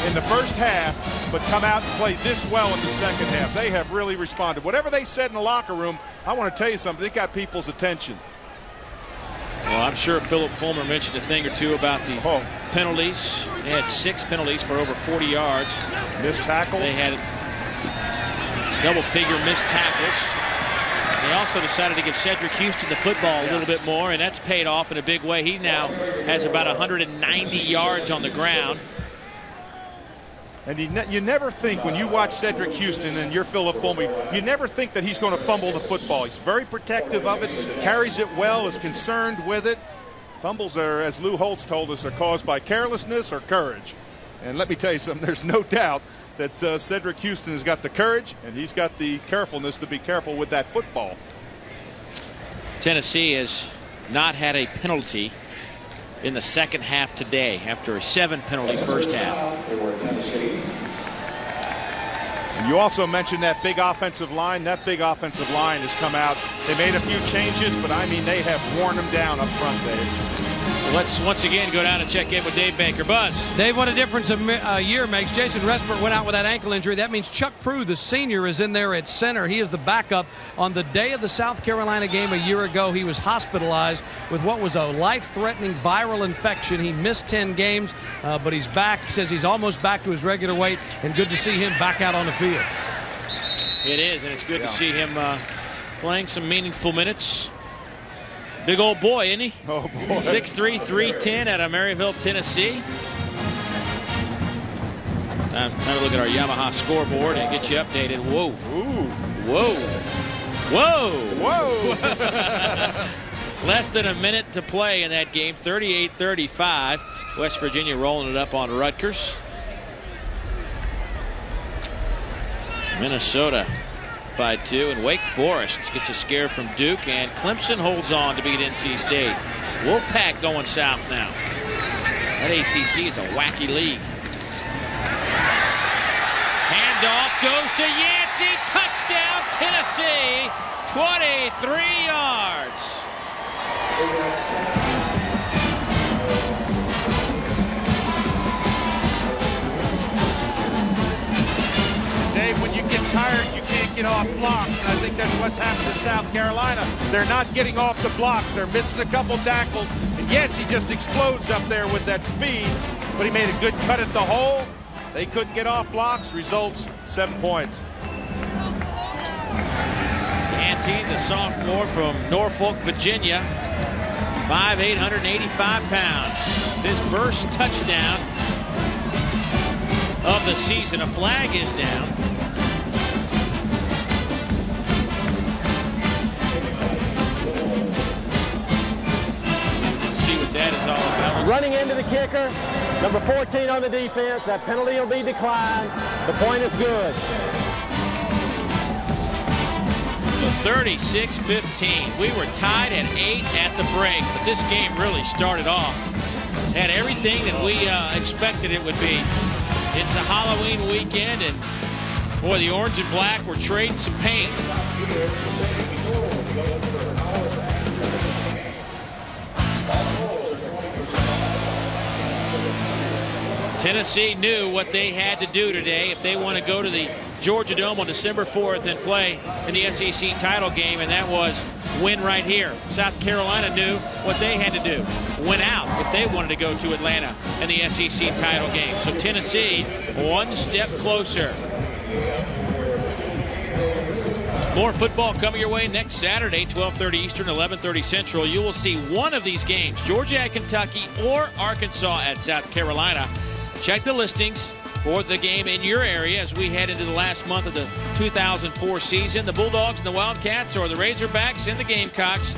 in the first half, but come out and play this well in the second half. They have really responded. Whatever they said in the locker room, I want to tell you something, they got people's attention. Well, I'm sure Philip Fulmer mentioned a thing or two about the penalties. They had 6 penalties for over 40 yards. Missed tackles. They had double-figure missed tackles. They also decided to give Cedric Houston the football a little bit more, and that's paid off in a big way. He now has about 190 yards on the ground. And you never think, when you watch Cedric Houston and you're Philip Fulmer, you never think that he's going to fumble the football. He's very protective of it, carries it well, is concerned with it. Fumbles are, as Lou Holtz told us, are caused by carelessness or courage. And let me tell you something, there's no doubt that Cedric Houston has got the courage and he's got the carefulness to be careful with that football. Tennessee has not had a penalty in the second half today after a 7-penalty first half. And you also mentioned that big offensive line. That big offensive line has come out. They made a few changes, but I mean, they have worn them down up front, Dave. Let's once again go down and check in with Dave Baker. Buzz. Dave, what a difference a year makes. Jason Respert went out with that ankle injury. That means Chuck Prue, the senior, is in there at center. He is the backup. On the day of the South Carolina game a year ago, he was hospitalized with what was a life-threatening viral infection. He missed 10 games, but he's back. He says he's almost back to his regular weight, and good to see him back out on the field. It is, and it's good to see him playing some meaningful minutes. Big old boy, isn't he? Oh, boy. 6'3", 310 out of Maryville, Tennessee. Time to look at our Yamaha scoreboard and get you updated. Whoa. Ooh. Whoa. Whoa. Whoa. Less than a minute to play in that game. 38-35. West Virginia rolling it up on Rutgers. Minnesota by 2, and Wake Forest gets a scare from Duke, and Clemson holds on to beat NC State. Wolfpack going south now. That ACC is a wacky league. Handoff goes to Yancey. Touchdown, Tennessee. 23 yards. Dave, when you get tired, you can't get off blocks, and I think that's what's happened to South Carolina. They're not getting off the blocks. They're missing a couple tackles, and Yancey just explodes up there with that speed, but he made a good cut at the hole. They couldn't get off blocks. Results, 7 points. Yancey, the sophomore from Norfolk, Virginia, 5'8", 185 pounds. His first touchdown of the season. A flag is down. Let's see what that is all about. Running into the kicker, number 14 on the defense. That penalty will be declined. The point is good. 36-15. We were tied at 8 at the break, but this game really started off. Had everything that we expected it would be. It's a Halloween weekend, and boy, the orange and black were trading some paint. Tennessee knew what they had to do today if they want to go to the Georgia Dome on December 4th and play in the SEC title game, and that was win right here. South Carolina knew what they had to do. Win out if they wanted to go to Atlanta in the SEC title game. So Tennessee one step closer. More football coming your way next Saturday, 12:30 Eastern, 11:30 Central. You will see one of these games, Georgia at Kentucky or Arkansas at South Carolina. Check the listings for the game in your area as we head into the last month of the 2004 season. The Bulldogs and the Wildcats, or the Razorbacks and the Gamecocks.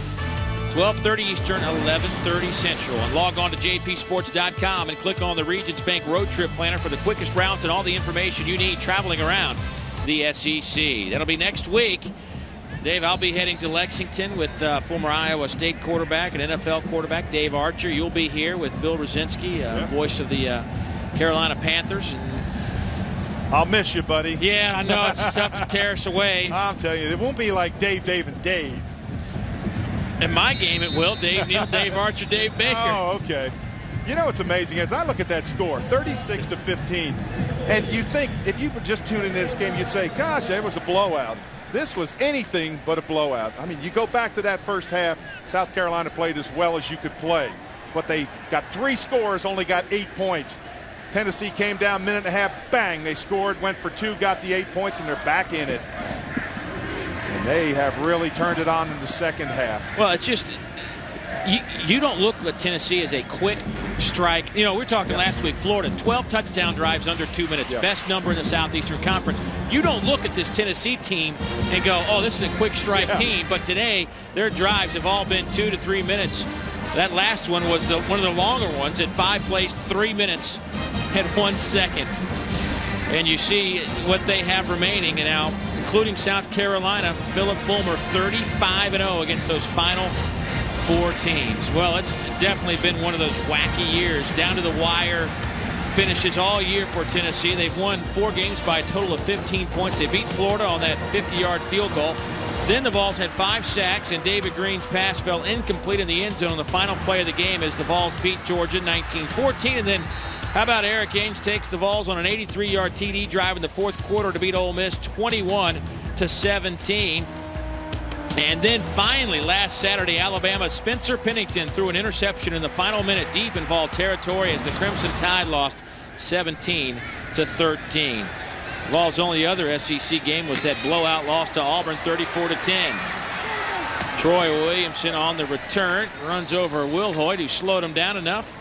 12:30 Eastern, 11:30 Central. And log on to jpsports.com and click on the Regions Bank Road Trip Planner for the quickest routes and all the information you need traveling around the SEC. That'll be next week. Dave, I'll be heading to Lexington with former Iowa State quarterback and NFL quarterback Dave Archer. You'll be here with Bill Rosinski, voice of the Carolina Panthers. I'll miss you, buddy. Yeah, I know. It's tough to tear us away. I'm telling you, it won't be like Dave, and Dave. In my game, it will. Dave Neal, Dave Archer, Dave Baker. Oh, okay. You know what's amazing is I look at that score, 36-15, and you think if you were just tuning in this game, you'd say, gosh, that was a blowout. This was anything but a blowout. I mean, you go back to that first half, South Carolina played as well as you could play, but they got 3 scores, only got 8 points. Tennessee came down, minute and a half, bang, they scored, went for 2, got the 8 points, and they're back in it. And they have really turned it on in the second half. Well, it's just, you don't look at Tennessee as a quick strike. You know, we were talking last week, Florida, 12 touchdown drives under 2 minutes, best number in the Southeastern Conference. You don't look at this Tennessee team and go, oh, this is a quick strike team. But today, their drives have all been 2 to 3 minutes. That last one was one of the longer ones at 5 plays, 3 minutes and 1 second. And you see what they have remaining, and now, including South Carolina, Philip Fulmer 35-0 against those final 4 teams. Well, it's definitely been one of those wacky years, down to the wire finishes all year for Tennessee. They've won 4 games by a total of 15 points. They beat Florida on that 50-yard field goal. Then the Vols had 5 sacks, and David Green's pass fell incomplete in the end zone on the final play of the game as the Vols beat Georgia 19-14. And then how about Eric Ainge takes the Vols on an 83-yard TD drive in the 4th quarter to beat Ole Miss 21-17. And then finally, last Saturday, Alabama's Spencer Pennington threw an interception in the final minute deep in Vol territory as the Crimson Tide lost 17-13. Vols' only other SEC game was that blowout loss to Auburn 34-10. Troy Williamson on the return runs over Wilhoit, who slowed him down enough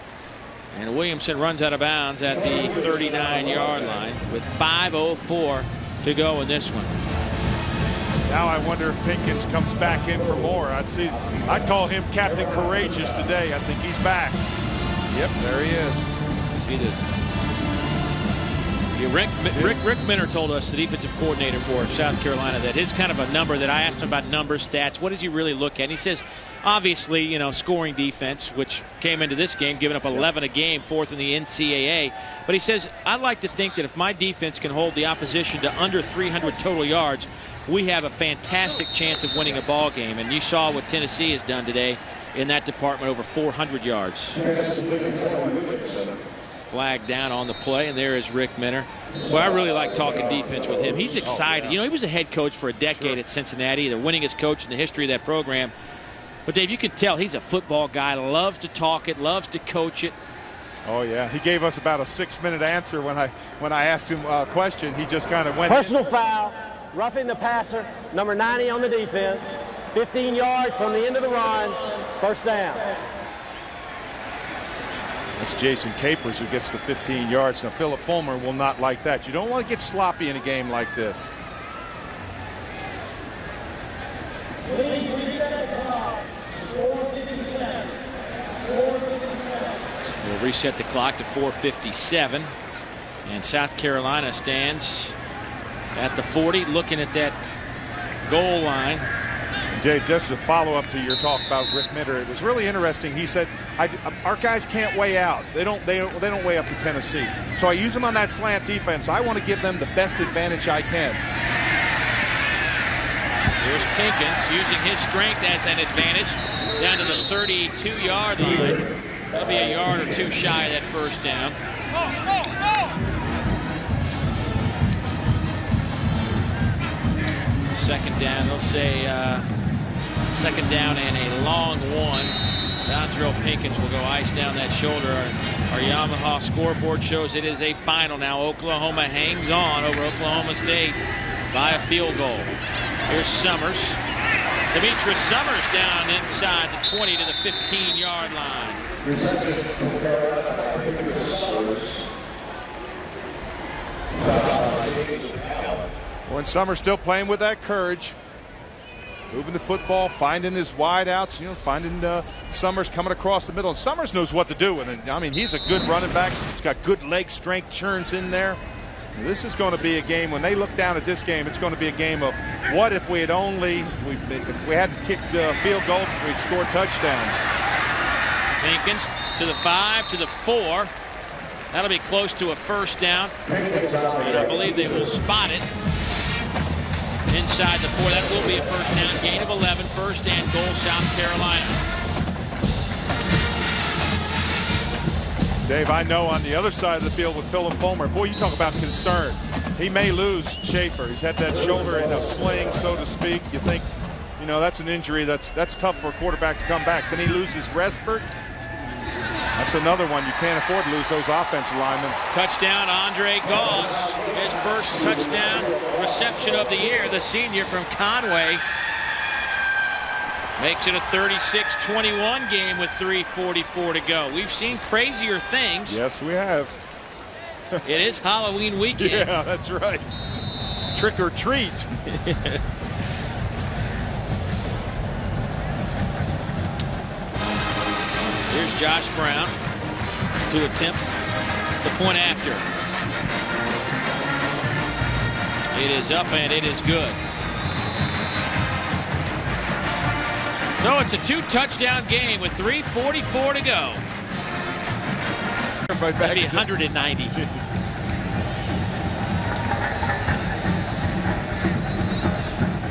And Williamson runs out of bounds at the 39-yard line with 5:04 to go in this one. Now I wonder if Pinkins comes back in for more. I'd call him Captain Courageous today. I think he's back. Yep, there he is. See Rick Minner told us, the defensive coordinator for South Carolina, that his kind of a number that I asked him about numbers, stats, what does he really look at? And he says, obviously, you know, scoring defense, which came into this game, giving up 11 a game, 4th in the NCAA. But he says, I like to think that if my defense can hold the opposition to under 300 total yards, we have a fantastic chance of winning a ball game. And you saw what Tennessee has done today in that department, over 400 yards. Flag down on the play, and there is Rick Minner. Well, I really like talking defense with him. He's excited. You know, he was a head coach for a decade at Cincinnati, the winningest coach in the history of that program. But, Dave, you can tell he's a football guy, loves to talk it, loves to coach it. Oh, yeah. He gave us about a 6-minute answer when I asked him a question. He just kind of went. Personal foul, roughing the passer, number 90 on the defense, 15 yards from the end of the run, first down. That's Jason Capers who gets the 15 yards. Now, Philip Fulmer will not like that. You don't want to get sloppy in a game like this. Please reset the clock. 4:57. 4:57. We'll reset the clock to 4:57. And South Carolina stands at the 40, looking at that goal line. Dave, just to follow up to your talk about Rick Minner, it was really interesting. He said, our guys can't weigh out. They don't weigh up to Tennessee. So I use them on that slant defense. I want to give them the best advantage I can. Here's Pinkins using his strength as an advantage down to the 32-yard line. That'll be a yard or two shy of that first down. Second down, they'll say second down and a long one. Dontrell Pinkins will go ice down that shoulder. Our Yamaha scoreboard shows it is a final now. Oklahoma hangs on over Oklahoma State by a field goal. Here's Summers. Demetrius Summers down inside the 20 to the 15-yard line. When Summers still playing with that courage, moving the football, finding his wide outs, you know, finding Summers coming across the middle. And Summers knows what to do. And I mean, he's a good running back. He's got good leg strength, churns in there. And this is going to be a game, when they look down at this game, it's going to be a game of what if we had only, if we hadn't kicked field goals, if we'd scored touchdowns. Pinkins to the 5, to the 4. That'll be close to a first down. And I believe they will spot it inside the 4. That will be a first down, gain of 11, first and goal, South Carolina. Dave, I know on the other side of the field with Philip Fulmer, boy, you talk about concern. He may lose Schaefer. He's had that shoulder in a sling, so to speak. You think, you know, that's an injury that's tough for a quarterback to come back. Then he loses Respert. That's another one. You can't afford to lose those offensive linemen. Touchdown, Andre Goss. His first touchdown reception of the year, the senior from Conway. Makes it a 36-21 game with 3:44 to go. We've seen crazier things. Yes, we have. It is Halloween weekend. Yeah, that's right. Trick or treat. Here's Josh Brown to attempt the point after. It is up and it is good. So it's a 2-touchdown game with 3:44 to go. Maybe 190.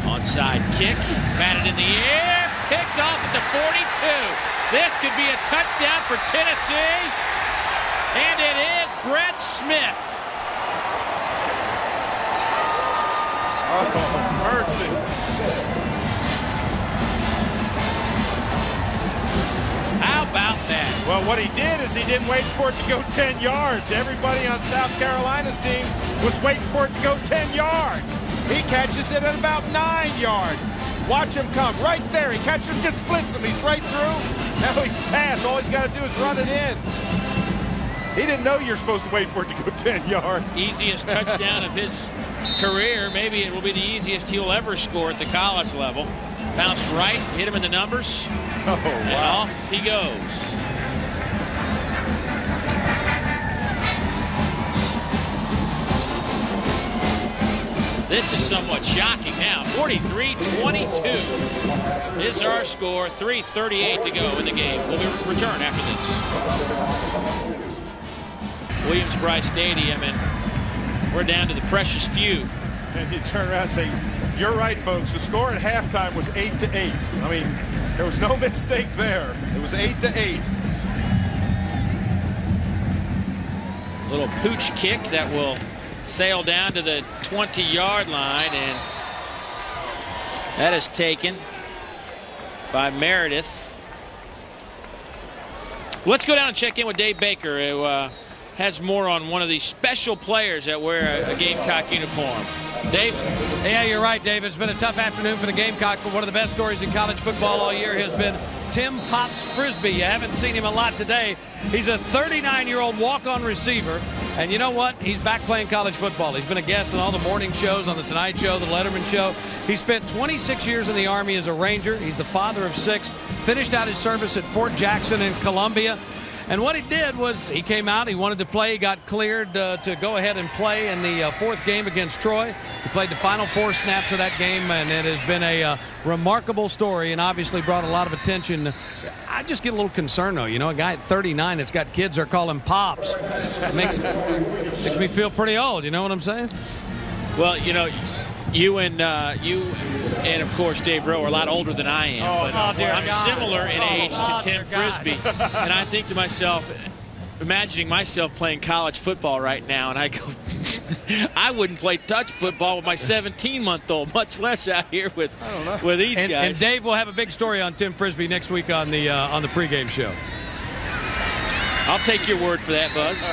Onside kick, batted in the air, picked off at the 42. This could be a touchdown for Tennessee, and it is Brett Smith. Oh, mercy. How about that? Well, what he did is he didn't wait for it to go 10 yards. Everybody on South Carolina's team was waiting for it to go 10 yards. He catches it at about 9 yards. Watch him come right there. He catches him, just splits him. He's right through. Now he's passed. All he's got to do is run it in. He didn't know you're supposed to wait for it to go 10 yards. Easiest touchdown of his career. Maybe it will be the easiest he'll ever score at the college level. Bounced right, hit him in the numbers. Oh, wow. And off he goes. This is somewhat shocking now. 43-22 is our score. 3:38 to go in the game. We'll return after this. Williams-Brice Stadium, and we're down to the precious few. And you turn around and say, you're right, folks. The score at halftime was 8-8. I mean, there was no mistake there. It was 8-8. Little pooch kick that will sail down to the 20-yard line, and that is taken by Meredith. Let's go down and check in with Dave Baker, who has more on one of these special players that wear a Gamecock uniform. Dave? Yeah, you're right, Dave. It's been a tough afternoon for the Gamecock, but one of the best stories in college football all year has been Tim Pops Frisbee. You haven't seen him a lot today. He's a 39-year-old walk-on receiver, and you know what? He's back playing college football. He's been a guest on all the morning shows, on the Tonight Show, the Letterman Show. He spent 26 years in the Army as a Ranger. He's the father of 6, finished out his service at Fort Jackson in Columbia. And what he did was he came out, he wanted to play, he got cleared to go ahead and play in the 4th game against Troy. He played the final 4 snaps of that game, and it has been a remarkable story and obviously brought a lot of attention. I just get a little concerned, though. You know, a guy at 39 that's got kids are calling Pops. It makes me feel pretty old, you know what I'm saying? Well, you know, you and of course Dave Rowe are a lot older than I am. But I'm similar in age to Tim Frisbee, and I think to myself, imagining myself playing college football right now, and I go, I wouldn't play touch football with my 17-month-old, much less out here with these guys. And Dave will have a big story on Tim Frisbee next week on the pregame show. I'll take your word for that, Buzz.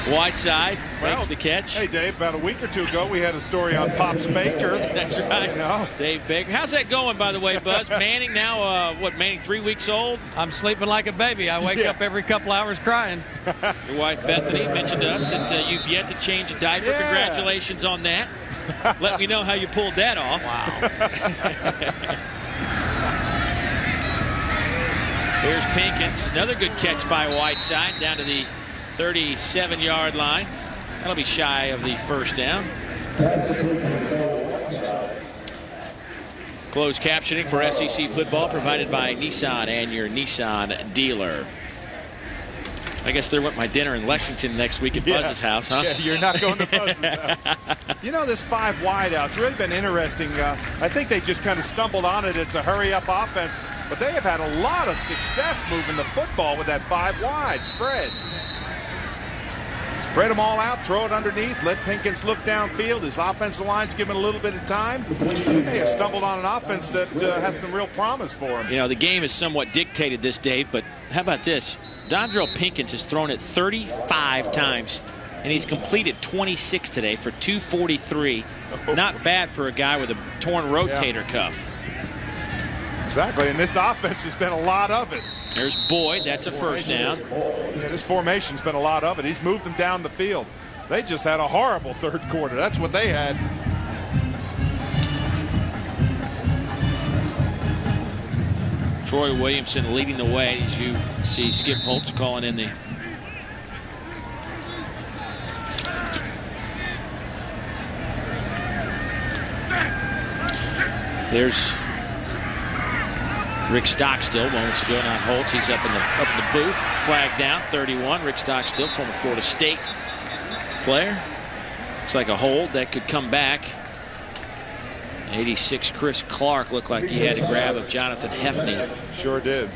Whiteside makes the catch. Hey, Dave, about a week or two ago, we had a story on Pops Baker. That's right. You know? Dave Baker. How's that going, by the way, Buzz? Manning now, Manning 3 weeks old? I'm sleeping like a baby. I wake up every couple hours crying. Your wife, Bethany, mentioned to us that you've yet to change a diaper. Yeah. Congratulations on that. Let me know how you pulled that off. Wow. Here's Pinkins. Another good catch by Whiteside down to the 37-yard line. That'll be shy of the first down. Closed captioning for SEC football provided by Nissan and your Nissan dealer. I guess there went my dinner in Lexington next week at Buzz's house, huh? Yeah, you're not going to Buzz's house. You know, this 5 wide out, it's really been interesting. I think they just kind of stumbled on it. It's a hurry-up offense, but they have had a lot of success moving the football with that 5 wide spread. Spread them all out, throw it underneath, let Pinkins look downfield. His offensive line's given a little bit of time. They have stumbled on an offense that has some real promise for him. You know, the game is somewhat dictated this day, but how about this? Dondrell Pinkins has thrown it 35 times, and he's completed 26 today for 243. Not bad for a guy with a torn rotator cuff. Exactly, and this offense has been a lot of it. There's Boyd. That's a first down. Yeah, this formation's been a lot of it. He's moved them down the field. They just had a horrible third quarter. That's what they had. Troy Williamson leading the way as you see Skip Holtz calling in the there's Rick Stockstill moments ago, not Holtz. He's up in the booth. Flag down, 31. Rick Stockstill, former Florida State player. Looks like a hold that could come back. 86 Chris Clark looked like he had a grab of Jonathan Hefney. Sure did.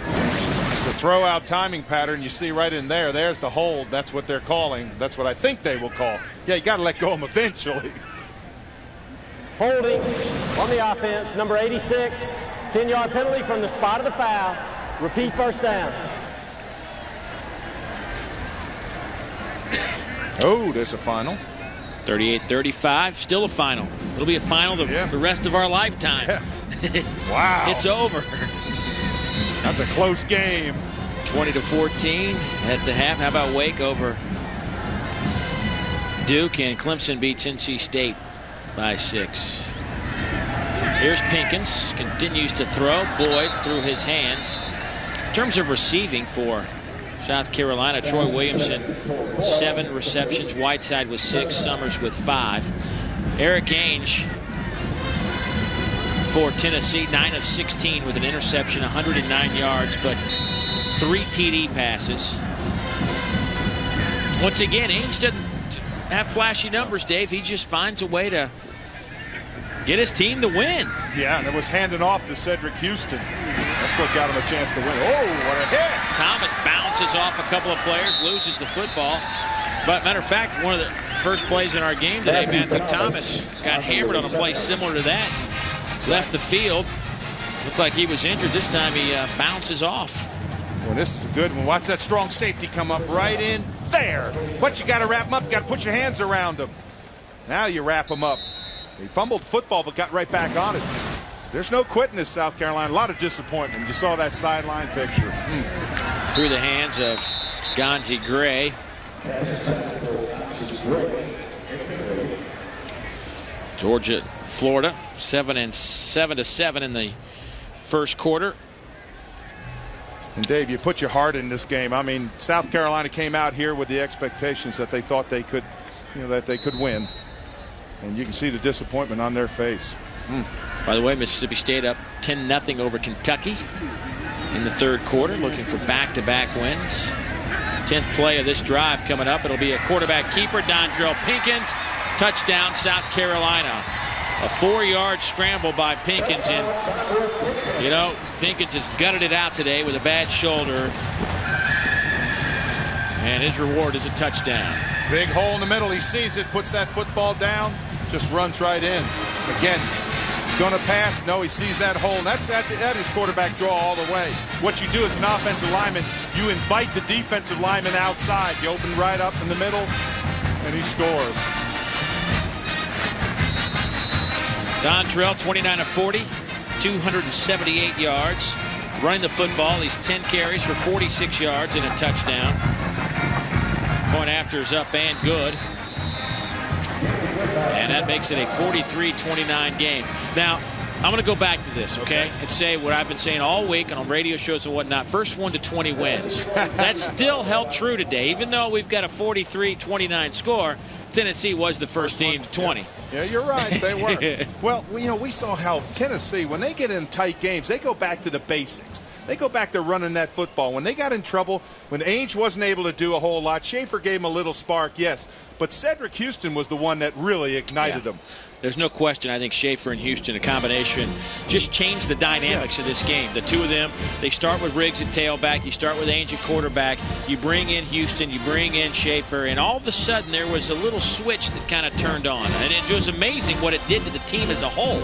It's a throw-out timing pattern you see right in there. There's the hold. That's what they're calling. That's what I think they will call. Yeah, you got to let go of him eventually. Holding on the offense, number 86, 10-yard penalty from the spot of the foul. Repeat first down. Oh, there's a final. 38-35, still a final. It'll be a final the rest of our lifetime. Yeah. Wow. It's over. That's a close game. 20-14 at the half. How about Wake over Duke? And Clemson beats NC State by 6. Here's Pinkins, continues to throw. Boyd through his hands. In terms of receiving for South Carolina, Troy Williamson 7 receptions, Whiteside with 6, Summers with 5. Eric Ainge for Tennessee, 9 of 16 with an interception, 109 yards, but 3 TD passes. Once again, Ainge doesn't have flashy numbers, Dave. He just finds a way to get his team to win. Yeah, and it was handing off to Cedric Houston. That's what got him a chance to win. Oh, what a hit! Thomas bounces off a couple of players, loses the football. But matter of fact, one of the first plays in our game today, Matthew Thomas got hammered on a play similar to that. Left the field. Looked like he was injured. This time he bounces off. Well, this is a good one. Watch that strong safety come up right in there. But you got to wrap him up. You got to put your hands around him. Now you wrap him up. He fumbled football but got right back on it. There's no quitting this South Carolina. A lot of disappointment. You saw that sideline picture. Through the hands of Gonzie Gray. Georgia, Florida, 7-7 in the first quarter. And Dave, you put your heart in this game. I mean, South Carolina came out here with the expectations that they thought they could, that they could win. And you can see the disappointment on their face. By the way, Mississippi State up 10-0 over Kentucky in the third quarter, looking for back-to-back wins. 10th play of this drive coming up. It'll be a quarterback keeper, Dontrell Pinkins. Touchdown, South Carolina. A 4-yard scramble by Pinkins. And, Pinkins has gutted it out today with a bad shoulder. And his reward is a touchdown. Big hole in the middle. He sees it, puts that football down, just runs right in. Again, he's going to pass. No, he sees that hole. That is quarterback draw all the way. What you do as an offensive lineman, you invite the defensive lineman outside. You open right up in the middle, and he scores. Dontrell, 29 of 40, 278 yards. Running the football, he's 10 carries for 46 yards and a touchdown. Point after is up and good. And that makes it a 43-29 game. Now, I'm going to go back to this, okay, and say what I've been saying all week and on radio shows and whatnot. First 1 to 20 wins. That still held true today. Even though we've got a 43-29 score, Tennessee was the first team to 20. Yeah, you're right. They were. Well, we saw how Tennessee, when they get in tight games, they go back to the basics. They go back to running that football. When they got in trouble, when Ainge wasn't able to do a whole lot, Schaefer gave him a little spark, yes. But Cedric Houston was the one that really ignited him. There's no question. I think Schaefer and Houston, a combination, just changed the dynamics of this game. The two of them, they start with Riggs at tailback. You start with Ainge at quarterback. You bring in Houston. You bring in Schaefer. And all of a sudden, there was a little switch that kind of turned on. And it was amazing what it did to the team as a whole.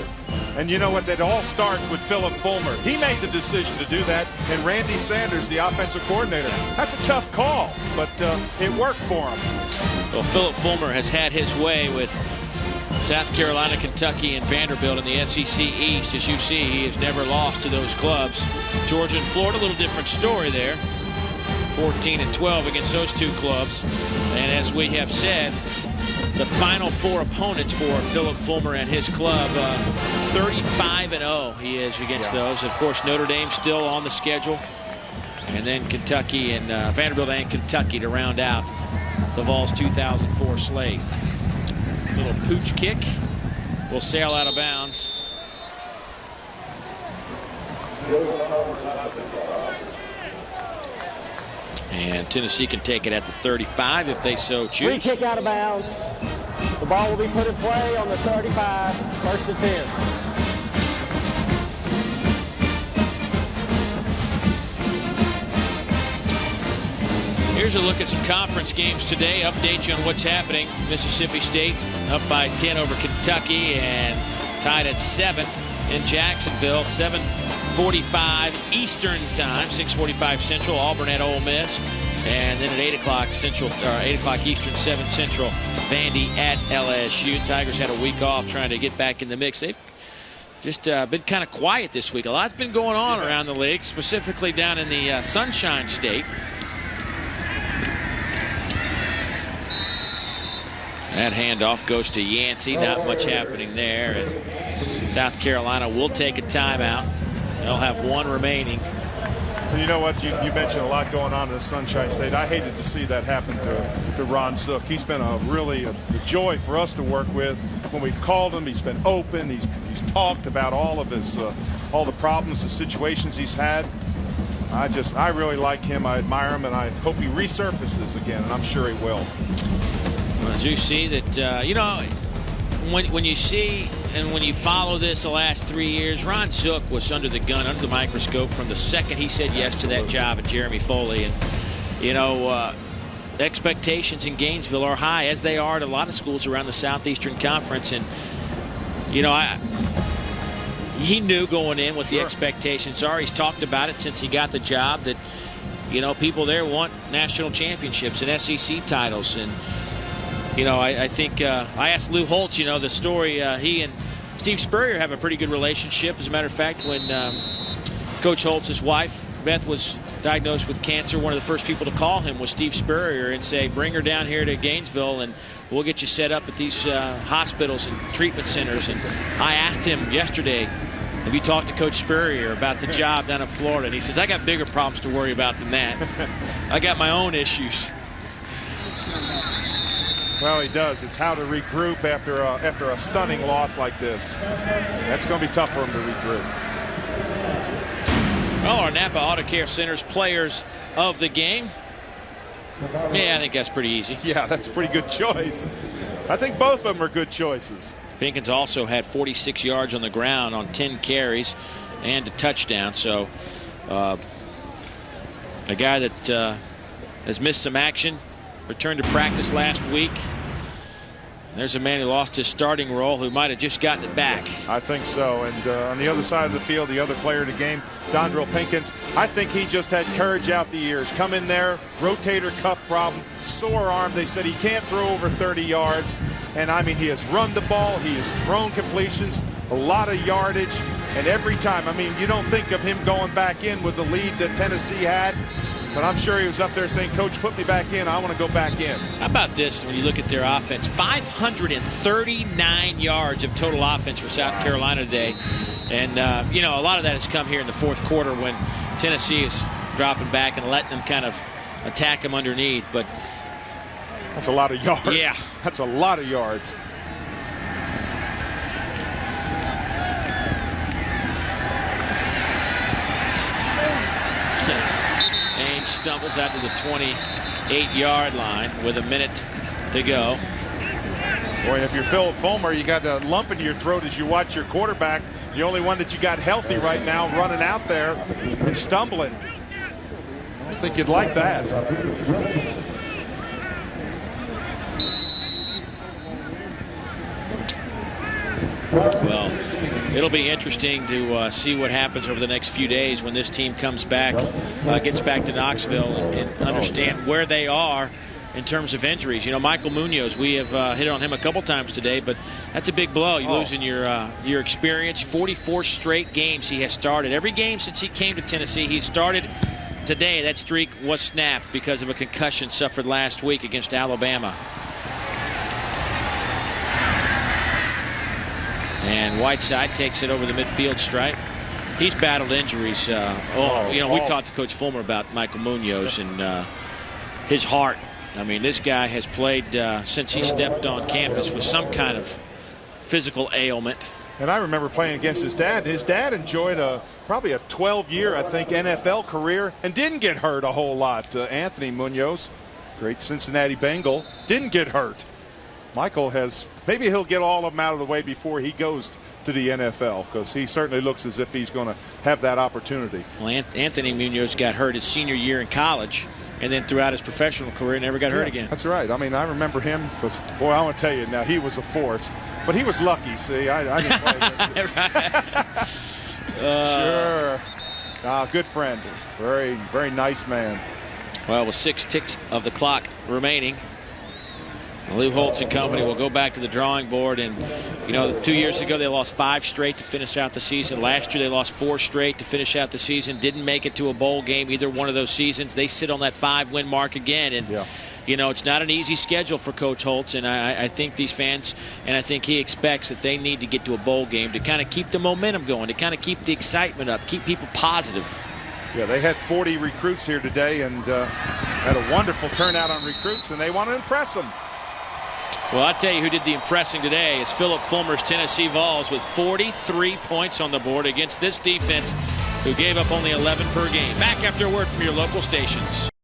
And you know what? That all starts with Philip Fulmer. He made the decision to do that. And Randy Sanders, the offensive coordinator. That's a tough call, but it worked for him. Well, Philip Fulmer has had his way with South Carolina, Kentucky, and Vanderbilt in the SEC East. As you see, he has never lost to those clubs. Georgia and Florida, a little different story there. 14-12 against those two clubs. And as we have said, the final 4 opponents for Philip Fulmer and his club, 35-0 he is against those. Of course, Notre Dame still on the schedule. And then Kentucky and Vanderbilt and Kentucky to round out the Vols' 2004 slate. Little pooch kick will sail out of bounds. And Tennessee can take it at the 35 if they so choose. Free kick out of bounds. The ball will be put in play on the 35, first and 10. Here's a look at some conference games today. Update you on what's happening. Mississippi State up by 10 over Kentucky and tied at 7 in Jacksonville. 7:45 Eastern time, 6:45 Central. Auburn at Ole Miss, and then at 8 o'clock Central, 8 o'clock Eastern, 7 Central. Vandy at LSU. Tigers had a week off trying to get back in the mix. They've just been kind of quiet this week. A lot's been going on around the league, specifically down in the Sunshine State. That handoff goes to Yancey. Not much happening there. And South Carolina will take a timeout. They'll have one remaining. You know what? You mentioned a lot going on in the Sunshine State. I hated to see that happen to Ron Zook. He's been a joy for us to work with. When we've called him, he's been open. He's talked about all of his all the problems, the situations he's had. I really like him. I admire him, and I hope he resurfaces again, and I'm sure he will. Well, as you see that, you know, when you see and when you follow this the last 3 years, Ron Zook was under the gun, under the microscope from the second he said yes to that job at Jeremy Foley. And, you know, expectations in Gainesville are high, as they are at a lot of schools around the Southeastern Conference. And, you know, he knew going in what the expectations are. He's talked about it since he got the job that, you know, people there want national championships and SEC titles. And, you know, I think I asked Lou Holtz, you know, the story. He and Steve Spurrier have a pretty good relationship. As a matter of fact, when Coach Holtz's wife, Beth, was diagnosed with cancer, one of the first people to call him was Steve Spurrier and say, bring her down here to Gainesville and we'll get you set up at these hospitals and treatment centers. And I asked him yesterday, have you talked to Coach Spurrier about the job down in Florida? And he says, I got bigger problems to worry about than that. I got my own issues. Well, he does. It's how to regroup after a stunning loss like this. That's going to be tough for him to regroup. Well, our Napa Auto Care Center's players of the game. Yeah, I think that's pretty easy. Yeah, that's a pretty good choice. I think both of them are good choices. Pinkins also had 46 yards on the ground on 10 carries and a touchdown. So a guy that has missed some action, returned to practice last week. There's a man who lost his starting role who might have just gotten it back. I think so. And on the other side of the field, the other player of the game, Dondrell Pinkins, I think he just had courage out the years. Come in there, rotator cuff problem, sore arm. They said he can't throw over 30 yards. And, I mean, he has run the ball. He has thrown completions, a lot of yardage. And every time, I mean, you don't think of him going back in with the lead that Tennessee had. But I'm sure he was up there saying, Coach, put me back in. I want to go back in. How about this when you look at their offense? 539 yards of total offense for South Carolina today. And, you know, a lot of that has come here in the fourth quarter when Tennessee is dropping back and letting them kind of attack them underneath. But that's a lot of yards. Yeah. That's a lot of yards. Stumbles out to the 28-yard line with a minute to go. Boy, if you're Philip Fulmer, you got a lump in your throat as you watch your quarterback, the only one that you got healthy right now, running out there and stumbling. I don't think you'd like that. Well, it'll be interesting to see what happens over the next few days when this team comes back, gets back to Knoxville and understand where they are in terms of injuries. You know, Michael Munoz, we have hit on him a couple times today, but that's a big blow. You losing your experience. 44 straight games he has started. Every game since he came to Tennessee, he started. Today, that streak was snapped because of a concussion suffered last week against Alabama. And Whiteside takes it over the midfield stripe. He's battled injuries. You know, we talked to Coach Fulmer about Michael Munoz and his heart. I mean, this guy has played since he stepped on campus with some kind of physical ailment. And I remember playing against his dad. His dad enjoyed probably a 12-year, I think, NFL career and didn't get hurt a whole lot. Anthony Munoz, great Cincinnati Bengal, didn't get hurt. Michael has, maybe he'll get all of them out of the way before he goes to the NFL, because he certainly looks as if he's going to have that opportunity. Well, Anthony Munoz got hurt his senior year in college, and then throughout his professional career never got hurt again. That's right. I mean, I remember him because, boy, I want to tell you now, he was a force. But he was lucky, see. I didn't play against him. Sure. Good friend. Very, very nice man. Well, with 6 ticks of the clock remaining, Lou Holtz and company will go back to the drawing board. And, you know, 2 years ago they lost 5 straight to finish out the season. Last year they lost 4 straight to finish out the season. Didn't make it to a bowl game either one of those seasons. They sit on that 5-win mark again. And, you know, it's not an easy schedule for Coach Holtz. And I think these fans, and I think he expects that they need to get to a bowl game to kind of keep the momentum going, to kind of keep the excitement up, keep people positive. Yeah, they had 40 recruits here today and had a wonderful turnout on recruits, and they want to impress them. Well, I'll tell you who did the impressing today is Philip Fulmer's Tennessee Vols with 43 points on the board against this defense who gave up only 11 per game. Back after a word from your local stations.